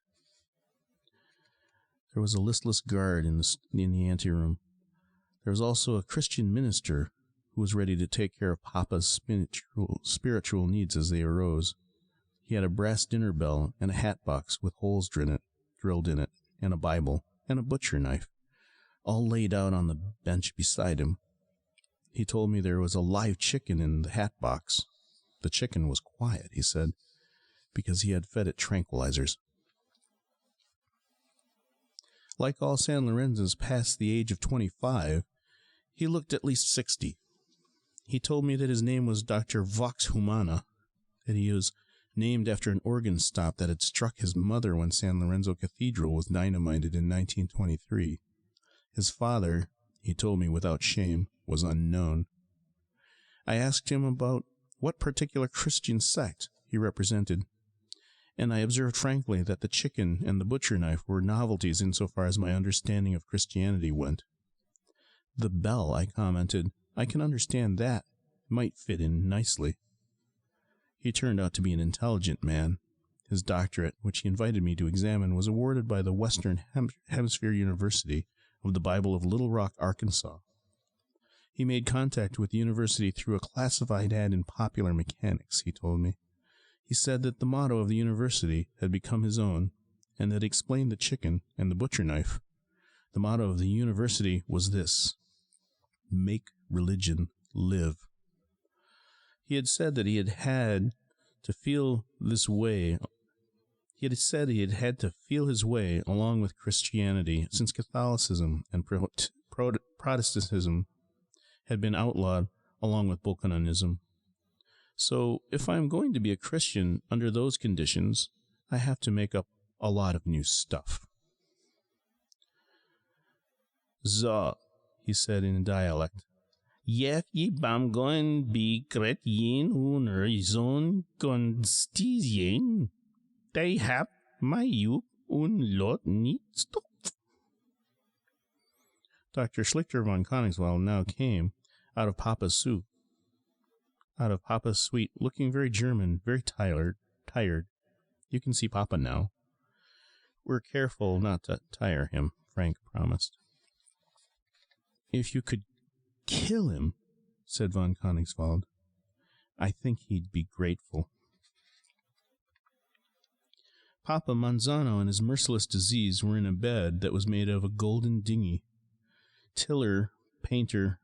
There was a listless guard in the anteroom. There was also a Christian minister who was ready to take care of Papa's spiritual needs as they arose. He had a brass dinner bell and a hat box with holes drilled in it, and a Bible, and a butcher knife, all laid out on the bench beside him. He told me there was a live chicken in the hat box. The chicken was quiet, he said, because he had fed it tranquilizers. Like all San Lorenzans past the age of 25, he looked at least 60. He told me that his name was Dr. Vox Humana, that he was named after an organ stop that had struck his mother when San Lorenzo Cathedral was dynamited in 1923. His father, he told me without shame, was unknown. I asked him about what particular Christian sect he represented, and I observed frankly that the chicken and the butcher knife were novelties insofar as my understanding of Christianity went. The bell, I commented, I can understand that. Might fit in nicely. He turned out to be an intelligent man. His doctorate, which he invited me to examine, was awarded by the Western Hemisphere University of the Bible of Little Rock, Arkansas. He made contact with the university through a classified ad in Popular Mechanics, he told me. He said that the motto of the university had become his own, and that explained the chicken and the butcher knife. The motto of the university was this: make religion live. He had said that he had to feel this way. He had said he had had to feel his way along with Christianity, since Catholicism and Protestantism had been outlawed along with Bokononism. So, if I'm going to be a Christian under those conditions, I have to make up a lot of new stuff. So, he said in a dialect, "Yek ye bam goin be gret yin uner zon konstizien, they hap my you un lot niet stop." Dr. Schlichter von Koningswald now came out of Papa's suite, looking very German, very tired. You can see Papa now. We're careful not to tire him, Frank promised. "If you could kill him," said von Koningswald, "I think he'd be grateful." Papa Manzano and his merciless disease were in a bed that was made of a golden dinghy. Tiller, painter,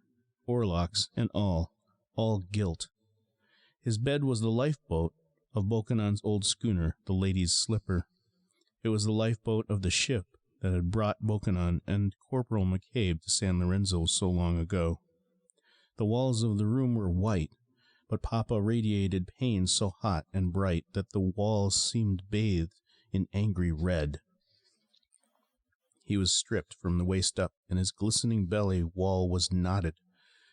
oarlocks, and all gilt. His bed was the lifeboat of Bokonon's old schooner, the Lady's Slipper. It was the lifeboat of the ship that had brought Bokonon and Corporal McCabe to San Lorenzo so long ago. The walls of the room were white, but Papa radiated pain so hot and bright that the walls seemed bathed in angry red. He was stripped from the waist up, and his glistening belly wall was knotted.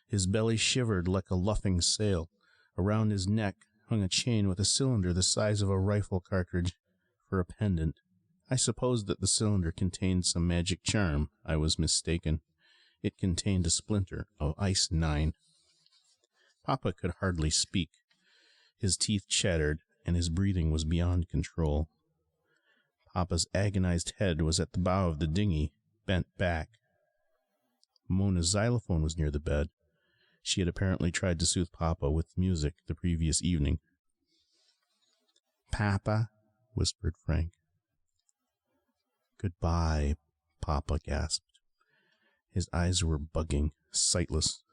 His belly shivered like a luffing sail. Around his neck hung a chain with a cylinder the size of a rifle cartridge for a pendant. I supposed that the cylinder contained some magic charm. I was mistaken. It contained a splinter of Ice 9. Papa could hardly speak. His teeth chattered, and his breathing was beyond control. Papa's agonized head was at the bow of the dinghy, bent back. Mona's xylophone was near the bed. She had apparently tried to soothe Papa with music the previous evening. "Papa," whispered Frank. "Goodbye," Papa gasped. His eyes were bugging, sightless.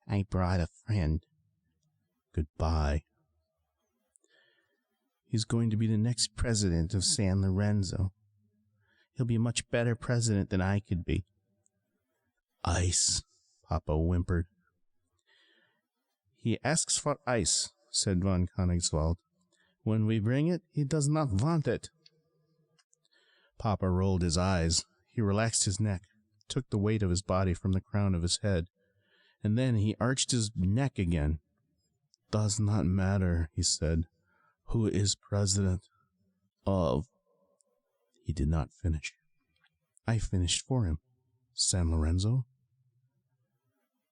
"I brought a friend." "Goodbye." "He's going to be the next president of San Lorenzo. He'll be a much better president than I could be." "Ice," Papa whimpered. "He asks for ice," said von Koningswald. "When we bring it, he does not want it." Papa rolled his eyes. He relaxed his neck, took the weight of his body from the crown of his head, and then he arched his neck again. "Does not matter," he said. "Who is president of—" He did not finish. I finished for him. "San Lorenzo?"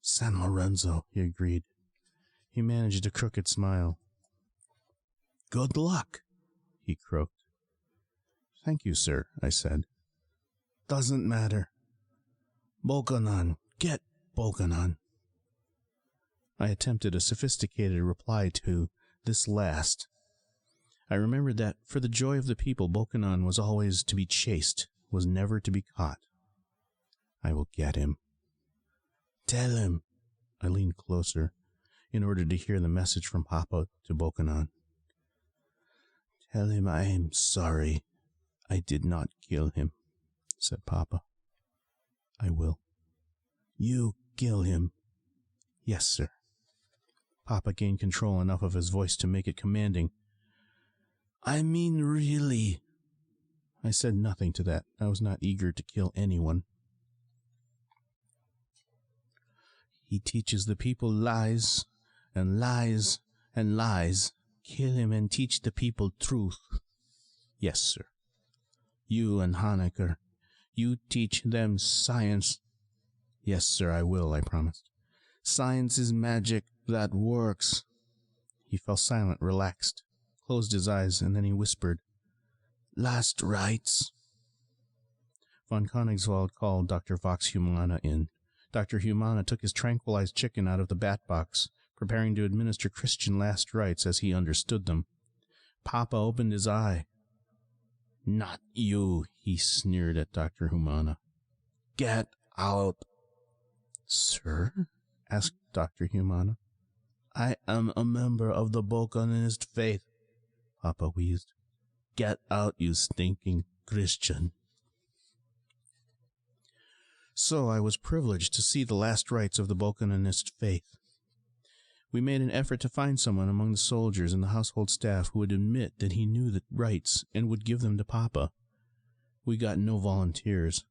"San Lorenzo," he agreed. He managed a crooked smile. "Good luck," he croaked. "Thank you, sir," I said. Doesn't matter. Bokonon, get Bokonon. I attempted a sophisticated reply to this last. I remembered that for the joy of the people, Bokonon was always to be chased, was never to be caught. I will get him. Tell him. I leaned closer in order to hear the message from Papa to Bokonon. Tell him I am sorry I did not kill him, said Papa. I will. You kill him. Yes, sir. Papa gained control enough of his voice to make it commanding. I mean, really. I said nothing to that. I was not eager to kill anyone. He teaches the people lies, and lies, and lies. Kill him and teach the people truth. Yes, sir. You and Honecker, you teach them science. Yes, sir, I will, I promised. Science is magic that works. He fell silent, relaxed, closed his eyes, and then he whispered, Last rites. Von Königswald called Dr. Vox Humana in. Dr. Humana took his tranquilized chicken out of the bat box, preparing to administer Christian last rites as he understood them. Papa opened his eye. Not you, he sneered at Dr. Humana. Get out. Sir? Asked Dr. Humana. I am a member of the Bokonist faith, Papa wheezed. Get out, you stinking Christian. So I was privileged to see the last rites of the Bokonist faith. We made an effort to find someone among the soldiers and the household staff who would admit that he knew the rites and would give them to Papa. We got no volunteers.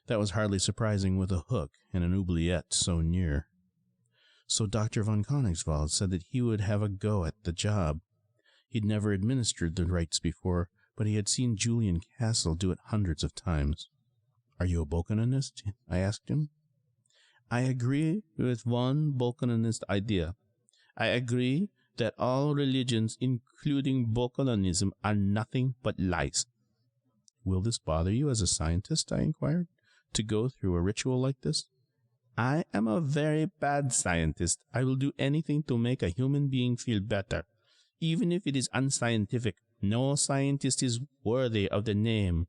That was hardly surprising with a hook and an oubliette so near. So Dr. von Königswald said that he would have a go at the job. He'd never administered the rites before, but he had seen Julian Castle do it hundreds of times. Are you a Bokonist? I asked him. I agree with one Bokonist idea. I agree that all religions, including Bokononism, are nothing but lies. Will this bother you as a scientist? I inquired, to go through a ritual like this? I am a very bad scientist. I will do anything to make a human being feel better, even if it is unscientific. No scientist is worthy of the name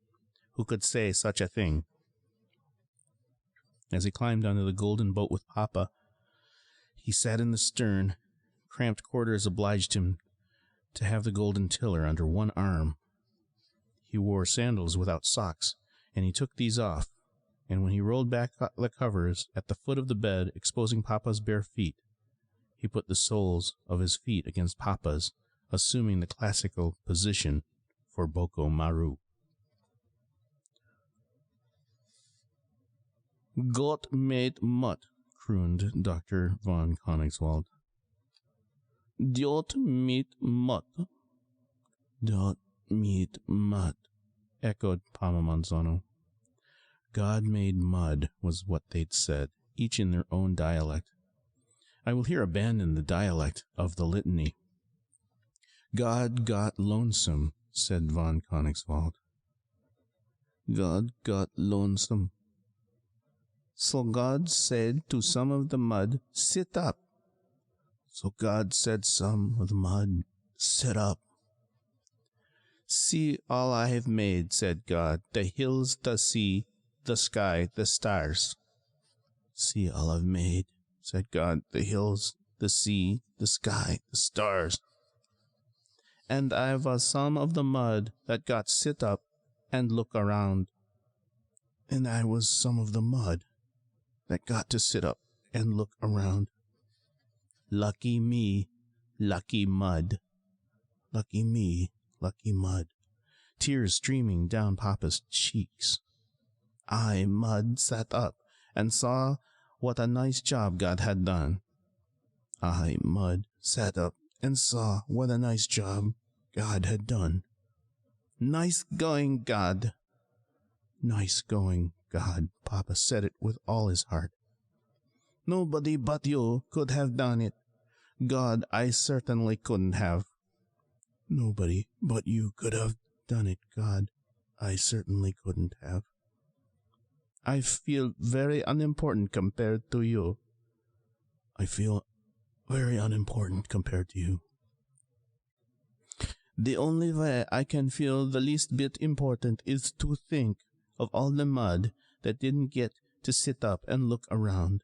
who could say such a thing. As he climbed onto the golden boat with Papa, he sat in the stern. Cramped quarters obliged him to have the golden tiller under one arm. He wore sandals without socks, and he took these off, and when he rolled back the covers at the foot of the bed, exposing Papa's bare feet, he put the soles of his feet against Papa's, assuming the classical position for Boko Maru. Gott made mud, crooned Dr. von Königswald. Dot meet mud. Dot meet mud, echoed Pama Manzano. God made mud was what they'd said, each in their own dialect. I will here abandon the dialect of the litany. God got lonesome, said von Königswald. God got lonesome. So God said to some of the mud, sit up. So God said some of the mud, sit up. See all I have made, said God, the hills, the sea, the sky, the stars. See all I've made, said God, the hills, the sea, the sky, the stars. And I was some of the mud that got sit up and look around. And I was some of the mud that got to sit up and look around. Lucky me, lucky mud. Lucky me, lucky mud. Tears streaming down Papa's cheeks. I, mud, sat up and saw what a nice job God had done. I, mud, sat up and saw what a nice job God had done. Nice going, God. Nice going, God. Papa said it with all his heart. Nobody but you could have done it. God, I certainly couldn't have. Nobody but you could have done it, God. I certainly couldn't have. I feel very unimportant compared to you. I feel very unimportant compared to you. The only way I can feel the least bit important is to think of all the mud that didn't get to sit up and look around.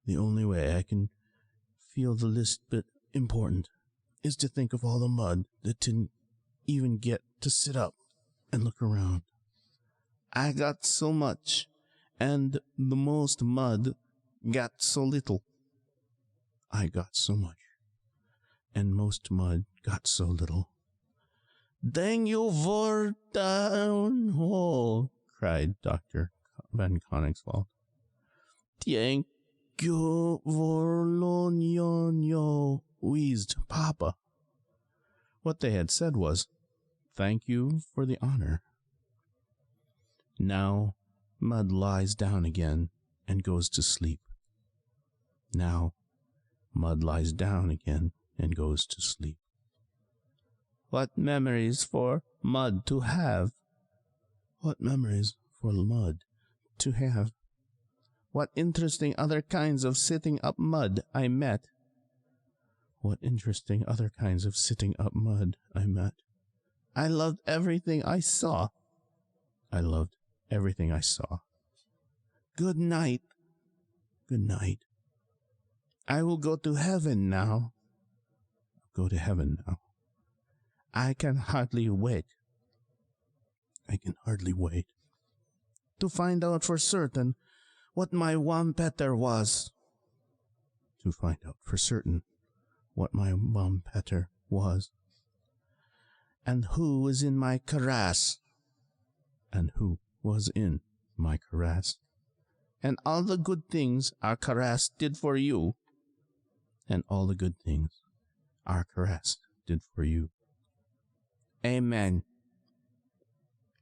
The only way I can feel the least bit important is to think of all the mud that didn't even get to sit up and look around. I got so much, and the most mud got so little. I got so much, and most mud got so little. Dang you for down hole, cried Dr. Van Koningswald. Thank you for lonyo, wheezed Papa. What they had said was, thank you for the honor. Now Mud lies down again and goes to sleep. Now Mud lies down again and goes to sleep. What memories for Mud to have? What memories for Mud to have? What interesting other kinds of sitting up mud I met. What interesting other kinds of sitting up mud I met. I loved everything I saw. I loved everything I saw. Good night. Good night. I will go to heaven now. Go to heaven now. I can hardly wait. I can hardly wait to find out for certain what my Wampeter was. To find out for certain what my Wampeter was. And who was in my Karas. And who was in my Karas. And all the good things our Karas did for you. And all the good things our Karas did for you. Amen.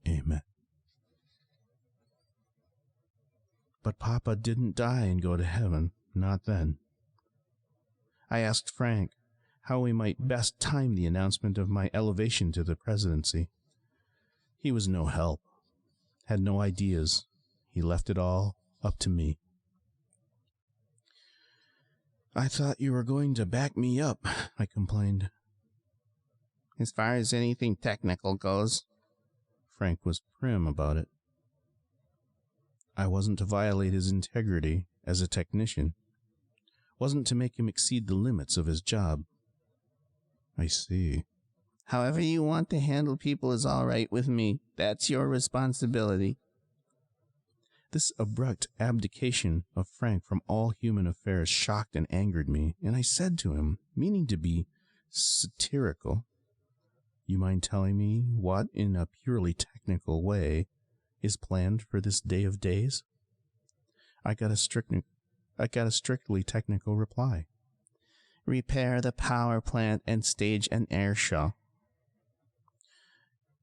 Amen. But Papa didn't die and go to heaven, not then. I asked Frank how we might best time the announcement of my elevation to the presidency. He was no help, had no ideas. He left it all up to me. I thought you were going to back me up, I complained. As far as anything technical goes. Frank was prim about it. I wasn't to violate his integrity as a technician. Wasn't to make him exceed the limits of his job. I see. However you want to handle people is all right with me. That's your responsibility. This abrupt abdication of Frank from all human affairs shocked and angered me, and I said to him, meaning to be satirical, you mind telling me what, in a purely technical way, is planned for this day of days? I got a strictly technical reply. Repair the power plant and stage an air show.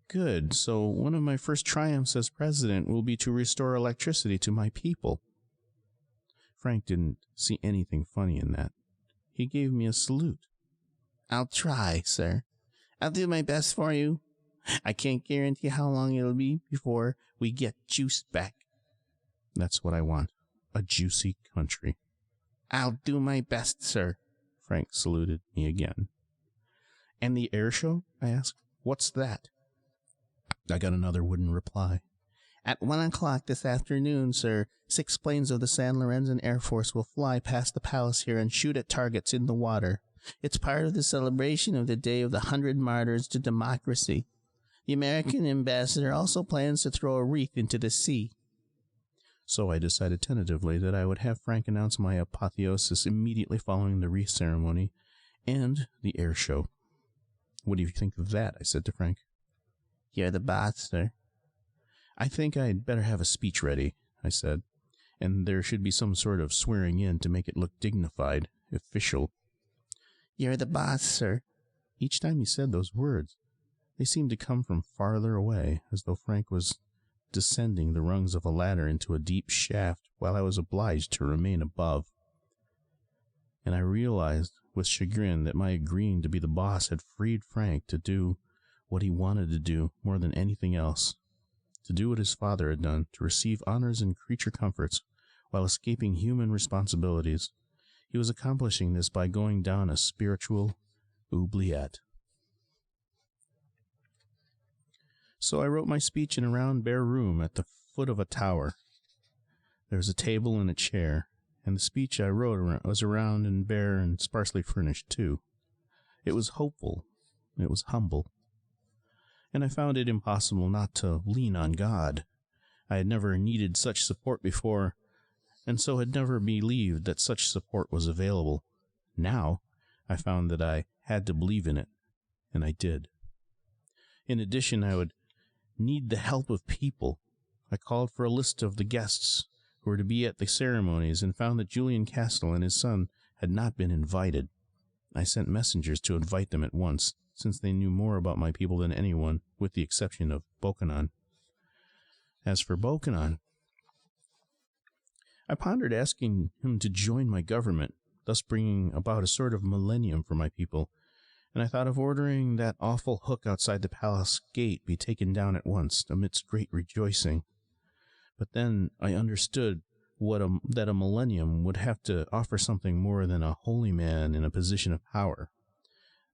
Good, so one of my first triumphs as president will be to restore electricity to my people. Frank didn't see anything funny in that. He gave me a salute. I'll try, sir. I'll do my best for you. I can't guarantee how long it'll be before we get juice back. That's what I want. A juicy country. I'll do my best, sir. Frank saluted me again. And the air show? I asked. What's that? I got another wooden reply. At 1 o'clock this afternoon, sir, 6 planes of the San Lorenzo Air Force will fly past the palace here and shoot at targets in the water. It's part of the celebration of the Day of the 100 Martyrs to Democracy. The American ambassador also plans to throw a wreath into the sea. So I decided tentatively that I would have Frank announce my apotheosis immediately following the wreath ceremony and the air show. What do you think of that? I said to Frank. You're the boss, sir. I think I'd better have a speech ready, I said, and there should be some sort of swearing in to make it look dignified, official. You're the boss, sir. Each time he said those words, they seemed to come from farther away, as though Frank was descending the rungs of a ladder into a deep shaft while I was obliged to remain above. And I realized with chagrin that my agreeing to be the boss had freed Frank to do what he wanted to do more than anything else. to do what his father had done, to receive honors and creature comforts, while escaping human responsibilities. He was accomplishing this by going down a spiritual oubliette. So I wrote my speech in a round bare room at the foot of a tower. There was a table and a chair, and the speech I wrote was round and bare and sparsely furnished, too. It was hopeful. It was humble. And I found it impossible not to lean on God. I had never needed such support before, and so had never believed that such support was available. Now, I found that I had to believe in it, and I did. In addition, I would need the help of people. I called for a list of the guests who were to be at the ceremonies and found that Julian Castle and his son had not been invited. I sent messengers to invite them at once, since they knew more about my people than anyone, with the exception of Bokanon. As for Bokanon, I pondered asking him to join my government, thus bringing about a sort of millennium for my people, and I thought of ordering that awful hook outside the palace gate be taken down at once, amidst great rejoicing. But then I understood that a millennium would have to offer something more than a holy man in a position of power,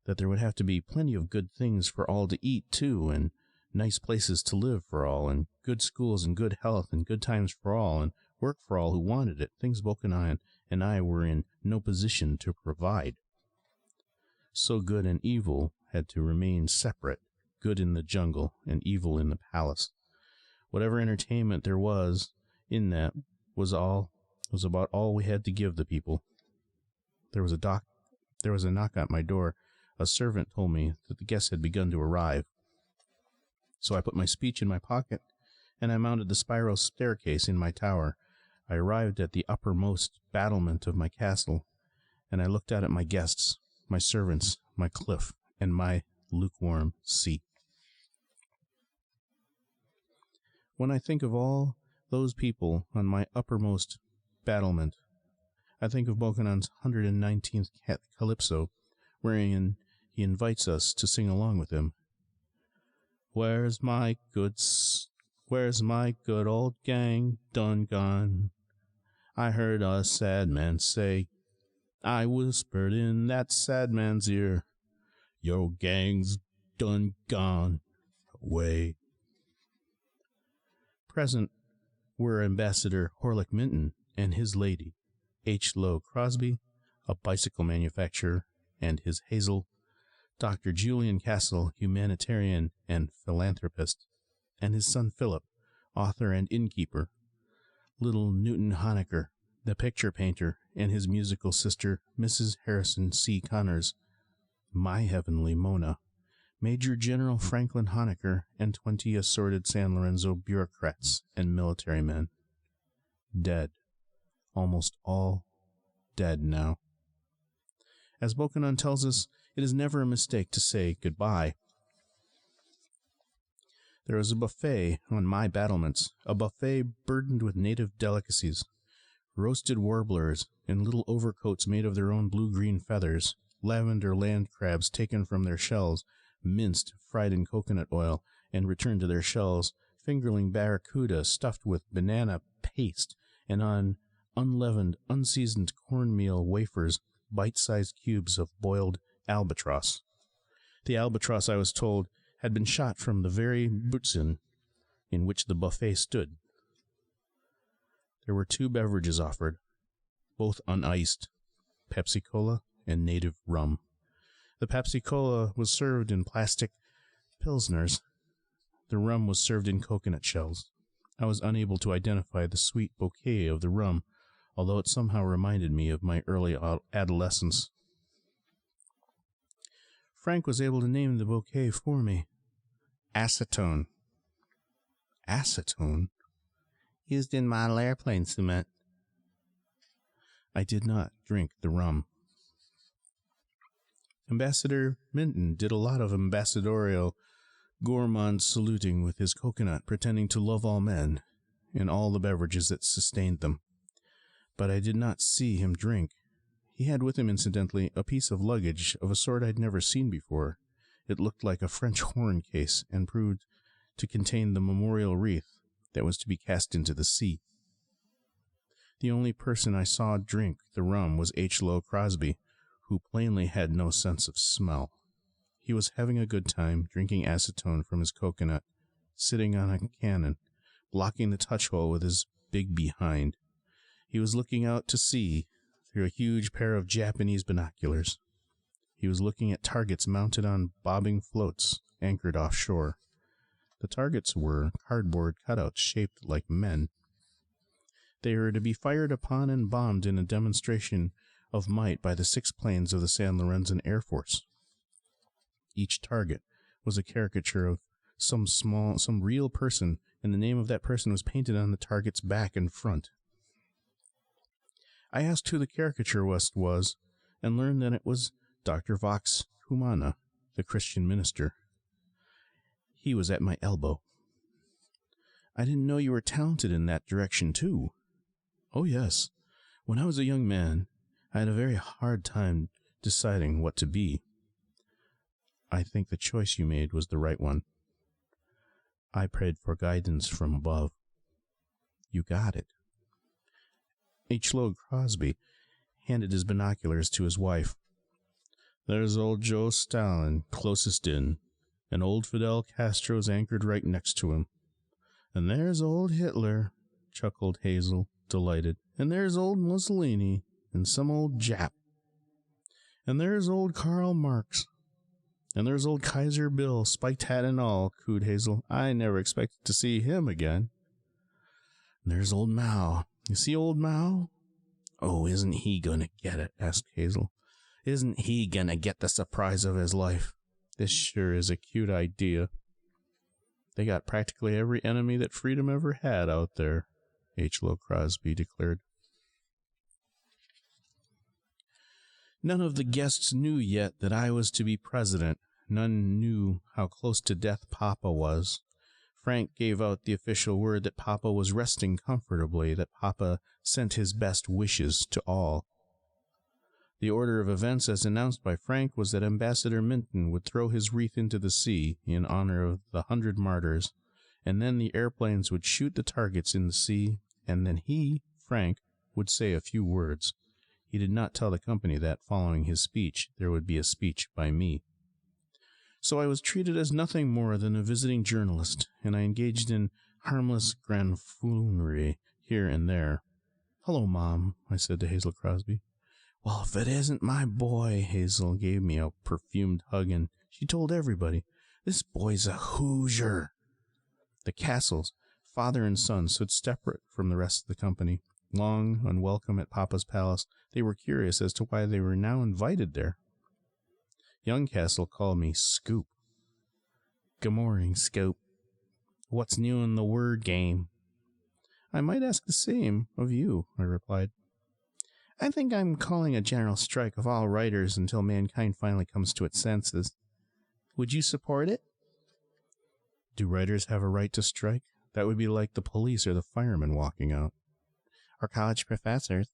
that there would have to be plenty of good things for all to eat, too, and nice places to live for all, and good schools and good health and good times for all, and work for all who wanted it, things Bokanon and I were in no position to provide. So good and evil had to remain separate, good in the jungle and evil in the palace. Whatever entertainment there was in that was about all we had to give the people. There was a knock at my door. A servant told me that the guests had begun to arrive. So I put my speech in my pocket, and I mounted the spiral staircase in my tower. I arrived at the uppermost battlement of my castle, and I looked out at my guests, my servants, my cliff, and my lukewarm sea. When I think of all those people on my uppermost battlement, I think of Bokanon's 119th Calypso, wherein he invites us to sing along with him. Where's my good old gang done gone? I heard a sad man say. I whispered in that sad man's ear, your gang's done gone away. Present were Ambassador Horlick Minton and his lady, H. Lowe Crosby, a bicycle manufacturer, and his Hazel, Dr. Julian Castle, humanitarian and philanthropist, and his son Philip, author and innkeeper, little Newton Honecker, the picture painter, and his musical sister, Mrs. Harrison C. Connors, my heavenly Mona, Major General Franklin Honecker, and 20 assorted San Lorenzo bureaucrats and military men. Dead. Almost all dead now. As Bokanon tells us, it is never a mistake to say goodbye. There was a buffet on my battlements, a buffet burdened with native delicacies, roasted warblers in little overcoats made of their own blue-green feathers, lavender land crabs taken from their shells, minced, fried in coconut oil, and returned to their shells, fingerling barracuda stuffed with banana paste, and on unleavened, unseasoned cornmeal wafers, bite-sized cubes of boiled albatross. The albatross, I was told, had been shot from the very butzen in which the buffet stood. There were 2 beverages offered, both uniced, Pepsi-Cola and native rum. The Pepsi-Cola was served in plastic pilsners. The rum was served in coconut shells. I was unable to identify the sweet bouquet of the rum, although it somehow reminded me of my early adolescence. Frank was able to name the bouquet for me. Acetone. Acetone? Used in model airplane cement. I did not drink the rum. Ambassador Minton did a lot of ambassadorial gourmand saluting with his coconut, pretending to love all men and all the beverages that sustained them. But I did not see him drink. He had with him, incidentally, a piece of luggage of a sort I'd never seen before. It looked like a French horn case and proved to contain the memorial wreath that was to be cast into the sea. The only person I saw drink the rum was H. Lowe Crosby, who plainly had no sense of smell. He was having a good time, drinking acetone from his coconut, sitting on a cannon, blocking the touch hole with his big behind. He was looking out to sea through a huge pair of Japanese binoculars. He was looking at targets mounted on bobbing floats anchored offshore. The targets were cardboard cutouts shaped like men. They were to be fired upon and bombed in a demonstration of might by the 6 planes of the San Lorenzo Air Force. Each target was a caricature of some real person, and the name of that person was painted on the target's back and front. I asked who the caricaturist was, and learned that it was Dr. Vox Humana, the Christian minister. He was at my elbow. I didn't know you were talented in that direction, too. Oh, yes. When I was a young man, I had a very hard time deciding what to be. I think the choice you made was the right one. I prayed for guidance from above. You got it. H. Lowe Crosby handed his binoculars to his wife. There's old Joe Stalin closest in, and old Fidel Castro's anchored right next to him. And there's old Hitler, chuckled Hazel, delighted. And there's old Mussolini, and some old Jap. And there's old Karl Marx. And there's old Kaiser Bill, spiked hat and all, cooed Hazel. I never expected to see him again. And there's old Mao. You see old Mao? Oh, isn't he gonna get it? Asked Hazel. Isn't he gonna get the surprise of his life? This sure is a cute idea. They got practically every enemy that freedom ever had out there, H. Lowe Crosby declared. None of the guests knew yet that I was to be president. None knew how close to death Papa was. Frank gave out the official word that Papa was resting comfortably, that Papa sent his best wishes to all. The order of events as announced by Frank was that Ambassador Minton would throw his wreath into the sea in honor of the 100 martyrs, and then the airplanes would shoot the targets in the sea, and then he, Frank, would say a few words. He did not tell the company that, following his speech, there would be a speech by me. So I was treated as nothing more than a visiting journalist, and I engaged in harmless grandfoolery here and there. Hello, Mom, I said to Hazel Crosby. Well, if it isn't my boy, Hazel gave me a perfumed hug, and she told everybody, this boy's a Hoosier. The Castles, father and son, stood separate from the rest of the company. Long, unwelcome at Papa's palace, they were curious as to why they were now invited there. Young Castle called me Scoop. Good morning, Scoop. What's new in the word game? I might ask the same of you, I replied. I think I'm calling a general strike of all writers until mankind finally comes to its senses. Would you support it? Do writers have a right to strike? That would be like the police or the firemen walking out. Or college professors.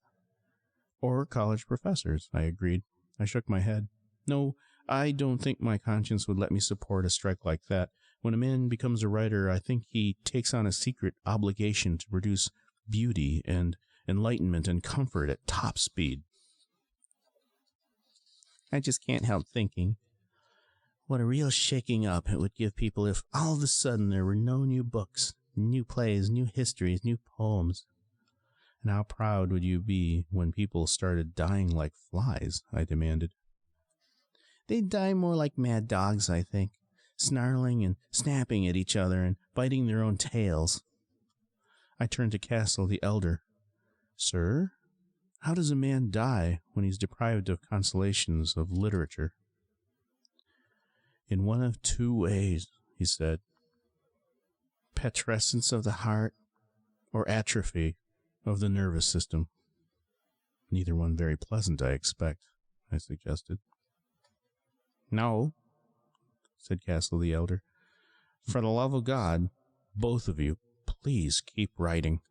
Or college professors, I agreed. I shook my head. No, I don't think my conscience would let me support a strike like that. When a man becomes a writer, I think he takes on a secret obligation to produce beauty and enlightenment and comfort at top speed. I just can't help thinking what a real shaking up it would give people if all of a sudden there were no new books, new plays, new histories, new poems. And how proud would you be when people started dying like flies? I demanded. They'd die more like mad dogs, I think, snarling and snapping at each other and biting their own tails. I turned to Castle the elder. Sir, how does a man die when he's deprived of consolations of literature? In one of 2 ways, he said. Putrescence of the heart or atrophy of the nervous system. Neither one very pleasant, I expect, I suggested. No, said Castle the elder. For the love of God, both of you, please keep writing.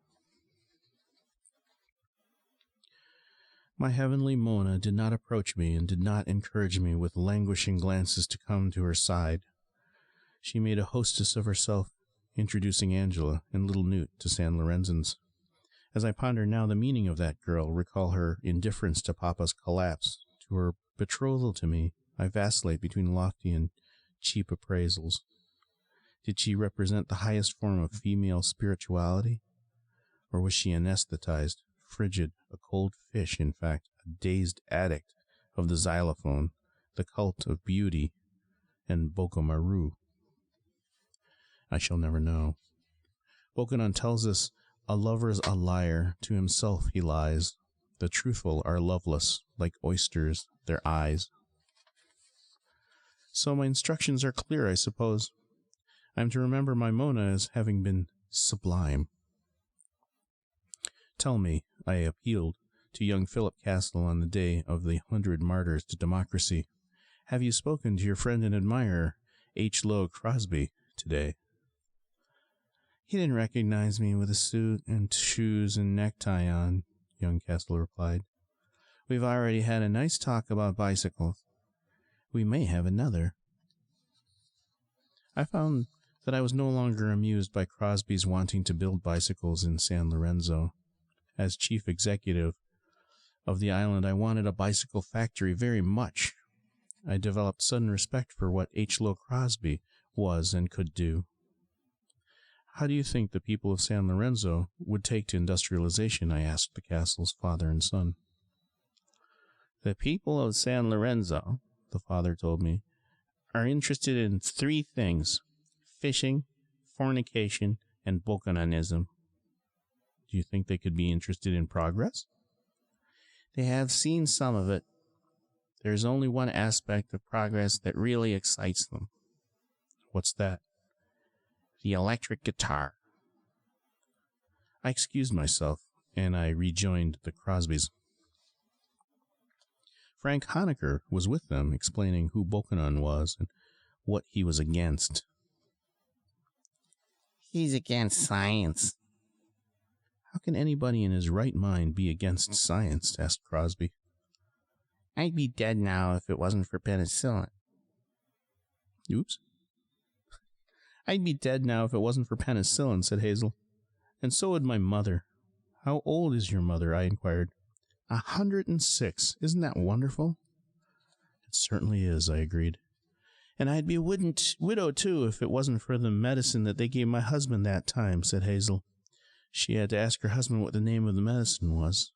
My heavenly Mona did not approach me and did not encourage me with languishing glances to come to her side. She made a hostess of herself introducing Angela and little Newt to San Lorenzans. As I ponder now the meaning of that girl, recall her indifference to Papa's collapse, to her betrothal to me, I vacillate between lofty and cheap appraisals. Did she represent the highest form of female spirituality? Or was she anesthetized, frigid, a cold fish, in fact, a dazed addict of the xylophone, the cult of beauty, and Bokomaru? I shall never know. Bokonon tells us a lover's a liar, to himself he lies. The truthful are loveless, like oysters, their eyes. So my instructions are clear, I suppose. I'm to remember my Mona as having been sublime. Tell me, I appealed to young Philip Castle on the day of the 100 Martyrs to Democracy, have you spoken to your friend and admirer, H. Lowe Crosby, today? He didn't recognize me with a suit and shoes and necktie on, young Castle replied. We've already had a nice talk about bicycles. We may have another. I found that I was no longer amused by Crosby's wanting to build bicycles in San Lorenzo. As chief executive of the island, I wanted a bicycle factory very much. I developed sudden respect for what H. Lowe Crosby was and could do. How do you think the people of San Lorenzo would take to industrialization? I asked the castle's father and son. The people of San Lorenzo, the father told me, are interested in 3 things: fishing, fornication, and Bokononism. Do you think they could be interested in progress? They have seen some of it. There's only one aspect of progress that really excites them. What's that? The electric guitar. I excused myself, and I rejoined the Crosbys. Frank Honecker was with them, explaining who Bokonon was and what he was against. He's against science. How can anybody in his right mind be against science? Asked Crosby. I'd be dead now if it wasn't for penicillin. Oops. I'd be dead now if it wasn't for penicillin, said Hazel. And so would my mother. How old is your mother? I inquired. 106. Isn't that wonderful? It certainly is, I agreed. And I'd be a widow, too, if it wasn't for the medicine that they gave my husband that time, said Hazel. She had to ask her husband what the name of the medicine was.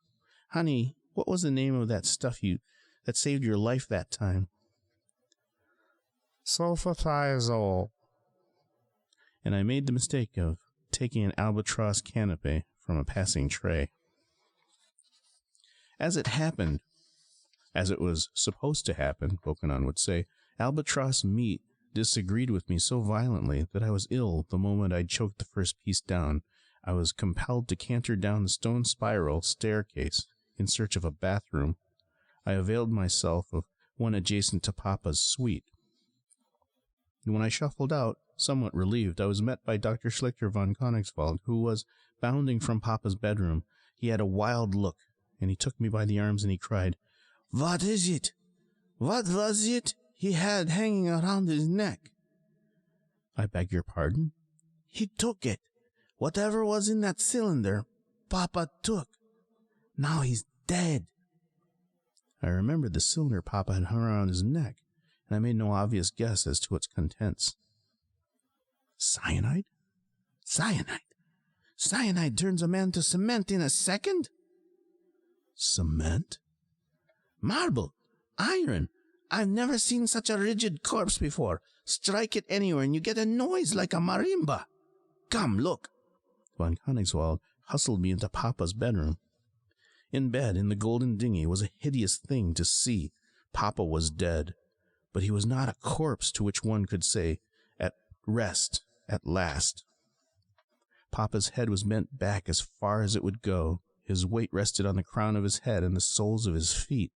Honey, what was the name of that stuff that saved your life that time? Sulfathiazole. And I made the mistake of taking an albatross canapé from a passing tray. As it happened, as it was supposed to happen, Bokonon would say, albatross meat disagreed with me so violently that I was ill the moment I choked the first piece down. I was compelled to canter down the stone spiral staircase in search of a bathroom. I availed myself of one adjacent to Papa's suite. And when I shuffled out, somewhat relieved, I was met by Dr. Schlichter von Königswald, who was bounding from Papa's bedroom. He had a wild look, and he took me by the arms and he cried, What is it? What was it he had hanging around his neck? I beg your pardon? He took it. Whatever was in that cylinder, Papa took. Now he's dead. I remembered the cylinder Papa had hung around his neck, and I made no obvious guess as to its contents. Cyanide? Cyanide? Cyanide turns a man to cement in a second? Cement? Marble? Iron? I've never seen such a rigid corpse before. Strike it anywhere and you get a noise like a marimba. Come, look. Von Königswald hustled me into Papa's bedroom. In bed, in the golden dinghy, was a hideous thing to see. Papa was dead, but he was not a corpse to which one could say, at rest, at last. Papa's head was bent back as far as it would go. His weight rested on the crown of his head and the soles of his feet,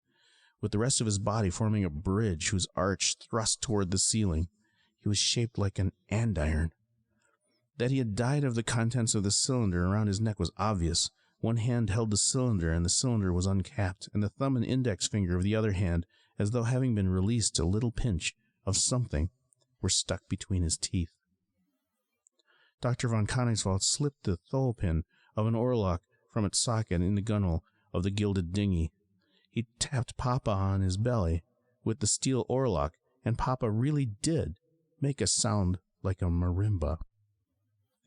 with the rest of his body forming a bridge whose arch thrust toward the ceiling. He was shaped like an andiron. That he had died of the contents of the cylinder around his neck was obvious. One hand held the cylinder, and the cylinder was uncapped, and the thumb and index finger of the other hand, as though having been released a little pinch of something, were stuck between his teeth. Dr. von Koenigswald slipped the thole pin of an oarlock from its socket in the gunwale of the gilded dinghy. He tapped Papa on his belly with the steel oarlock, and Papa really did make a sound like a marimba.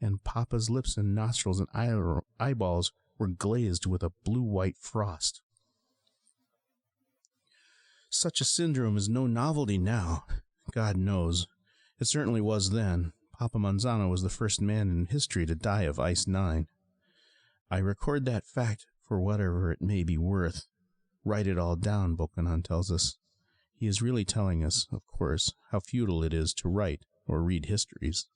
And Papa's lips and nostrils and eyeballs were glazed with a blue-white frost. Such a syndrome is no novelty now, God knows. It certainly was then. Papa Manzano was the first man in history to die of Ice 9. I record that fact for whatever it may be worth. Write it all down, Bokanon tells us. He is really telling us, of course, how futile it is to write or read histories.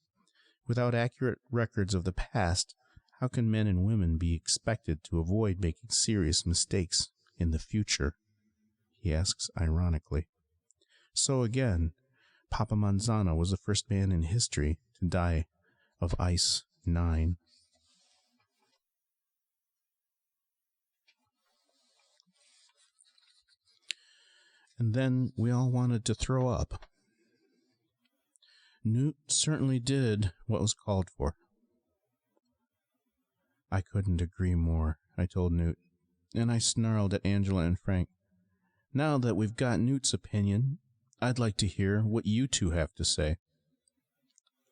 Without accurate records of the past, how can men and women be expected to avoid making serious mistakes in the future? He asks ironically. So again, Papa Manzano was the first man in history to die of Ice 9. And then we all wanted to throw up. Newt certainly did what was called for. I couldn't agree more, I told Newt, and I snarled at Angela and Frank. Now that we've got Newt's opinion, I'd like to hear what you two have to say.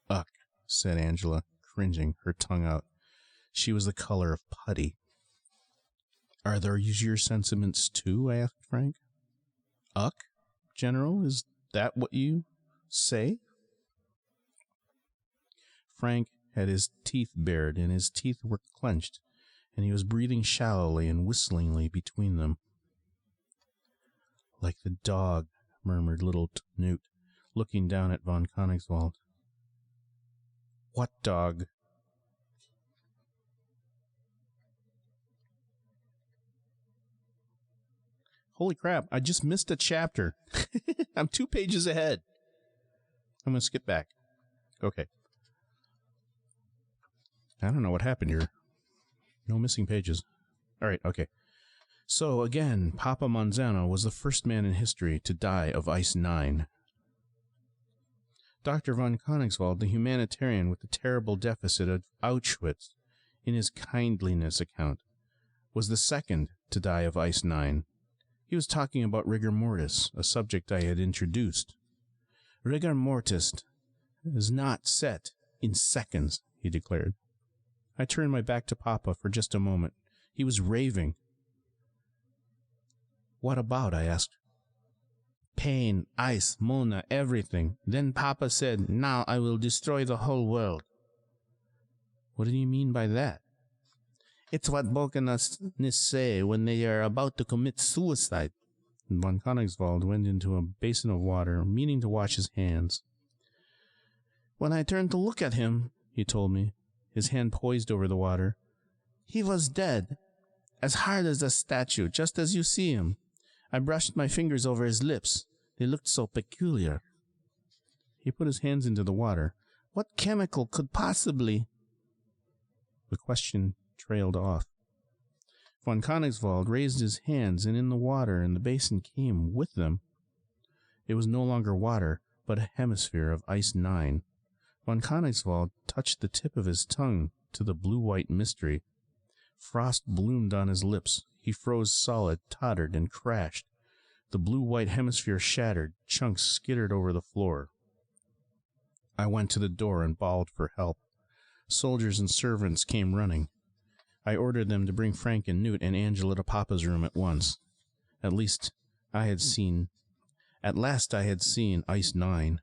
Ugh, said Angela, cringing, her tongue out. She was the color of putty. Are those your sentiments too? I asked Frank. Uck, General, is that what you say? Frank had his teeth bared, and his teeth were clenched, and he was breathing shallowly and whistlingly between them. Like the dog, murmured little Newt, looking down at von Koenigswald. What dog? Holy crap, I just missed a chapter. I'm 2 pages ahead. I'm going to skip back. Okay. I don't know what happened here. No missing pages. All right, okay. So again, Papa Manzano was the first man in history to die of Ice 9. Dr. von Koenigswald, the humanitarian with the terrible deficit of Auschwitz in his kindliness account, was the second to die of Ice 9. He was talking about rigor mortis, a subject I had introduced. Rigor mortis is not set in seconds, he declared. I turned my back to Papa for just a moment. He was raving. What about? I asked. Pain, ice, Mona, everything. Then Papa said, now I will destroy the whole world. What do you mean by that? It's what Balkanists say when they are about to commit suicide. Von Koenigswald went into a basin of water, meaning to wash his hands. When I turned to look at him, he told me, his hand poised over the water, he was dead, as hard as a statue, just as you see him. I brushed my fingers over his lips. They looked so peculiar. He put his hands into the water. What chemical could possibly... The question trailed off. Von Koenigswald raised his hands, and in the water in the basin came with them. It was no longer water, but a hemisphere of Ice 9. Von Koenigswald touched the tip of his tongue to the blue-white mystery. Frost bloomed on his lips. He froze solid, tottered, and crashed. The blue-white hemisphere shattered. Chunks skittered over the floor. I went to the door and bawled for help. Soldiers and servants came running. I ordered them to bring Frank and Newt and Angela to Papa's room at once. At last I had seen Ice 9.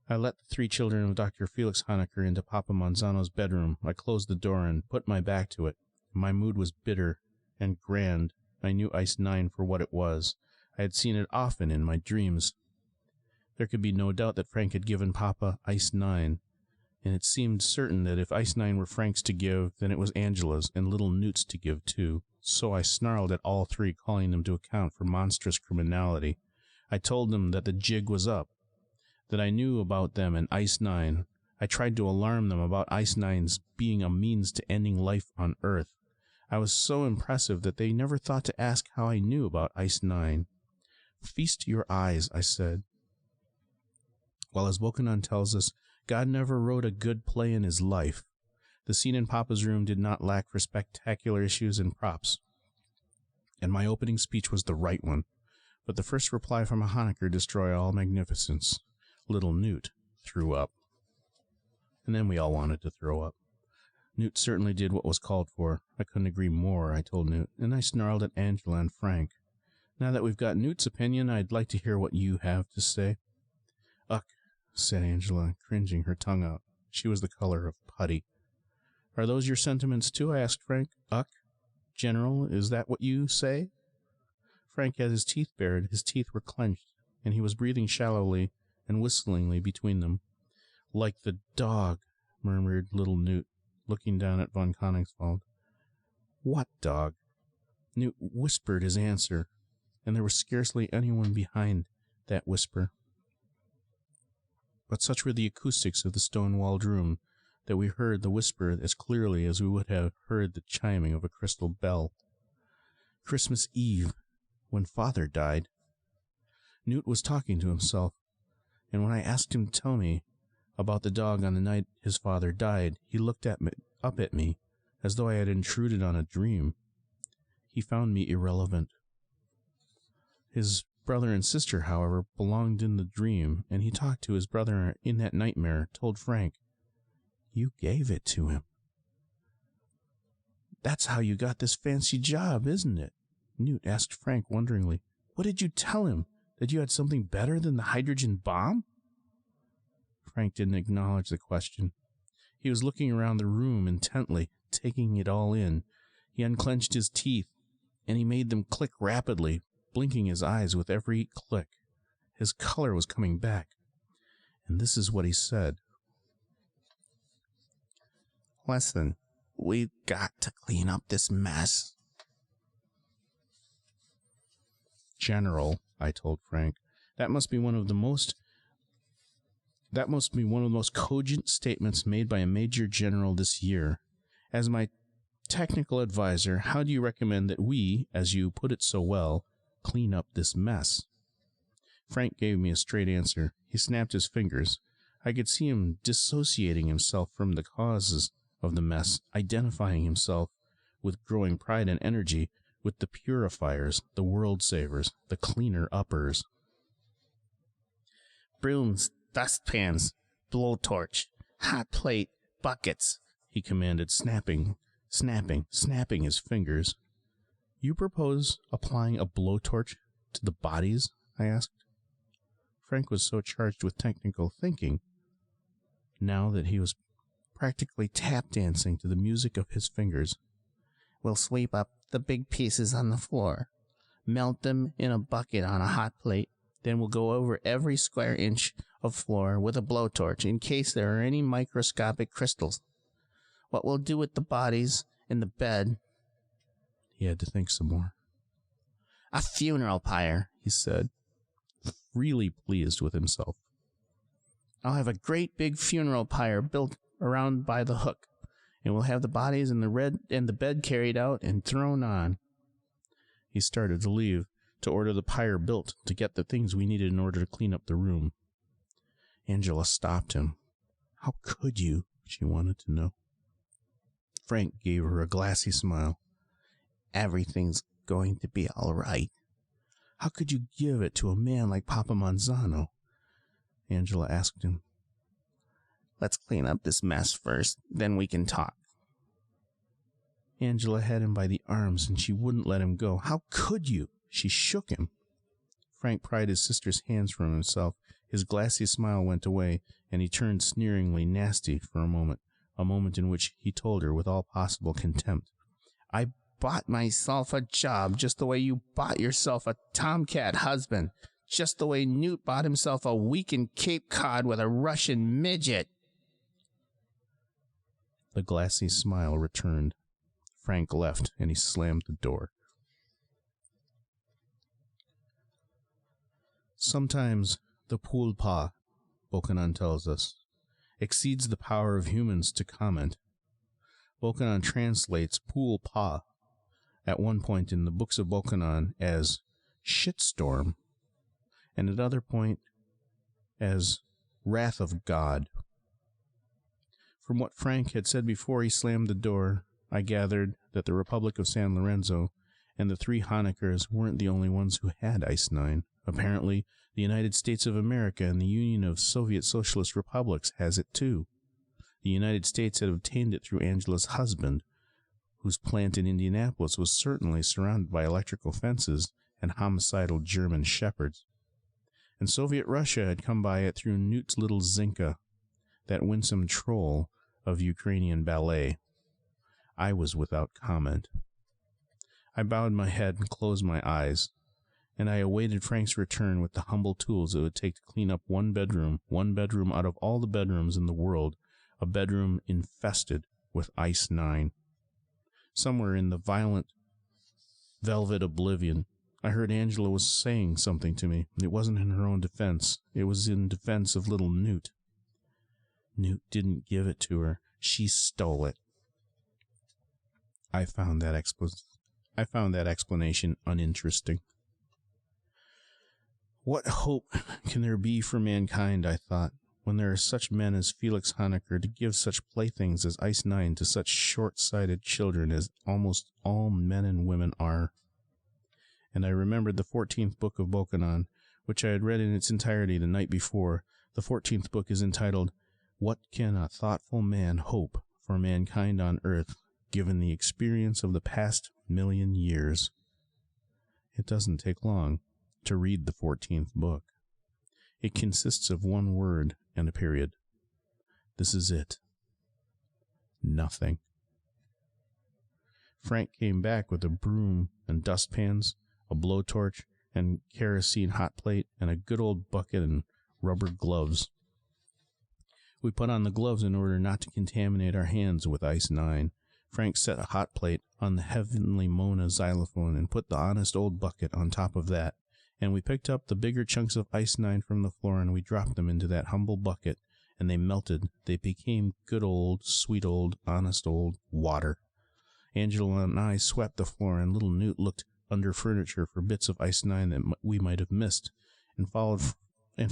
I let the 3 children of Dr. Felix Honecker into Papa Manzano's bedroom. I closed the door and put my back to it. My mood was bitter and grand. I knew Ice 9 for what it was. I had seen it often in my dreams. There could be no doubt that Frank had given Papa Ice 9, and it seemed certain that if Ice 9 were Frank's to give, then it was Angela's and little Newt's to give too. So I snarled at all 3, calling them to account for monstrous criminality. I told them that the jig was up, that I knew about them and Ice 9. I tried to alarm them about Ice 9's being a means to ending life on Earth. I was so impressive that they never thought to ask how I knew about Ice 9. Feast your eyes, I said. While as Bokanon tells us, God never wrote a good play in his life, the scene in Papa's room did not lack for spectacular issues and props. And my opening speech was the right one. But the first reply from a Honecker destroyed all magnificence. Little Newt threw up. And then we all wanted to throw up. Newt certainly did what was called for. I couldn't agree more, I told Newt, and I snarled at Angela and Frank. Now that we've got Newt's opinion, I'd like to hear what you have to say. Uck, said Angela, cringing her tongue out. She was the color of putty. Are those your sentiments too? I asked Frank. Uck, General, is that what you say? Frank had his teeth bared, his teeth were clenched, and he was breathing shallowly and whistlingly between them. Like the dog, murmured little Newt, looking down at von Koningswald. What dog? Newt whispered his answer, and there was scarcely anyone behind that whisper. But such were the acoustics of the stone-walled room that we heard the whisper as clearly as we would have heard the chiming of a crystal bell. Christmas Eve, when Father died. Newt was talking to himself, and when I asked him to tell me about the dog on the night his father died, he looked up at me as though I had intruded on a dream. He found me irrelevant. His brother and sister, however, belonged in the dream, and he talked to his brother in that nightmare, told Frank, "You gave it to him. That's how you got this fancy job, isn't it?" Newt asked Frank wonderingly. "What did you tell him? That you had something better than the hydrogen bomb?" Frank didn't acknowledge the question. He was looking around the room intently, taking it all in. He unclenched his teeth, and he made them click rapidly, blinking his eyes with every click. His color was coming back, and this is what he said. "Listen, we've got to clean up this mess." General, I told Frank, that must be one of the most cogent statements made by a major general this year. As my technical advisor, how do you recommend that we, as you put it so well, clean up this mess? Frank gave me a straight answer. He snapped his fingers. I could see him dissociating himself from the causes of the mess, identifying himself with growing pride and energy with the purifiers, the world savers, the cleaner uppers. "Brooms, dustpans, blowtorch, hot plate, buckets," he commanded, snapping his fingers. You propose applying a blowtorch to the bodies? I asked. Frank was so charged with technical thinking now that he was practically tap dancing to the music of his fingers. "We'll sweep up the big pieces on the floor, melt them in a bucket on a hot plate, then we'll go over every square inch of floor with a blowtorch in case there are any microscopic crystals. What we'll do with the bodies in the bed..." He had to think some more. "A funeral pyre," he said, really pleased with himself. "I'll have a great big funeral pyre built around by the hook, and we'll have the bodies and the bed carried out and thrown on." He started to leave, to order the pyre built, to get the things we needed in order to clean up the room. Angela stopped him. How could you? She wanted to know. Frank gave her a glassy smile. "Everything's going to be all right." How could you give it to a man like Papa Manzano? Angela asked him. "Let's clean up this mess first, then we can talk." Angela had him by the arms, and she wouldn't let him go. How could you? She shook him. Frank pried his sister's hands from himself. His glassy smile went away, and he turned sneeringly nasty for a moment in which he told her with all possible contempt, "I bought myself a job just the way you bought yourself a tomcat husband, just the way Newt bought himself a week in Cape Cod with a Russian midget." The glassy smile returned. Frank left, and he slammed the door. Sometimes the poulpa, Bokanon tells us, exceeds the power of humans to comment. Bokanon translates poulpa at one point in the books of Bokanon as shitstorm, and at another point as Wrath of God. From what Frank had said before he slammed the door, I gathered that the Republic of San Lorenzo and the 3 Honeckers weren't the only ones who had Ice 9. Apparently, the United States of America and the Union of Soviet Socialist Republics has it too. The United States had obtained it through Angela's husband, whose plant in Indianapolis was certainly surrounded by electrical fences and homicidal German shepherds. And Soviet Russia had come by it through Newt's little Zinka, that winsome troll of Ukrainian ballet. I was without comment. I bowed my head and closed my eyes, and I awaited Frank's return with the humble tools it would take to clean up one bedroom out of all the bedrooms in the world, a bedroom infested with Ice 9. Somewhere in the violent velvet oblivion, I heard Angela was saying something to me. It wasn't in her own defense. It was in defense of little Newt. Newt didn't give it to her. She stole it. I found that explanation uninteresting. What hope can there be for mankind, I thought, when there are such men as Felix Honecker to give such playthings as Ice 9 to such short-sighted children as almost all men and women are? And I remembered the 14th book of Bokanon, which I had read in its entirety the night before. The 14th book is entitled, What Can a Thoughtful Man Hope for Mankind on Earth, Given the Experience of the Past Million Years? It doesn't take long to read the 14th book. It consists of one word and a period. This is it. Nothing. Frank came back with a broom and dustpans, a blowtorch and kerosene hot plate, and a good old bucket and rubber gloves. We put on the gloves in order not to contaminate our hands with Ice 9. Frank set a hot plate on the Heavenly Mona xylophone and put the honest old bucket on top of that, and we picked up the bigger chunks of Ice 9 from the floor and we dropped them into that humble bucket, and they melted. They became good old, sweet old, honest old water. Angela and I swept the floor, and little Newt looked under furniture for bits of Ice 9 that we might have missed, and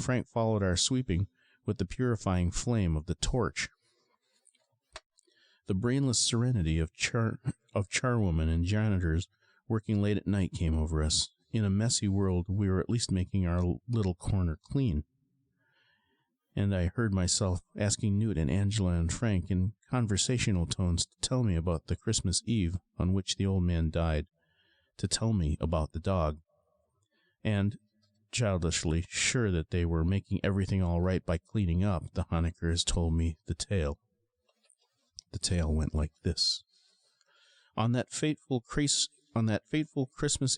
Frank followed our sweeping with the purifying flame of the torch. The brainless serenity of charwomen and janitors working late at night came over us. In a messy world, we were at least making our little corner clean. And I heard myself asking Newt and Angela and Frank in conversational tones to tell me about the Christmas Eve on which the old man died, to tell me about the dog. And, childishly sure that they were making everything all right by cleaning up, the Honeckers told me the tale. The tale went like this. On that fateful Christmas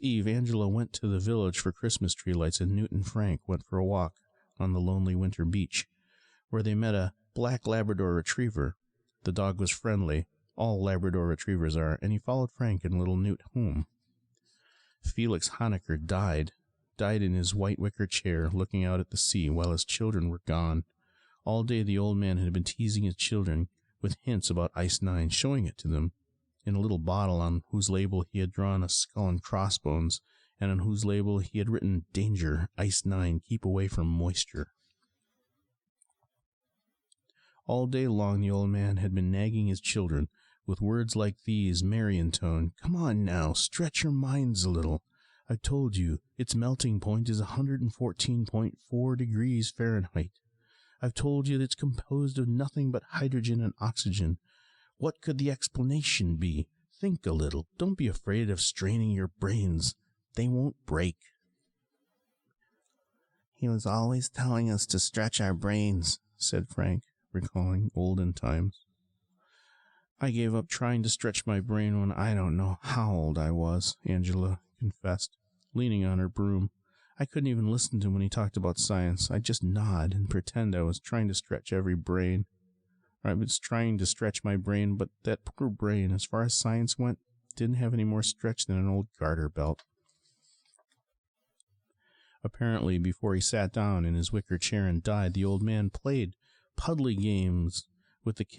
Eve, Angela went to the village for Christmas tree lights, and Newt and Frank went for a walk on the lonely winter beach, where they met a black Labrador retriever. The dog was friendly. All Labrador retrievers are, and he followed Frank and little Newt home. Felix Honecker died in his white wicker chair, looking out at the sea while his children were gone. All day the old man had been teasing his children with hints about Ice 9, showing it to them in a little bottle on whose label he had drawn a skull and crossbones, and on whose label he had written, Danger, Ice 9, keep away from moisture. All day long the old man had been nagging his children with words like these, merry in tone. Come on now, stretch your minds a little. I've told you, its melting point is 114.4 degrees Fahrenheit. I've told you that it's composed of nothing but hydrogen and oxygen. What could the explanation be? Think a little. Don't be afraid of straining your brains. They won't break. He was always telling us to stretch our brains, said Frank, recalling olden times. I gave up trying to stretch my brain when I don't know how old I was, Angela confessed, leaning on her broom. I couldn't even listen to him when he talked about science. I'd just nod and pretend I was trying to stretch every brain. I was trying to stretch my brain, but that poor brain, as far as science went, didn't have any more stretch than an old garter belt. Apparently, before he sat down in his wicker chair and died, the old man played puddly games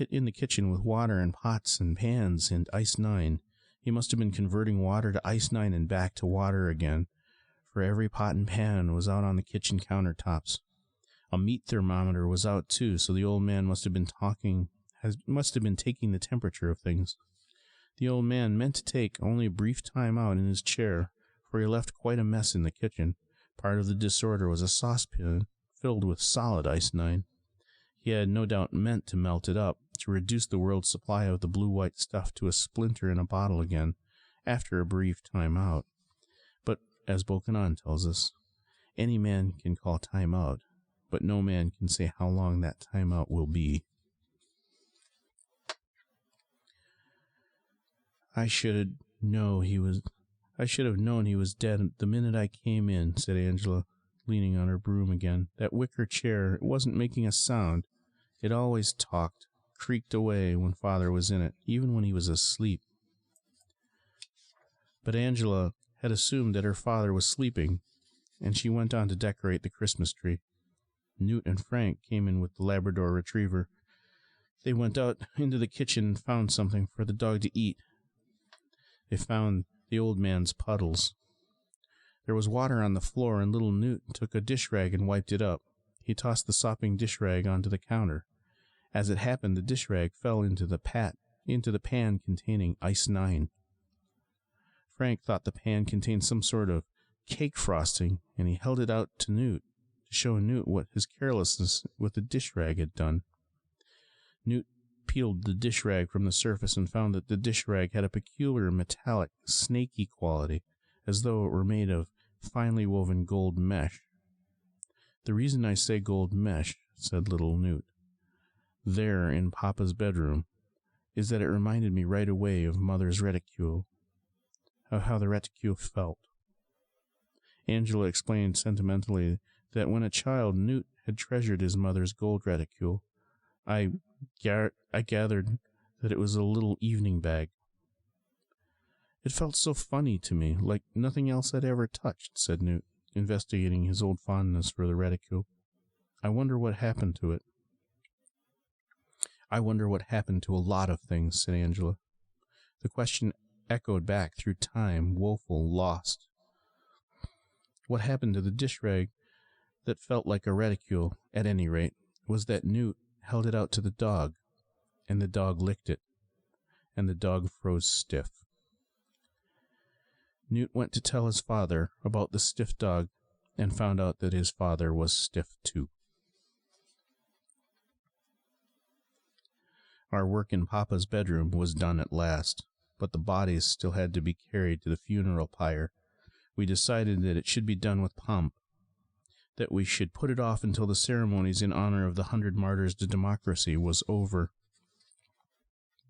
in the kitchen with water and pots and pans and Ice 9. He must have been converting water to Ice 9 and back to water again, for every pot and pan was out on the kitchen countertops. A meat thermometer was out too, so the old man must have been taking the temperature of things. The old man meant to take only a brief time out in his chair, for he left quite a mess in the kitchen. Part of the disorder was a saucepan filled with solid ice-9. He had no doubt meant to melt it up, to reduce the world's supply of the blue-white stuff to a splinter in a bottle again, after a brief time out. But, as Bokanon tells us, any man can call time out, but no man can say how long that time out will be. I should have known he was dead the minute I came in, said Angela, leaning on her broom again. That wicker chair, it wasn't making a sound. It always talked, creaked away when Father was in it, even when he was asleep. But Angela had assumed that her father was sleeping, and she went on to decorate the Christmas tree. Newt and Frank came in with the Labrador Retriever. They went out into the kitchen and found something for the dog to eat. They found the old man's puddles. There was water on the floor, and little Newt took a dish rag and wiped it up. He tossed the sopping dish rag onto the counter. As it happened, the dish rag fell into the pan containing ice-9. Frank thought the pan contained some sort of cake frosting, and he held it out to Newt to show Newt what his carelessness with the dish rag had done. Newt peeled the dish rag from the surface and found that the dish rag had a peculiar metallic, snaky quality, as though it were made of finely woven gold mesh. The reason I say gold mesh, said little Newt, there in Papa's bedroom, is that it reminded me right away of Mother's reticule, of how the reticule felt. Angela explained sentimentally that when a child, Newt had treasured his mother's gold reticule. I gathered that it was a little evening bag. It felt so funny to me, like nothing else I'd ever touched, said Newt, investigating his old fondness for the reticule. I wonder what happened to it. I wonder what happened to a lot of things, said Angela. The question echoed back through time, woeful, lost. What happened to the dish rag that felt like a reticule, at any rate, was that Newt held it out to the dog, and the dog licked it, and the dog froze stiff. Newt went to tell his father about the stiff dog and found out that his father was stiff too. Our work in Papa's bedroom was done at last, but the bodies still had to be carried to the funeral pyre. We decided that it should be done with pomp, that we should put it off until the ceremonies in honor of the 100 martyrs to democracy was over.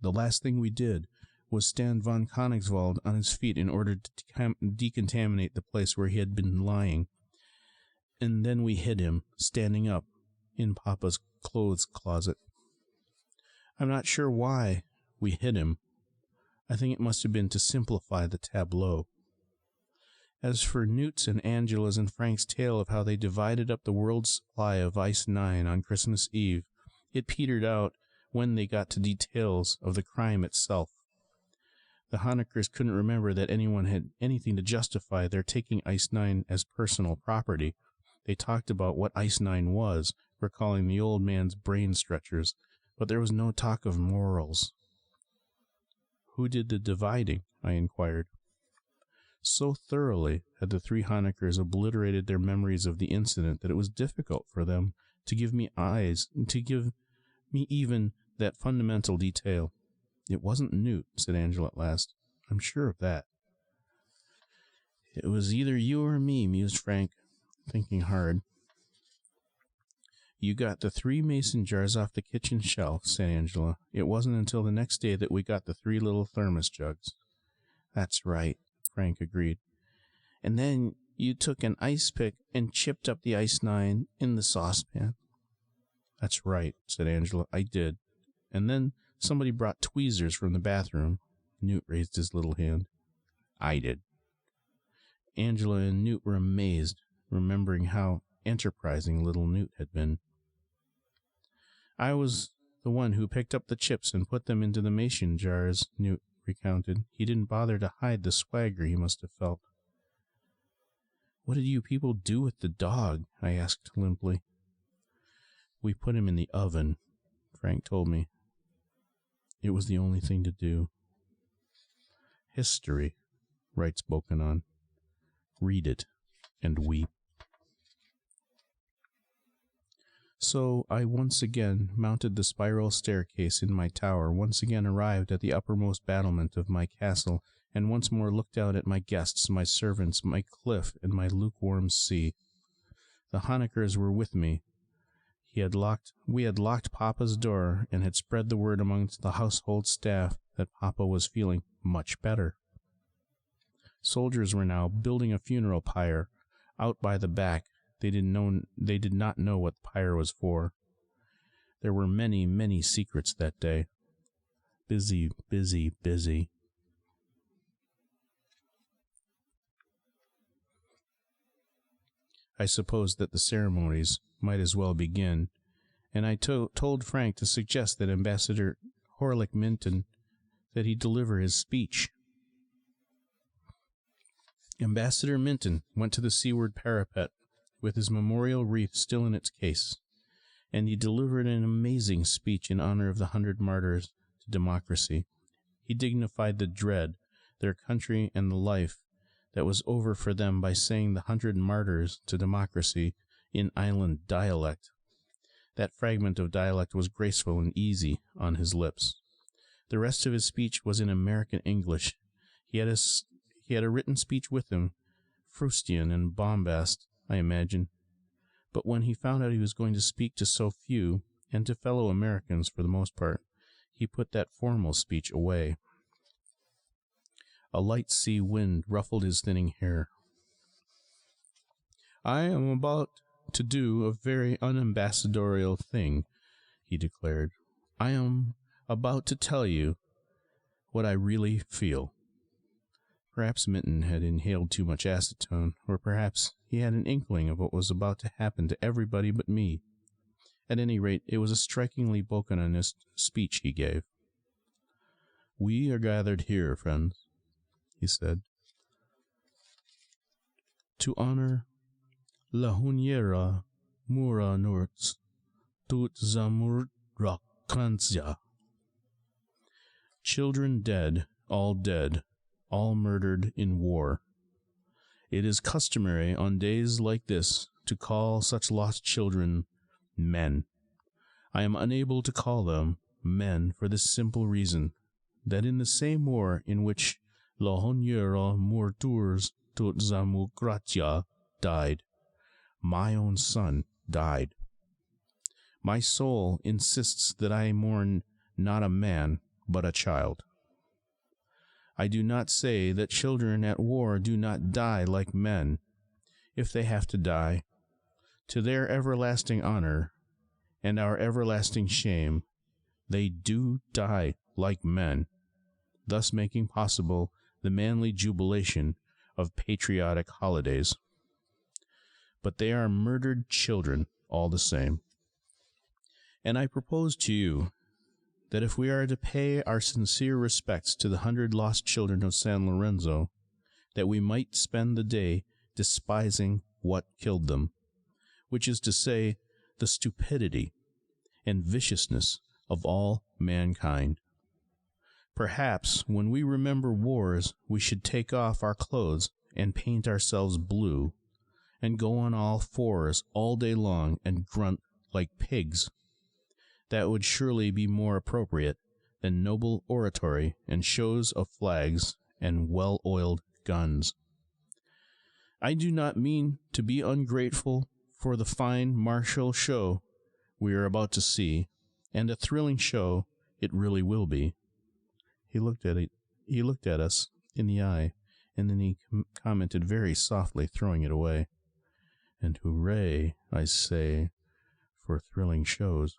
The last thing we did was stand von Königswald on his feet in order to decontaminate the place where he had been lying. And then we hid him, standing up, in Papa's clothes closet. I'm not sure why we hid him. I think it must have been to simplify the tableau. As for Newt's and Angela's and Frank's tale of how they divided up the world's supply of ice-9 on Christmas Eve, it petered out when they got to details of the crime itself. The Honeckers couldn't remember that anyone had anything to justify their taking ice-9 as personal property. They talked about what ice-9 was, recalling the old man's brain stretchers, but there was no talk of morals. Who did the dividing? I inquired. So thoroughly had the three Honeckers obliterated their memories of the incident that it was difficult for them to give me even that fundamental detail. It wasn't Newt, said Angela at last. I'm sure of that. It was either you or me, mused Frank, thinking hard. You got the 3 mason jars off the kitchen shelf, said Angela. It wasn't until the next day that we got the 3 little thermos jugs. That's right, Frank agreed. And then you took an ice pick and chipped up the ice-9 in the saucepan. That's right, said Angela. I did. And then somebody brought tweezers from the bathroom. Newt raised his little hand. I did. Angela and Newt were amazed, remembering how enterprising little Newt had been. I was the one who picked up the chips and put them into the mason jars, Newt recounted. He didn't bother to hide the swagger he must have felt. What did you people do with the dog? I asked limply. We put him in the oven, Frank told me. It was the only thing to do. History, writes Bokanon. Read it and weep. So I once again mounted the spiral staircase in my tower, once again arrived at the uppermost battlement of my castle, and once more looked out at my guests, my servants, my cliff, and my lukewarm sea. The Honeckers were with me. We had locked Papa's door, and had spread the word amongst the household staff that Papa was feeling much better. Soldiers were now building a funeral pyre out by the back. They did not know what the pyre was for. There were many, many secrets that day. Busy, busy, busy. I supposed that the ceremonies might as well begin, and I told Frank to suggest that Ambassador Horlick Minton that he deliver his speech. Ambassador Minton went to the seaward parapet with his memorial wreath still in its case, and he delivered an amazing speech in honor of the 100 martyrs to democracy. He dignified the dread, their country, and the life that was over for them by saying the 100 martyrs to democracy in island dialect. That fragment of dialect was graceful and easy on his lips. The rest of his speech was in American English. He had a written speech with him, Froustian and bombast, I imagine. But when he found out he was going to speak to so few, and to fellow Americans for the most part, he put that formal speech away. A light sea wind ruffled his thinning hair. I am about to do a very unambassadorial thing, he declared. I am about to tell you what I really feel. Perhaps Minton had inhaled too much acetone, or perhaps he had an inkling of what was about to happen to everybody but me. At any rate, it was a strikingly Bokanonist speech he gave. We are gathered here, friends, he said, to honor La Huniera Mura Nurts Tut Zamur Rakransya. Children dead, all murdered in war. It is customary on days like this to call such lost children men. I am unable to call them men for this simple reason, that in the same war in which La Honiera Morturs Tot Zamukratia died, my own son died. My soul insists that I mourn not a man, but a child. I do not say that children at war do not die like men, if they have to die. To their everlasting honor and our everlasting shame, they do die like men, thus making possible the manly jubilation of patriotic holidays. But they are murdered children all the same. And I propose to you that if we are to pay our sincere respects to the 100 lost children of San Lorenzo, that we might spend the day despising what killed them, which is to say, the stupidity and viciousness of all mankind. Perhaps when we remember wars, we should take off our clothes and paint ourselves blue, and go on all fours all day long and grunt like pigs. That would surely be more appropriate than noble oratory and shows of flags and well-oiled guns. I do not mean to be ungrateful for the fine martial show we are about to see, and a thrilling show it really will be. He looked at us in the eye, and then he commented very softly, throwing it away. And hooray, I say, for thrilling shows.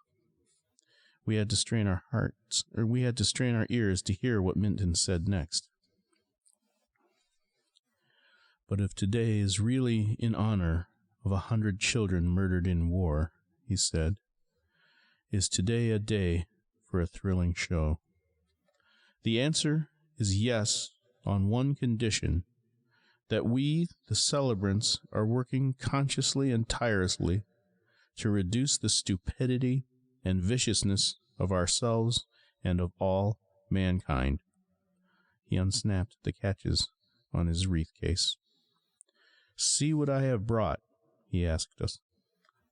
We had to strain our ears to hear what Minton said next. But if today is really in honor of 100 children murdered in war, he said, is today a day for a thrilling show? The answer is yes, on one condition, that we, the celebrants, are working consciously and tirelessly to reduce the stupidity and viciousness of ourselves and of all mankind. He unsnapped the catches on his wreath case. "See what I have brought," he asked us.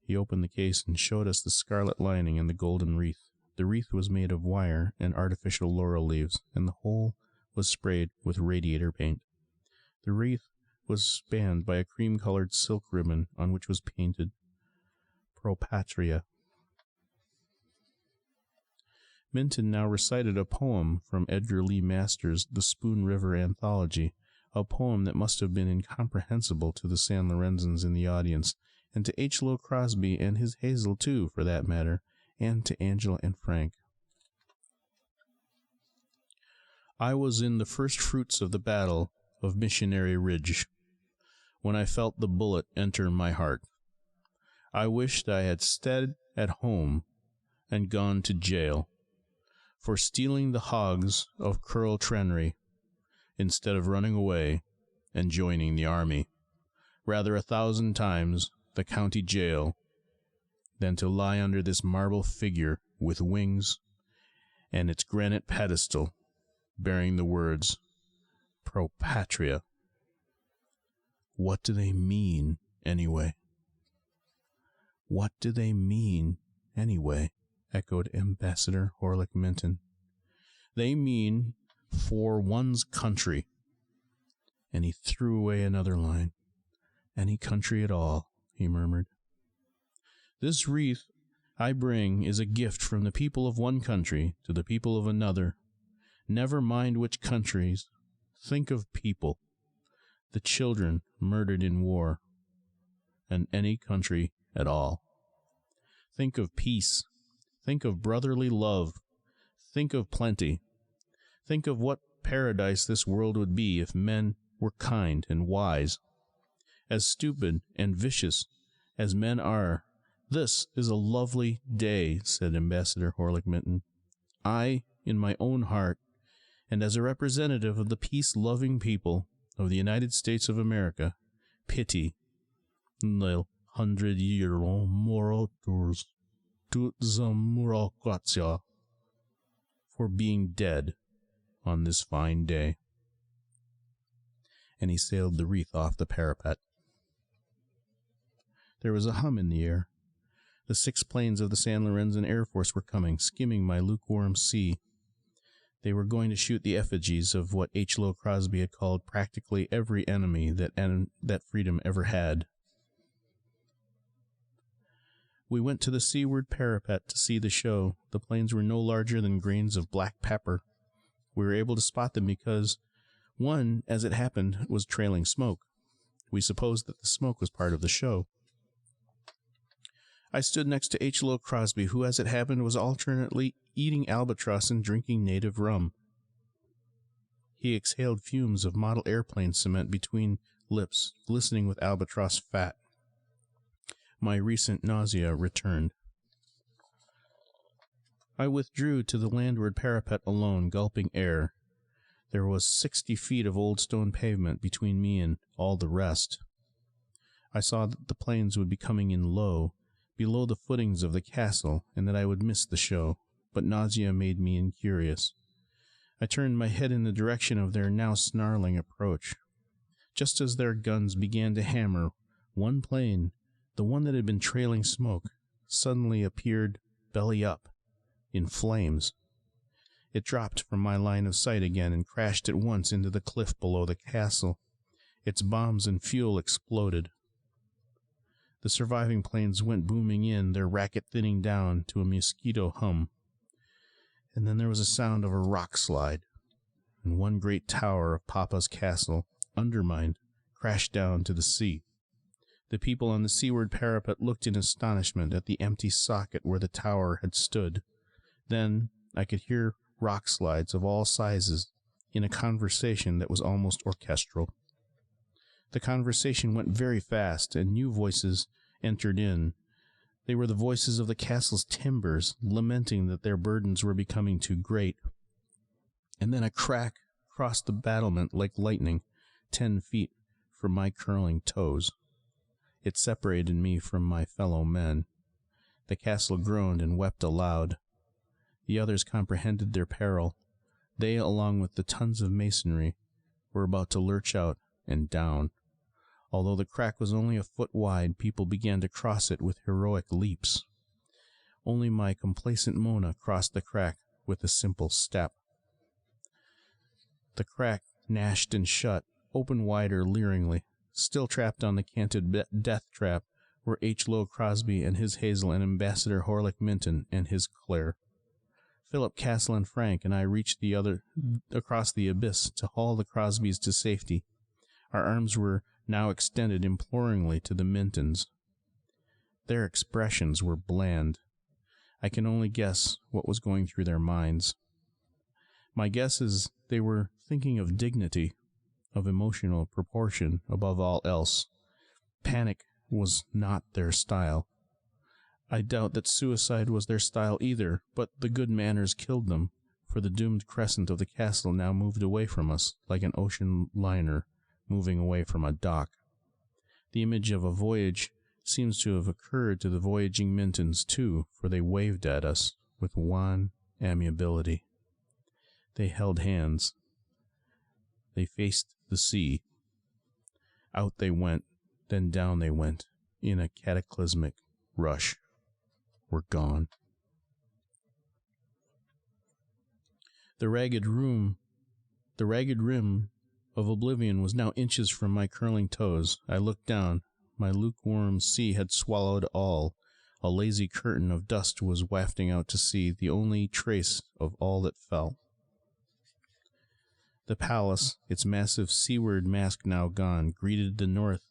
He opened the case and showed us the scarlet lining and the golden wreath. The wreath was made of wire and artificial laurel leaves, and the whole was sprayed with radiator paint. The wreath was spanned by a cream-colored silk ribbon on which was painted Pro Patria. Minton now recited a poem from Edgar Lee Masters' The Spoon River Anthology, a poem that must have been incomprehensible to the San Lorenzans in the audience, and to H. Lowe Crosby and his Hazel, too, for that matter, and to Angela and Frank. "I was in the first fruits of the battle of Missionary Ridge, when I felt the bullet enter my heart. I wished I had stayed at home and gone to jail for stealing the hogs of Curl Trenry, instead of running away and joining the army. Rather 1,000 times the county jail than to lie under this marble figure with wings and its granite pedestal bearing the words Pro Patria. What do they mean, anyway?" "What do they mean, anyway?" echoed Ambassador Horlick Minton. "They mean for one's country." And he threw away another line. "Any country at all," he murmured. "This wreath I bring is a gift from the people of one country to the people of another. Never mind which countries. Think of people, the children murdered in war, and any country at all. Think of peace. Think of brotherly love. Think of plenty. Think of what paradise this world would be if men were kind and wise. As stupid and vicious as men are, this is a lovely day," said Ambassador Horlick Minton. "I, in my own heart, and as a representative of the peace-loving people of the United States of America, pity the 100-year-old marauders to the Murakatia for being dead on this fine day." And he sailed the wreath off the parapet. There was a hum in the air. The 6 planes of the San Lorenzo Air Force were coming, skimming my lukewarm sea. They were going to shoot the effigies of what H. Lowe Crosby had called practically every enemy that freedom ever had. We went to the seaward parapet to see the show. The planes were no larger than grains of black pepper. We were able to spot them because one, as it happened, was trailing smoke. We supposed that the smoke was part of the show. I stood next to H. Lowe Crosby, who, as it happened, was alternately eating albatross and drinking native rum. He exhaled fumes of model airplane cement between lips, glistening with albatross fat. My recent nausea returned. I withdrew to the landward parapet alone, gulping air. There was 60 feet of old stone pavement between me and all the rest. I saw that the planes would be coming in low, below the footings of the castle, and that I would miss the show, but nausea made me incurious. I turned my head in the direction of their now snarling approach. Just as their guns began to hammer, one plane, the one that had been trailing smoke, suddenly appeared belly up, in flames. It dropped from my line of sight again and crashed at once into the cliff below the castle. Its bombs and fuel exploded. The surviving planes went booming in, their racket thinning down to a mosquito hum. And then there was a sound of a rock slide, and one great tower of Papa's castle, undermined, crashed down to the sea. The people on the seaward parapet looked in astonishment at the empty socket where the tower had stood. Then I could hear rock slides of all sizes in a conversation that was almost orchestral. The conversation went very fast, and new voices entered in. They were the voices of the castle's timbers, lamenting that their burdens were becoming too great. And then a crack crossed the battlement like lightning, 10 feet from my curling toes. It separated me from my fellow men. The castle groaned and wept aloud. The others comprehended their peril. They, along with the tons of masonry, were about to lurch out and down. Although the crack was only a foot wide, people began to cross it with heroic leaps. Only my complacent Mona crossed the crack with a simple step. The crack gnashed and shut, opened wider leeringly. Still trapped on the canted death trap were H. Lowe Crosby and his Hazel, and Ambassador Horlick Minton and his Claire. Philip, Castle, and Frank and I reached across the abyss to haul the Crosbys to safety. Our arms were now extended imploringly to the Mintons. Their expressions were bland. I can only guess what was going through their minds. My guess is they were thinking of dignity, of emotional proportion above all else. Panic was not their style. I doubt that suicide was their style either, but the good manners killed them, for the doomed crescent of the castle now moved away from us like an ocean liner moving away from a dock. The image of a voyage seems to have occurred to the voyaging Mintons too, for they waved at us with wan amiability. They held hands. They faced the sea. Out they went, then down they went, in a cataclysmic rush. Were gone. The ragged rim of oblivion was now inches from my curling toes. I looked down. My lukewarm sea had swallowed all. A lazy curtain of dust was wafting out to sea, the only trace of all that fell. The palace, its massive seaward mask now gone, greeted the north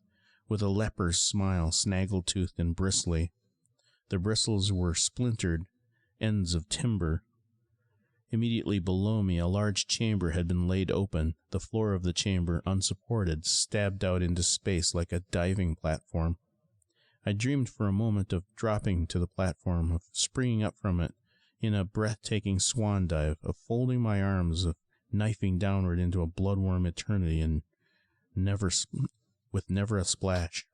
with a leper's smile, snaggle-toothed and bristly. The bristles were splintered ends of timber. Immediately below me, a large chamber had been laid open. The floor of the chamber, unsupported, stabbed out into space like a diving platform. I dreamed for a moment of dropping to the platform, of springing up from it in a breathtaking swan dive, of folding my arms, of knifing downward into a blood-warm eternity, and never a splash.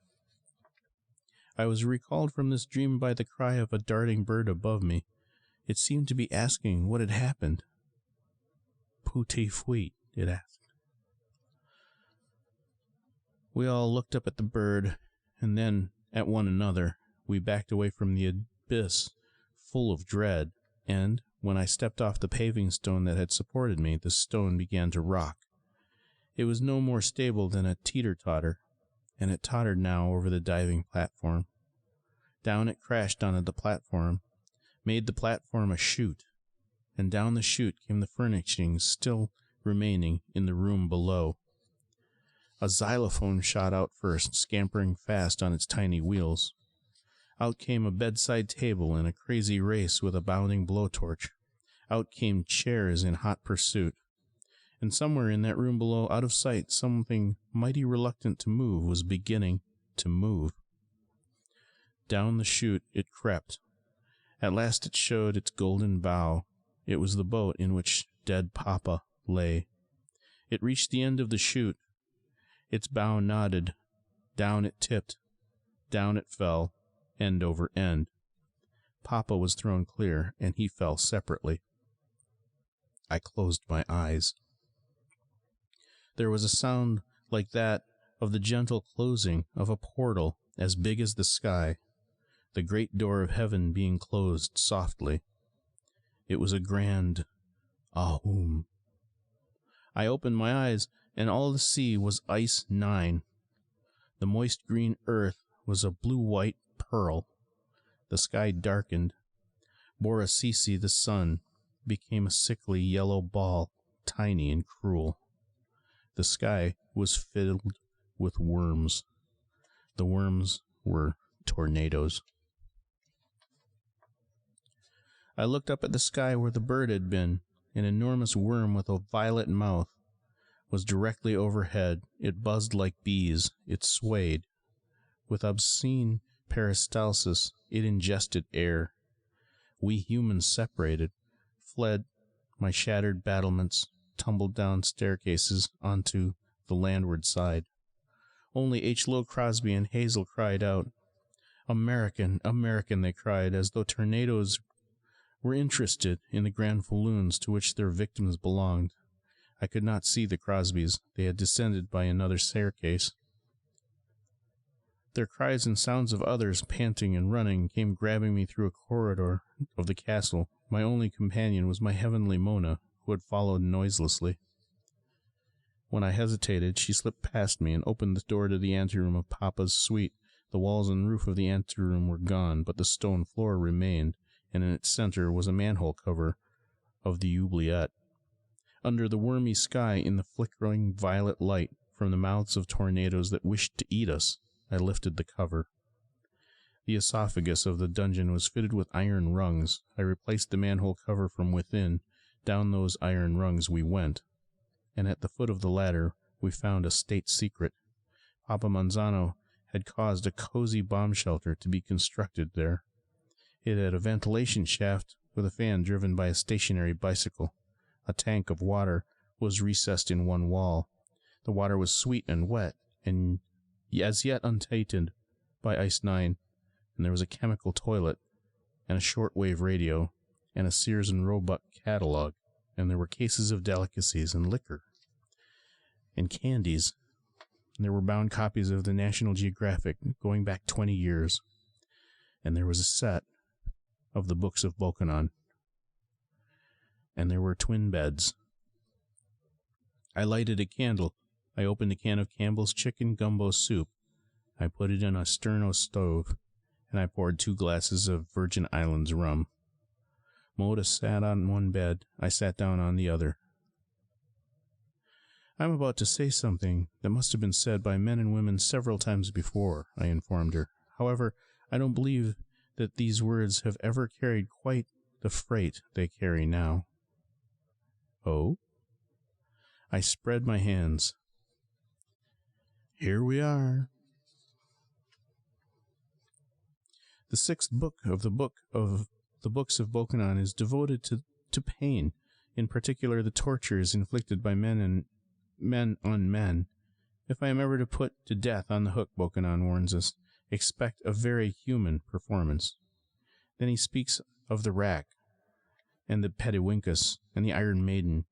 I was recalled from this dream by the cry of a darting bird above me. It seemed to be asking what had happened. Petit fuit, it asked. We all looked up at the bird, and then at one another. We backed away from the abyss, full of dread, and, when I stepped off the paving stone that had supported me, the stone began to rock. It was no more stable than a teeter-totter, and it tottered now over the diving platform. Down it crashed onto the platform, made the platform a chute, and down the chute came the furnishings still remaining in the room below. A xylophone shot out first, scampering fast on its tiny wheels. Out came a bedside table in a crazy race with a bounding blowtorch. Out came chairs in hot pursuit. And somewhere in that room below, out of sight, something mighty reluctant to move was beginning to move. Down the chute it crept. At last it showed its golden bow. It was the boat in which dead Papa lay. It reached the end of the chute. Its bow nodded. Down it tipped. Down it fell, end over end. Papa was thrown clear, and he fell separately. I closed my eyes. There was a sound like that of the gentle closing of a portal as big as the sky, the great door of heaven being closed softly. It was a grand ahum. I opened my eyes, and all the sea was ice 9. The moist green earth was a blue-white pearl. The sky darkened. Borasisi, the sun, became a sickly yellow ball, tiny and cruel. The sky was filled with worms. The worms were tornadoes. I looked up at the sky where the bird had been. An enormous worm with a violet mouth was directly overhead. It buzzed like bees. It swayed. With obscene peristalsis, it ingested air. We humans separated, fled my shattered battlements, tumbled down staircases onto the landward side. Only H. Lowe Crosby and Hazel cried out. American, American, they cried, as though tornadoes were interested in the grand falloons to which their victims belonged. I could not see the Crosbys. They had descended by another staircase. Their cries and sounds of others panting and running came grabbing me through a corridor of the castle. My only companion was my heavenly Mona, who had followed noiselessly. When I hesitated, she slipped past me and opened the door to the anteroom of Papa's suite. The walls and roof of the anteroom were gone, but the stone floor remained, and in its center was a manhole cover of the oubliette. Under the wormy sky, in the flickering violet light from the mouths of tornadoes that wished to eat us, I lifted the cover. The esophagus of the dungeon was fitted with iron rungs. I replaced the manhole cover from within. Down those iron rungs we went, and at the foot of the ladder we found a state secret. Papa Manzano had caused a cozy bomb shelter to be constructed there. It had a ventilation shaft with a fan driven by a stationary bicycle. A tank of water was recessed in one wall. The water was sweet and wet, and as yet untainted by Ice 9, and there was a chemical toilet, and a shortwave radio, and a Sears and Roebuck catalog, and there were cases of delicacies and liquor, and candies, and there were bound copies of the National Geographic going back 20 years, and there was a set of the books of Bokanon, and there were twin beds. I lighted a candle. I opened a can of Campbell's chicken gumbo soup. I put it in a sterno stove, and I poured 2 glasses of Virgin Islands rum. Moda sat on one bed. I sat down on the other. I'm about to say something that must have been said by men and women several times before, I informed her. However, I don't believe that these words have ever carried quite the freight they carry now. Oh? I spread my hands. Here we are. The 6th book of the books of Bokanon is devoted to pain, in particular the tortures inflicted by men on men. If I am ever to put to death on the hook, Bokanon warns us, expect a very human performance. Then he speaks of the rack, and the Pedewinkus, and the Iron Maiden,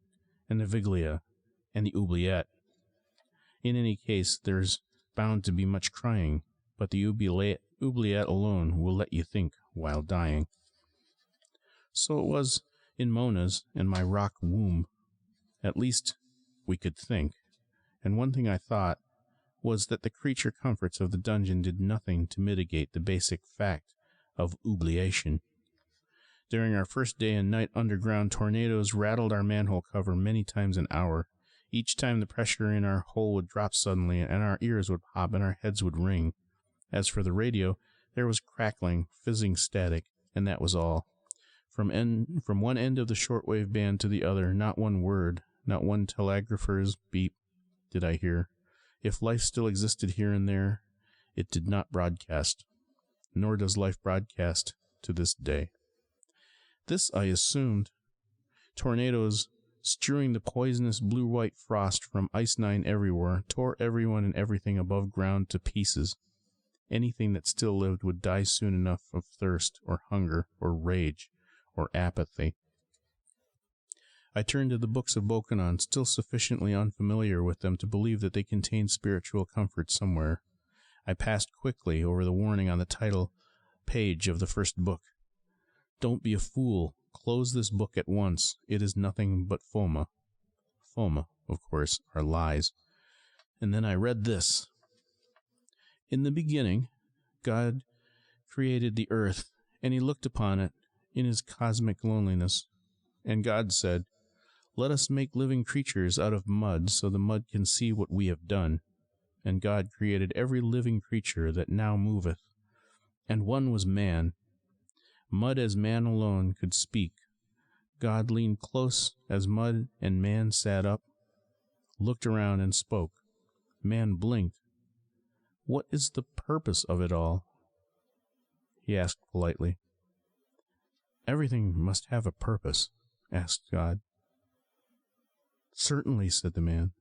and the Viglia, and the oubliette. In any case, there's bound to be much crying, but the oubliette alone will let you think while dying. So it was in Mona's and my rock womb. At least we could think. And one thing I thought was that the creature comforts of the dungeon did nothing to mitigate the basic fact of oubliation. During our first day and night underground, tornadoes rattled our manhole cover many times an hour. Each time the pressure in our hole would drop suddenly, and our ears would pop and our heads would ring. As for the radio, there was crackling, fizzing static, and that was all. From one end of the shortwave band to the other, not one word, not one telegrapher's beep did I hear. If life still existed here and there, it did not broadcast. Nor does life broadcast to this day. This I assumed. Tornadoes, strewing the poisonous blue-white frost from Ice 9 everywhere, tore everyone and everything above ground to pieces. Anything that still lived would die soon enough of thirst, or hunger, or rage, or apathy. I turned to the books of Bokanon, still sufficiently unfamiliar with them to believe that they contained spiritual comfort somewhere. I passed quickly over the warning on the title page of the first book. Don't be a fool. Close this book at once. It is nothing but Foma. Foma, of course, are lies. And then I read this. In the beginning, God created the earth, and he looked upon it in his cosmic loneliness. And God said, let us make living creatures out of mud, so the mud can see what we have done. And God created every living creature that now moveth. And one was man. Mud as man alone could speak. God leaned close as mud, and man sat up, looked around and spoke. Man blinked. What is the purpose of it all? He asked politely. Everything must have a purpose, asked God. Certainly, said the man.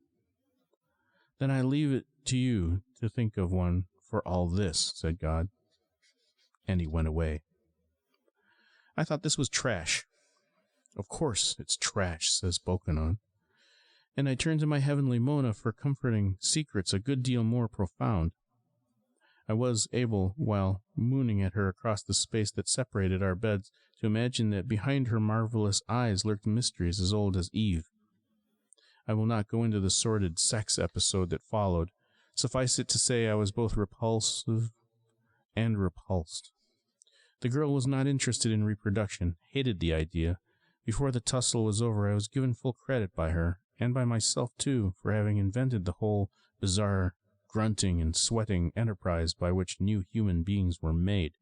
Then I leave it to you to think of one for all this, said God. and he went away. I thought this was trash. Of course it's trash, says Bokanon. And I turned to my heavenly Mona for comforting secrets a good deal more profound. I was able, while mooning at her across the space that separated our beds, to imagine that behind her marvelous eyes lurked mysteries as old as Eve. I will not go into the sordid sex episode that followed. Suffice it to say I was both repulsive and repulsed. The girl was not interested in reproduction, hated the idea. Before the tussle was over, I was given full credit by her, and by myself too, for having invented the whole bizarre grunting and sweating enterprise by which new human beings were made.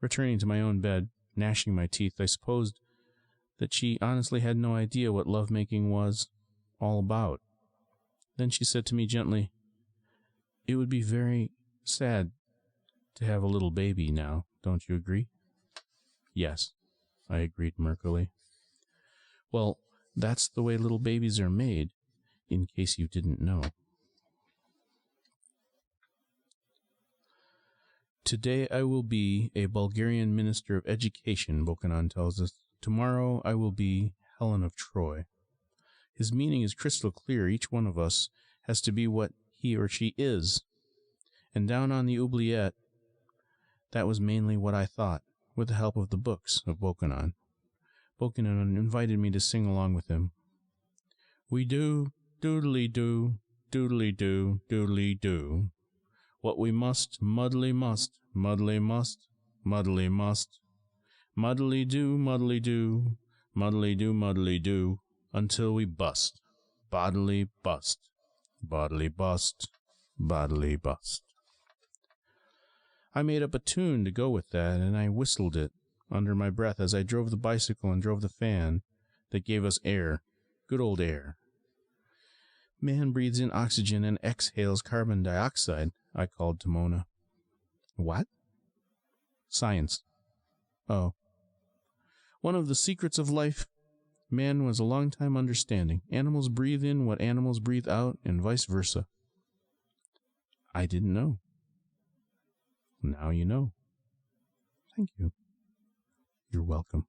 Returning to my own bed, gnashing my teeth, I supposed that she honestly had no idea what lovemaking was all about. Then she said to me gently, "It would be very sad to have a little baby now, don't you agree?" "Yes," I agreed murkily. "Well, that's the way little babies are made, in case you didn't know." Today I will be a Bulgarian minister of education, Bokanon tells us. Tomorrow I will be Helen of Troy. His meaning is crystal clear. Each one of us has to be what he or she is. And down on the oubliette, that was mainly what I thought, with the help of the books of Bokanon. Bokanon invited me to sing along with him. "We do, doodly-doo, doodly-doo, doodly-doo. What we must, muddly must, muddly must, muddly must. Muddly-doo, muddly-doo, muddly-doo, muddly-doo, until we bust. Bodily bust, bodily bust, bodily bust." I made up a tune to go with that, and I whistled it under my breath as I drove the bicycle and drove the fan that gave us air, good old air. "Man breathes in oxygen and exhales carbon dioxide," I called to Mona. "What?" "Science." "Oh." "One of the secrets of life man was a long time understanding. Animals breathe in what animals breathe out, and vice versa." "I didn't know." "Now you know." "Thank you." "You're welcome."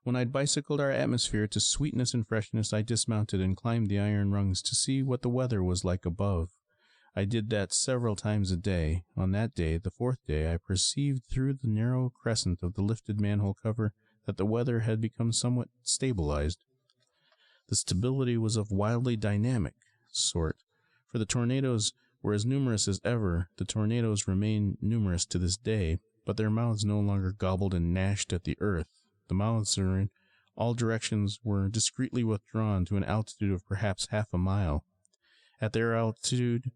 When I'd bicycled our atmosphere to sweetness and freshness, I dismounted and climbed the iron rungs to see what the weather was like above. I did that several times a day. On that day, the fourth day, I perceived through the narrow crescent of the lifted manhole cover that the weather had become somewhat stabilized. The stability was of wildly dynamic sort, for the tornadoes were as numerous as ever. The tornadoes remain numerous to this day, but their mouths no longer gobbled and gnashed at the earth. The mouths are in all directions were discreetly withdrawn to an altitude of perhaps half a mile. At their altitude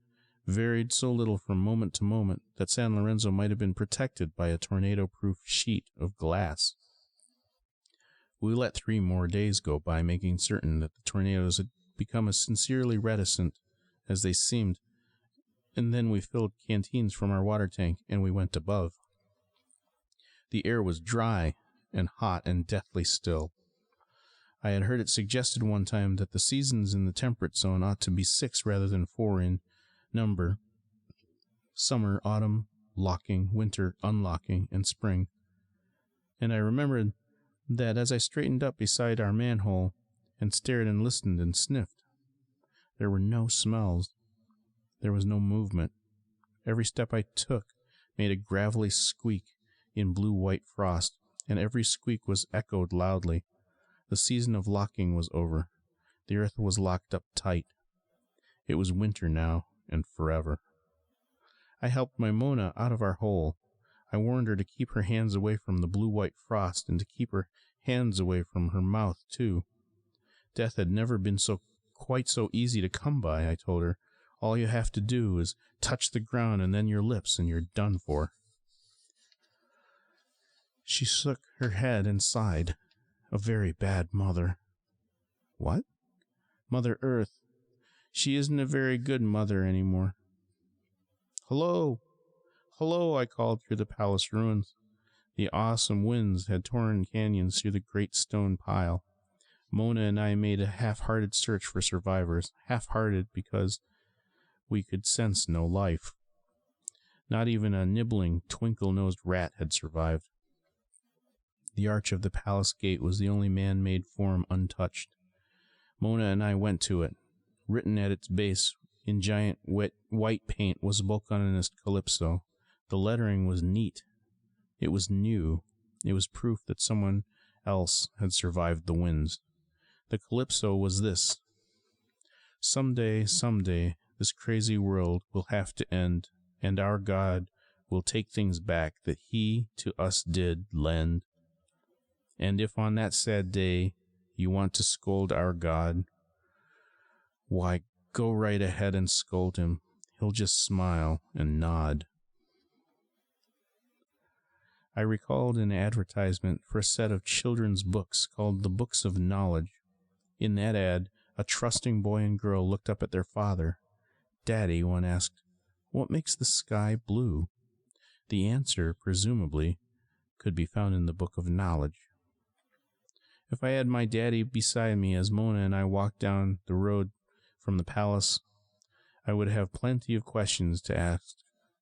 varied so little from moment to moment that San Lorenzo might have been protected by a tornado-proof sheet of glass. We let 3 more days go by, making certain that the tornadoes had become as sincerely reticent as they seemed, and then we filled canteens from our water tank, and we went above. The air was dry and hot and deathly still. I had heard it suggested one time that the seasons in the temperate zone ought to be 6 rather than 4 in number: summer, autumn, locking, winter, unlocking, and spring. And I remembered that as I straightened up beside our manhole and stared and listened and sniffed, there were no smells. There was no movement. Every step I took made a gravelly squeak in blue-white frost, and every squeak was echoed loudly. The season of locking was over. The earth was locked up tight. It was winter now and forever. I helped my Mona out of our hole. I warned her to keep her hands away from the blue-white frost, and to keep her hands away from her mouth, too. Death had never been quite so easy to come by, I told her. All you have to do is touch the ground and then your lips, and you're done for. She shook her head and sighed. A very bad mother. What? Mother Earth. She isn't a very good mother anymore. Hello! Hello, I called through the palace ruins. The awesome winds had torn canyons through the great stone pile. Mona and I made a half-hearted search for survivors, half-hearted because we could sense no life. Not even a nibbling, twinkle-nosed rat had survived. The arch of the palace gate was the only man-made form untouched. Mona and I went to it. Written at its base in giant white paint was Bokononist Calypso. The lettering was neat. It was new. It was proof that someone else had survived the winds. The Calypso was this: someday, this crazy world will have to end, and our God will take things back that he to us did lend. And if on that sad day you want to scold our God, why, go right ahead and scold him. He'll just smile and nod. I recalled an advertisement for a set of children's books called The Books of Knowledge. In that ad, a trusting boy and girl looked up at their father. Daddy, one asked, what makes the sky blue? The answer, presumably, could be found in the Book of Knowledge. If I had my daddy beside me as Mona and I walked down the road from the palace, I would have plenty of questions to ask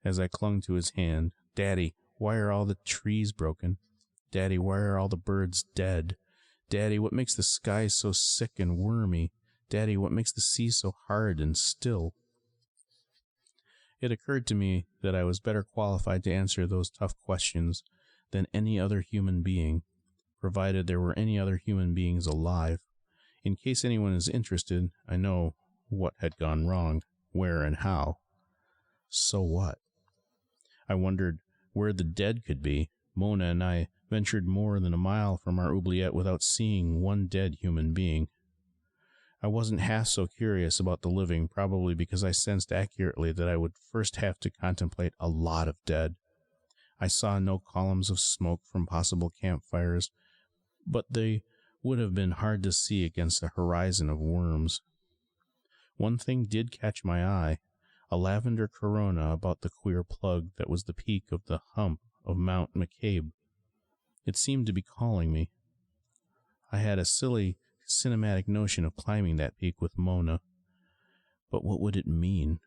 as I clung to his hand. Daddy, why are all the trees broken? Daddy, why are all the birds dead? Daddy, what makes the sky so sick and wormy? Daddy, what makes the sea so hard and still? It occurred to me that I was better qualified to answer those tough questions than any other human being, provided there were any other human beings alive. In case anyone is interested, I know what had gone wrong, where and how. So what? I wondered where the dead could be. Mona and I ventured more than a mile from our oubliette without seeing one dead human being. I wasn't half so curious about the living, probably because I sensed accurately that I would first have to contemplate a lot of dead. I saw no columns of smoke from possible campfires, but they would have been hard to see against a horizon of worms. One thing did catch my eye, a lavender corona about the queer plug that was the peak of the hump of Mount McCabe. It seemed to be calling me. I had a silly, cinematic notion of climbing that peak with Mona. But what would it mean?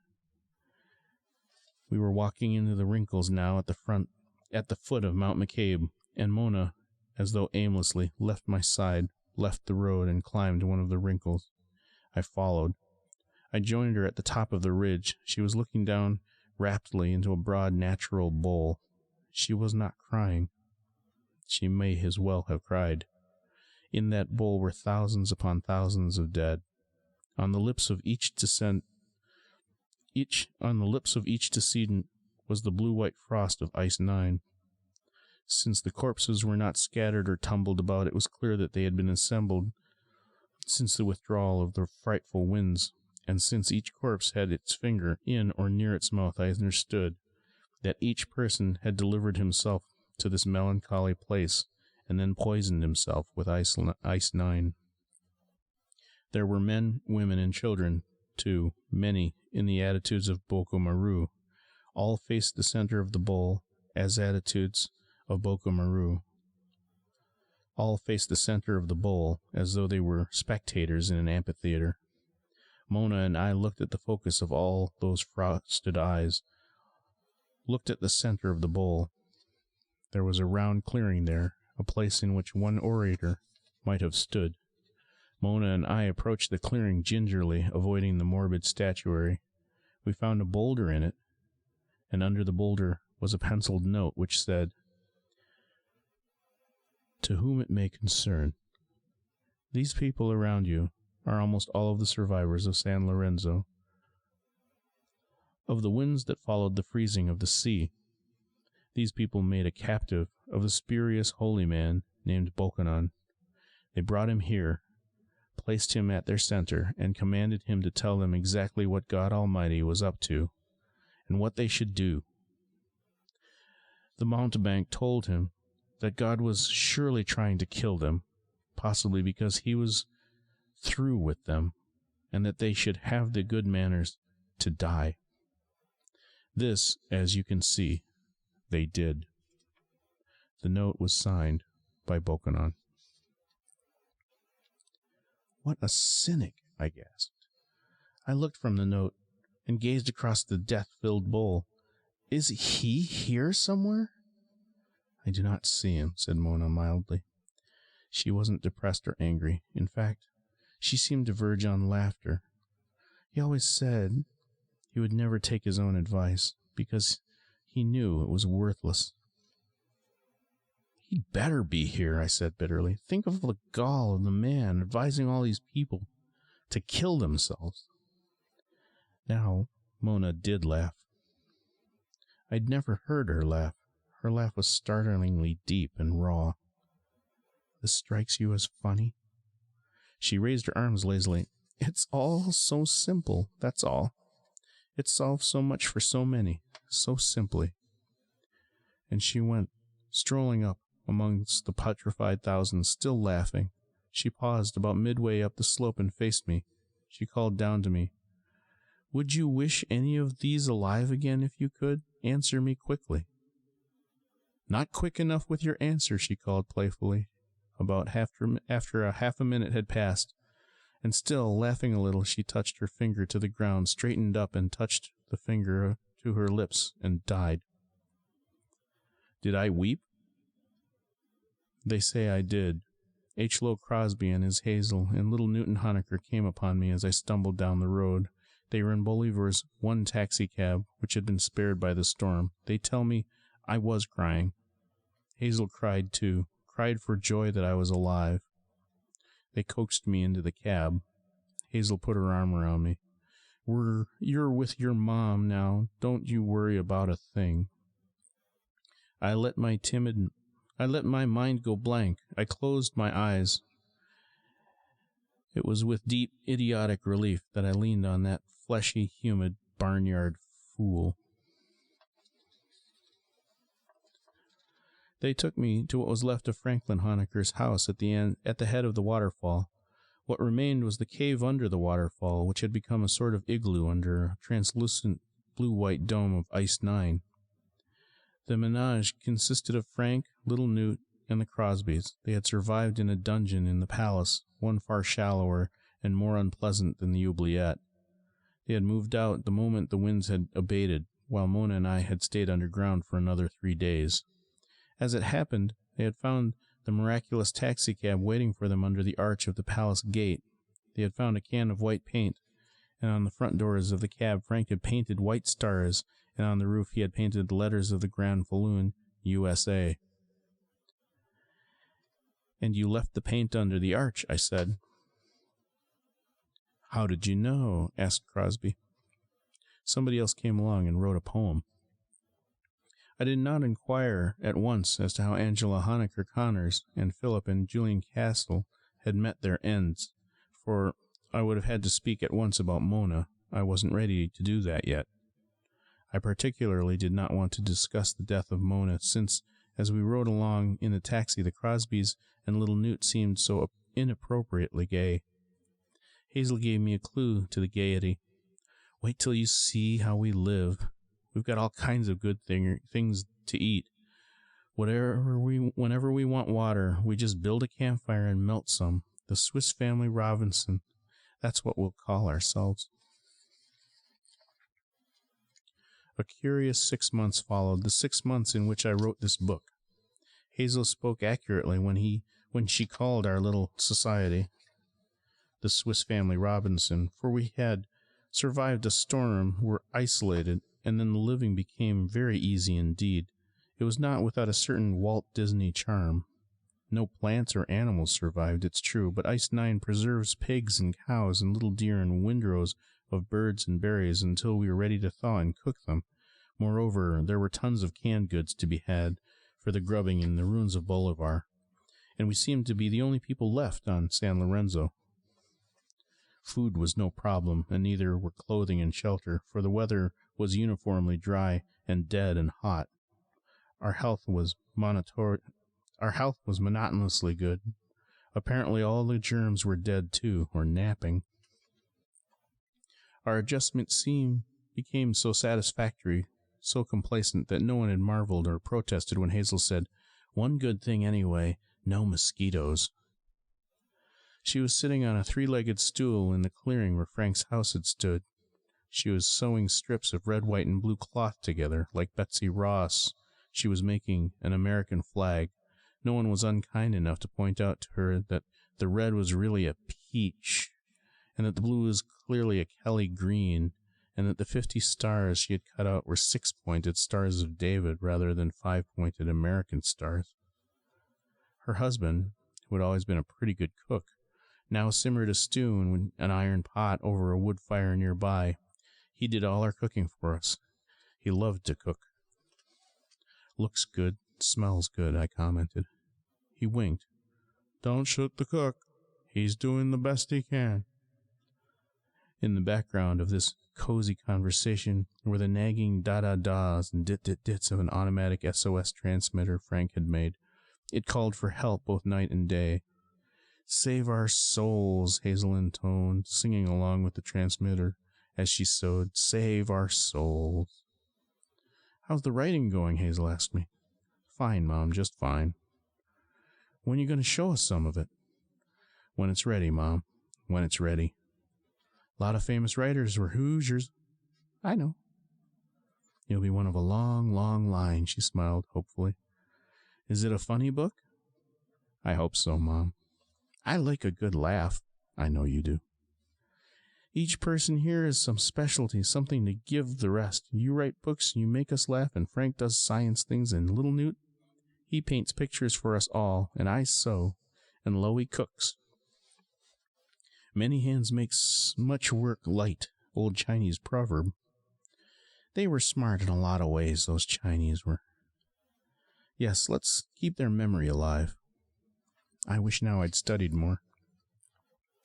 We were walking into the wrinkles now at the foot of Mount McCabe, and Mona, as though aimlessly, left my side, left the road, and climbed one of the wrinkles. I followed. I joined her at the top of the ridge. She was looking down raptly into a broad natural bowl. She was not crying. She may as well have cried. In that bowl were thousands upon thousands of dead. On the lips of each decedent was the blue-white frost of Ice 9. Since the corpses were not scattered or tumbled about, it was clear that they had been assembled since the withdrawal of the frightful winds, and since each corpse had its finger in or near its mouth, I understood that each person had delivered himself to this melancholy place, and then poisoned himself with Ice 9. There were men, women, and children, too, many, in the attitudes of Boko Maru. All faced the center of the bowl, as attitudes of Boko Maru. All faced the center of the bowl, as though they were spectators in an amphitheater. Mona and I looked at the focus of all those frosted eyes, looked at the center of the bowl. There was a round clearing there, a place in which one orator might have stood. Mona and I approached the clearing gingerly, avoiding the morbid statuary. We found a boulder in it, and under the boulder was a penciled note which said, "To whom it may concern, these people around you are almost all of the survivors of San Lorenzo, of the winds that followed the freezing of the sea. These people made a captive of the spurious holy man named Bokonon. They brought him here, placed him at their center, and commanded him to tell them exactly what God Almighty was up to, and what they should do. The mountebank told him that God was surely trying to kill them, possibly because he was through with them, and that they should have the good manners to die. This, as you can see, they did." The note was signed by Bokonon. "What a cynic," I gasped. I looked from the note and gazed across the death-filled bowl. Is he here somewhere? I do not see him, said Mona mildly. She wasn't depressed or angry. In fact, she seemed to verge on laughter. He always said he would never take his own advice, because he knew it was worthless. He'd better be here, I said bitterly. Think of the gall of the man advising all these people to kill themselves. Now, Mona did laugh. I'd never heard her laugh. Her laugh was startlingly deep and raw. This strikes you as funny? She raised her arms lazily. It's all so simple, that's all. It solves so much for so many, so simply. And she went, strolling up amongst the petrified thousands, still laughing. She paused about midway up the slope and faced me. She called down to me. Would you wish any of these alive again if you could? Answer me quickly. Not quick enough with your answer, she called playfully. About after a half a minute had passed, and still laughing a little, she touched her finger to the ground, straightened up and touched the finger to her lips, and died. Did I weep? They say I did. H. Lowe Crosby and his Hazel and little Newton Honecker came upon me as I stumbled down the road. They were in Bolivar's one taxicab, which had been spared by the storm. They tell me I was crying. Hazel cried too, cried for joy that I was alive. They coaxed me into the cab. Hazel put her arm around me. You're with your mom now. Don't you worry about a thing. I let my mind go blank. I closed my eyes. It was with deep, idiotic relief that I leaned on that fleshy, humid, barnyard fool. They took me to what was left of Franklin Honecker's house at the head of the waterfall. What remained was the cave under the waterfall, which had become a sort of igloo under a translucent blue-white dome of Ice 9. The menage consisted of Frank, little Newt, and the Crosbys. They had survived in a dungeon in the palace, one far shallower and more unpleasant than the oubliette. They had moved out the moment the winds had abated, while Mona and I had stayed underground for another 3 days. As it happened, they had found the miraculous taxicab waiting for them under the arch of the palace gate. They had found a can of white paint, and on the front doors of the cab Frank had painted white stars, and on the roof he had painted the letters of the Grand Falloon, USA. And you left the paint under the arch, I said. How did you know? Asked Crosby. Somebody else came along and wrote a poem. I did not inquire at once as to how Angela Honecker Connors and Philip and Julian Castle had met their ends, for I would have had to speak at once about Mona. I wasn't ready to do that yet. I particularly did not want to discuss the death of Mona, since, as we rode along in the taxi, the Crosbys and little Newt seemed so inappropriately gay. Hazel gave me a clue to the gaiety. Wait till you see how we live. We've got all kinds of good things to eat. Whenever we want water, we just build a campfire and melt some. The Swiss Family Robinson. That's what we'll call ourselves. A curious 6 months followed, the 6 months in which I wrote this book. Hazel spoke accurately when she called our little society the Swiss Family Robinson, for we had survived a storm, were isolated, and then the living became very easy indeed. It was not without a certain Walt Disney charm. No plants or animals survived, it's true, but Ice 9 preserves pigs and cows and little deer and windrows of birds and berries until we were ready to thaw and cook them. Moreover, there were tons of canned goods to be had for the grubbing in the ruins of Bolivar, and we seemed to be the only people left on San Lorenzo. Food was no problem, and neither were clothing and shelter, for the weather was uniformly dry and dead and hot. Our health was monotonously good. Apparently all the germs were dead too, or napping. Our adjustment became so satisfactory, so complacent, that no one had marveled or protested when Hazel said, "One good thing anyway, no mosquitoes." She was sitting on a 3-legged stool in the clearing where Frank's house had stood. She was sewing strips of red, white, and blue cloth together, like Betsy Ross. She was making an American flag. No one was unkind enough to point out to her that the red was really a peach, and that the blue was clearly a Kelly green, and that the 50 stars she had cut out were 6-pointed stars of David rather than 5-pointed American stars. Her husband, who had always been a pretty good cook, now simmered a stew in an iron pot over a wood fire nearby. He did all our cooking for us. He loved to cook. Looks good, smells good, I commented. He winked. Don't shoot the cook. He's doing the best he can. In the background of this cozy conversation were the nagging da-da-das and dit-dit-dits of an automatic SOS transmitter Frank had made. It called for help both night and day. Save our souls, Hazel intoned, singing along with the transmitter as she sewed. Save our souls. How's the writing going? Hazel asked me. Fine, Mom, just fine. When are you going to show us some of it? When it's ready, Mom. When it's ready. A lot of famous writers were Hoosiers. I know. You'll be one of a long, long line, she smiled hopefully. Is it a funny book? I hope so, Mom. I like a good laugh. I know you do. Each person here has some specialty, something to give the rest. You write books, you make us laugh, and Frank does science things, and little Newt, he paints pictures for us all, and I sew, and Loie cooks. Many hands makes much work light, old Chinese proverb. They were smart in a lot of ways, those Chinese were. Yes, let's keep their memory alive. I wish now I'd studied more.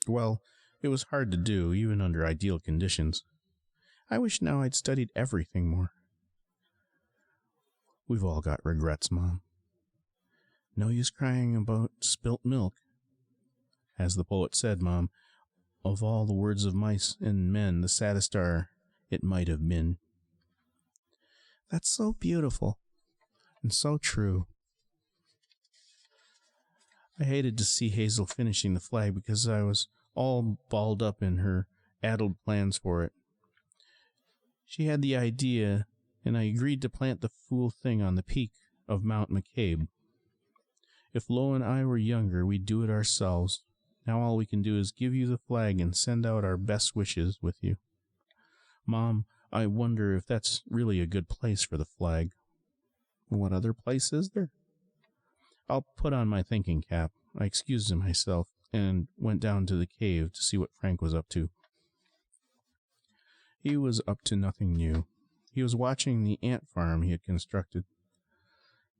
Well, it was hard to do, even under ideal conditions. I wish now I'd studied everything more. We've all got regrets, Mom. No use crying about spilt milk. As the poet said, Mom, of all the words of mice and men, the saddest are, it might have been. That's so beautiful and so true. I hated to see Hazel finishing the flag because I was all balled up in her addled plans for it. She had the idea, and I agreed to plant the fool thing on the peak of Mount McCabe. If Lo and I were younger, we'd do it ourselves. Now all we can do is give you the flag and send out our best wishes with you. Mom, I wonder if that's really a good place for the flag. What other place is there? I'll put on my thinking cap. I excused myself and went down to the cave to see what Frank was up to. He was up to nothing new. He was watching the ant farm he had constructed.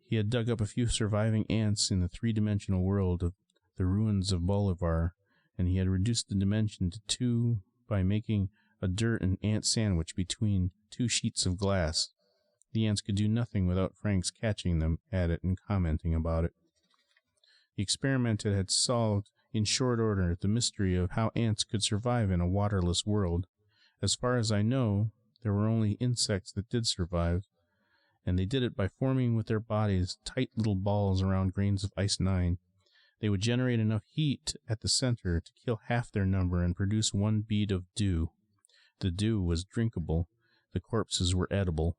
He had dug up a few surviving ants in the three-dimensional world of the ruins of Bolivar, and he had reduced the dimension to 2 by making a dirt and ant sandwich between 2 sheets of glass. The ants could do nothing without Frank's catching them at it and commenting about it. The experiment had solved in short order the mystery of how ants could survive in a waterless world. As far as I know, there were only insects that did survive, and they did it by forming with their bodies tight little balls around grains of ice 9. They would generate enough heat at the center to kill half their number and produce 1 bead of dew. The dew was drinkable. The corpses were edible.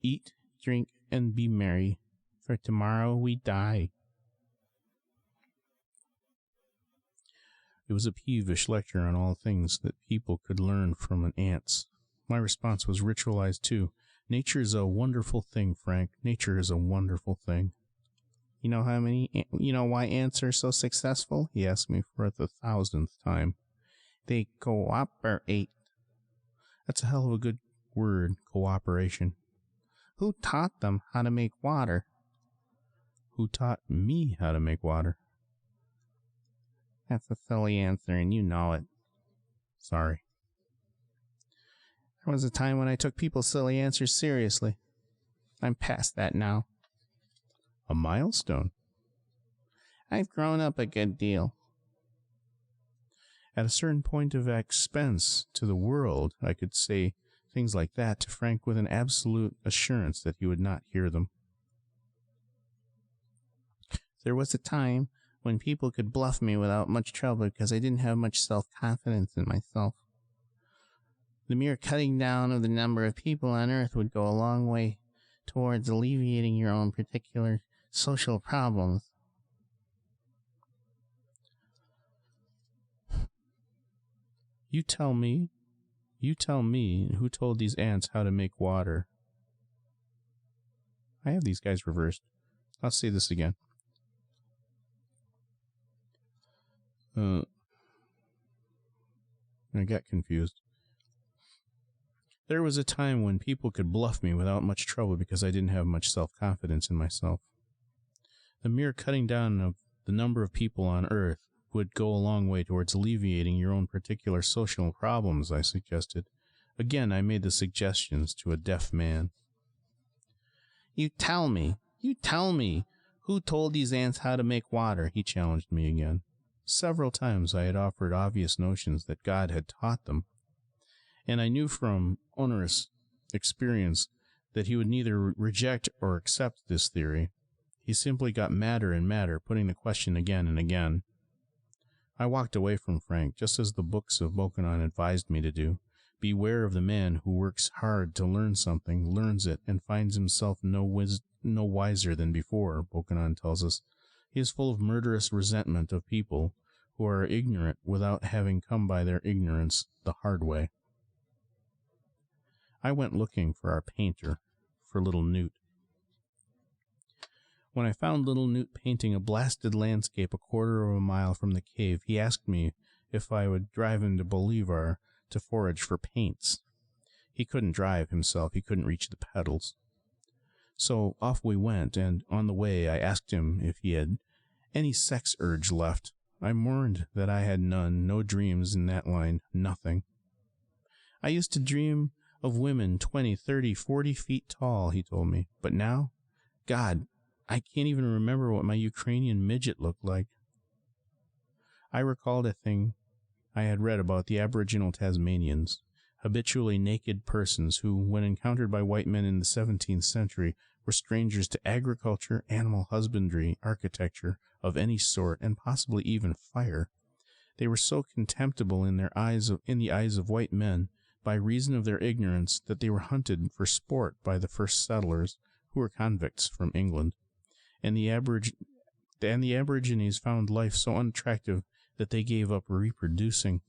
Eat, drink, and be merry, for tomorrow we die. It was a peevish lecture on all things that people could learn from an ant's. My response was ritualized too. Nature is a wonderful thing, Frank. Nature is a wonderful thing. You know why ants are so successful? He asked me for the 1000th time. They cooperate. That's a hell of a good word, cooperation. Who taught them how to make water? Who taught me how to make water? That's a silly answer, and you know it. Sorry. There was a time when I took people's silly answers seriously. I'm past that now. A milestone. I've grown up a good deal. At a certain point of expense to the world, I could say things like that to Frank with an absolute assurance that he would not hear them. There was a time when people could bluff me without much trouble because I didn't have much self-confidence in myself. The mere cutting down of the number of people on Earth would go a long way towards alleviating your own particular social problems. You tell me who told these ants how to make water. I have these guys reversed. I'll say this again. I got confused. There was a time when people could bluff me without much trouble because I didn't have much self-confidence in myself. The mere cutting down of the number of people on Earth would go a long way towards alleviating your own particular social problems, I suggested. Again, I made the suggestions to a deaf man. You tell me who told these ants how to make water, he challenged me again. Several times I had offered obvious notions that God had taught them, and I knew from onerous experience that he would neither reject or accept this theory. He simply got madder and madder, putting the question again and again. I walked away from Frank, just as the books of Bokanon advised me to do. Beware of the man who works hard to learn something, learns it, and finds himself no wiser than before, Bokanon tells us. He is full of murderous resentment of people who are ignorant without having come by their ignorance the hard way. I went looking for our painter, for little Newt. When I found little Newt painting a blasted landscape a quarter of a mile from the cave, he asked me if I would drive him to Bolivar to forage for paints. He couldn't drive himself, he couldn't reach the pedals. So off we went, and on the way I asked him if he had any sex urge left. I mourned that I had none, no dreams in that line, nothing. I used to dream of women 20, 30, 40 feet tall, he told me. But now, God, I can't even remember what my Ukrainian midget looked like. I recalled a thing I had read about the Aboriginal Tasmanians, habitually naked persons who, when encountered by white men in the 17th century, were strangers to agriculture, animal husbandry, architecture of any sort, and possibly even fire. They were so contemptible in the eyes of white men, by reason of their ignorance, that they were hunted for sport by the first settlers, who were convicts from England. And the Aborigines found life so unattractive that they gave up reproducing.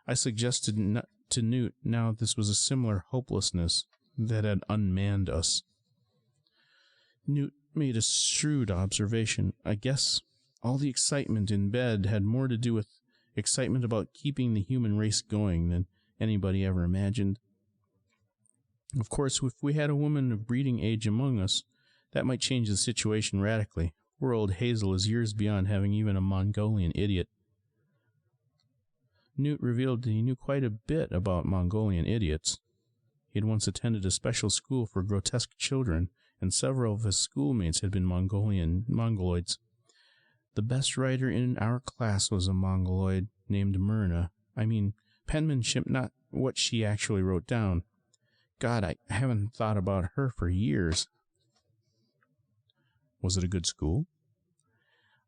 I suggested to Newt now this was a similar hopelessness that had unmanned us. Newt made a shrewd observation. I guess all the excitement in bed had more to do with excitement about keeping the human race going than anybody ever imagined. Of course, if we had a woman of breeding age among us, that might change the situation radically. Poor old Hazel is years beyond having even a Mongolian idiot. Newt revealed that he knew quite a bit about Mongolian idiots. He had once attended a special school for grotesque children, and several of his schoolmates had been Mongoloids. The best writer in our class was a Mongoloid named Myrna. I mean, penmanship, not what she actually wrote down. God, I haven't thought about her for years. Was it a good school?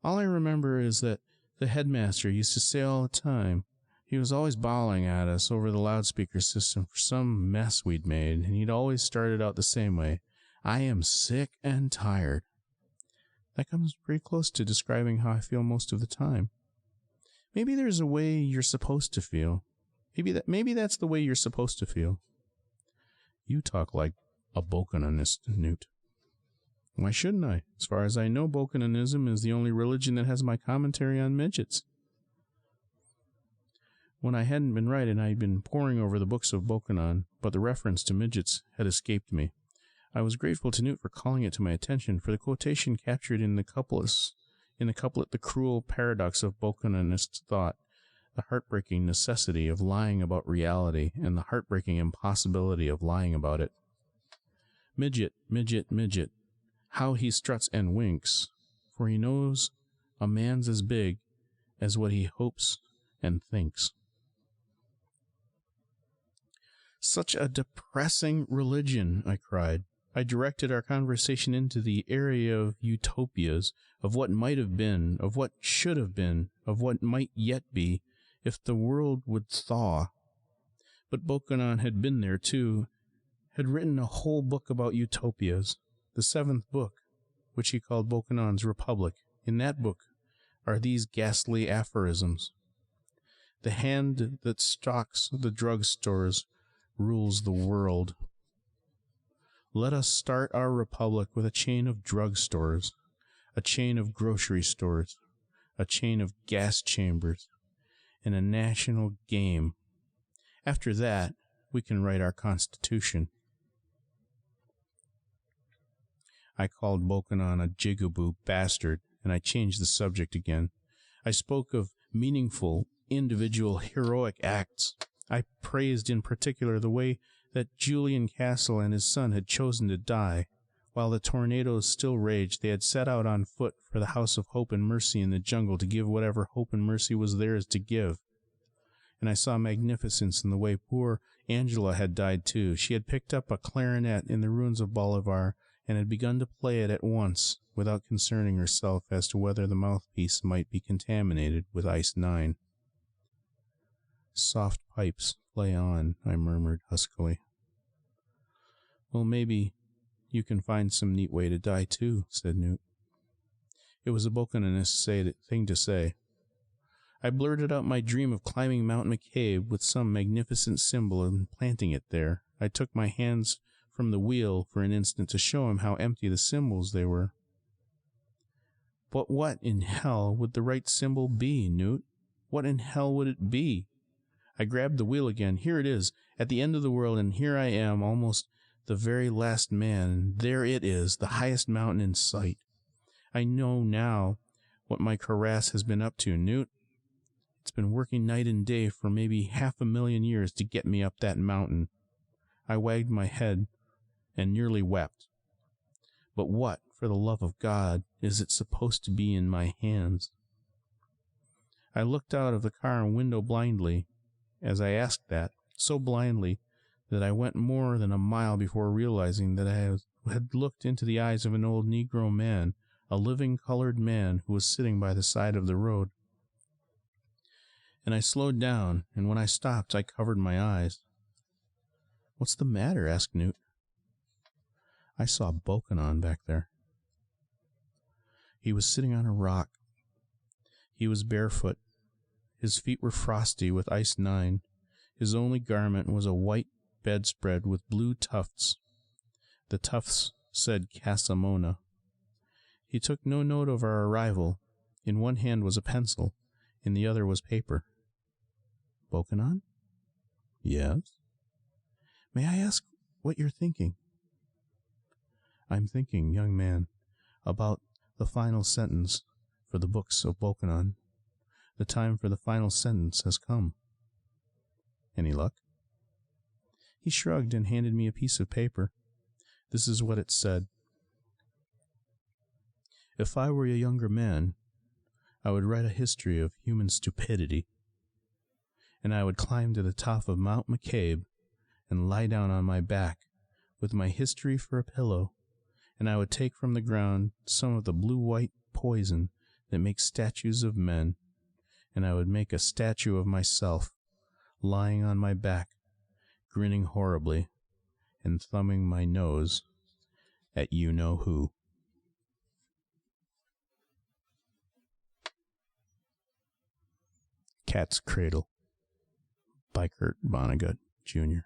All I remember is that the headmaster used to say all the time, he was always bawling at us over the loudspeaker system for some mess we'd made, and he'd always started out the same way. I am sick and tired. That comes pretty close to describing how I feel most of the time. Maybe there's a way you're supposed to feel. Maybe that's the way you're supposed to feel. You talk like a Bokanonist, Newt. Why shouldn't I? As far as I know, Bokanonism is the only religion that has my commentary on midgets. When I hadn't been writing, I had been poring over the books of Bokanon, but the reference to midgets had escaped me. I was grateful to Newt for calling it to my attention, for the quotation captured in the couplet the cruel paradox of Bokanonist thought, the heartbreaking necessity of lying about reality, and the heartbreaking impossibility of lying about it. Midget, midget, midget, how he struts and winks, for he knows a man's as big as what he hopes and thinks. Such a depressing religion, I cried. I directed our conversation into the area of utopias, of what might have been, of what should have been, of what might yet be, if the world would thaw. But Bokanon had been there, too, had written a whole book about utopias, the 7th book, which he called Bokanon's Republic. In that book are these ghastly aphorisms. The hand that stocks the drugstores rules the world. Let us start our republic with a chain of drugstores, a chain of grocery stores, a chain of gas chambers, and a national game. After that, we can write our Constitution. I called Bokanon a jigaboo bastard, and I changed the subject again. I spoke of meaningful, individual, heroic acts. I praised in particular the way that Julian Castle and his son had chosen to die. While the tornadoes still raged, they had set out on foot for the House of Hope and Mercy in the jungle to give whatever hope and mercy was theirs to give. And I saw magnificence in the way poor Angela had died too. She had picked up a clarinet in the ruins of Bolivar and had begun to play it at once, without concerning herself as to whether the mouthpiece might be contaminated with ice 9. Soft pipes, play on, I murmured huskily. Well, maybe you can find some neat way to die too, said Newt. It was a Bokanonist thing to say. I blurted out my dream of climbing Mount McCabe with some magnificent symbol and planting it there. I took my hands from the wheel for an instant to show him how empty the symbols they were. But what in hell would the right symbol be, Newt? What in hell would it be? I grabbed the wheel again. Here it is, at the end of the world, and here I am, almost the very last man, and there it is, the highest mountain in sight. I know now what my cuirass has been up to, Newt. It's been working night and day for maybe 500,000 years to get me up that mountain. I wagged my head and nearly wept. But what, for the love of God, is it supposed to be in my hands? I looked out of the car window blindly as I asked that, so blindly that I went more than a mile before realizing that I had looked into the eyes of an old Negro man, a living colored man who was sitting by the side of the road. And I slowed down, and when I stopped, I covered my eyes. What's the matter? Asked Newt. I saw Bokanon back there. He was sitting on a rock. He was barefoot. His feet were frosty with ice 9. His only garment was a white bedspread with blue tufts. The tufts said Casamona. He took no note of our arrival. In one hand was a pencil. In the other was paper. Bokanon? Yes? May I ask what you're thinking? I'm thinking, young man, about the final sentence for the books of Bokanon. The time for the final sentence has come. Any luck? He shrugged and handed me a piece of paper. This is what it said. If I were a younger man, I would write a history of human stupidity, and I would climb to the top of Mount McCabe and lie down on my back with my history for a pillow, and I would take from the ground some of the blue-white poison that makes statues of men, and I would make a statue of myself, lying on my back, grinning horribly, and thumbing my nose at you-know-who. Cat's Cradle by Kurt Vonnegut, Jr.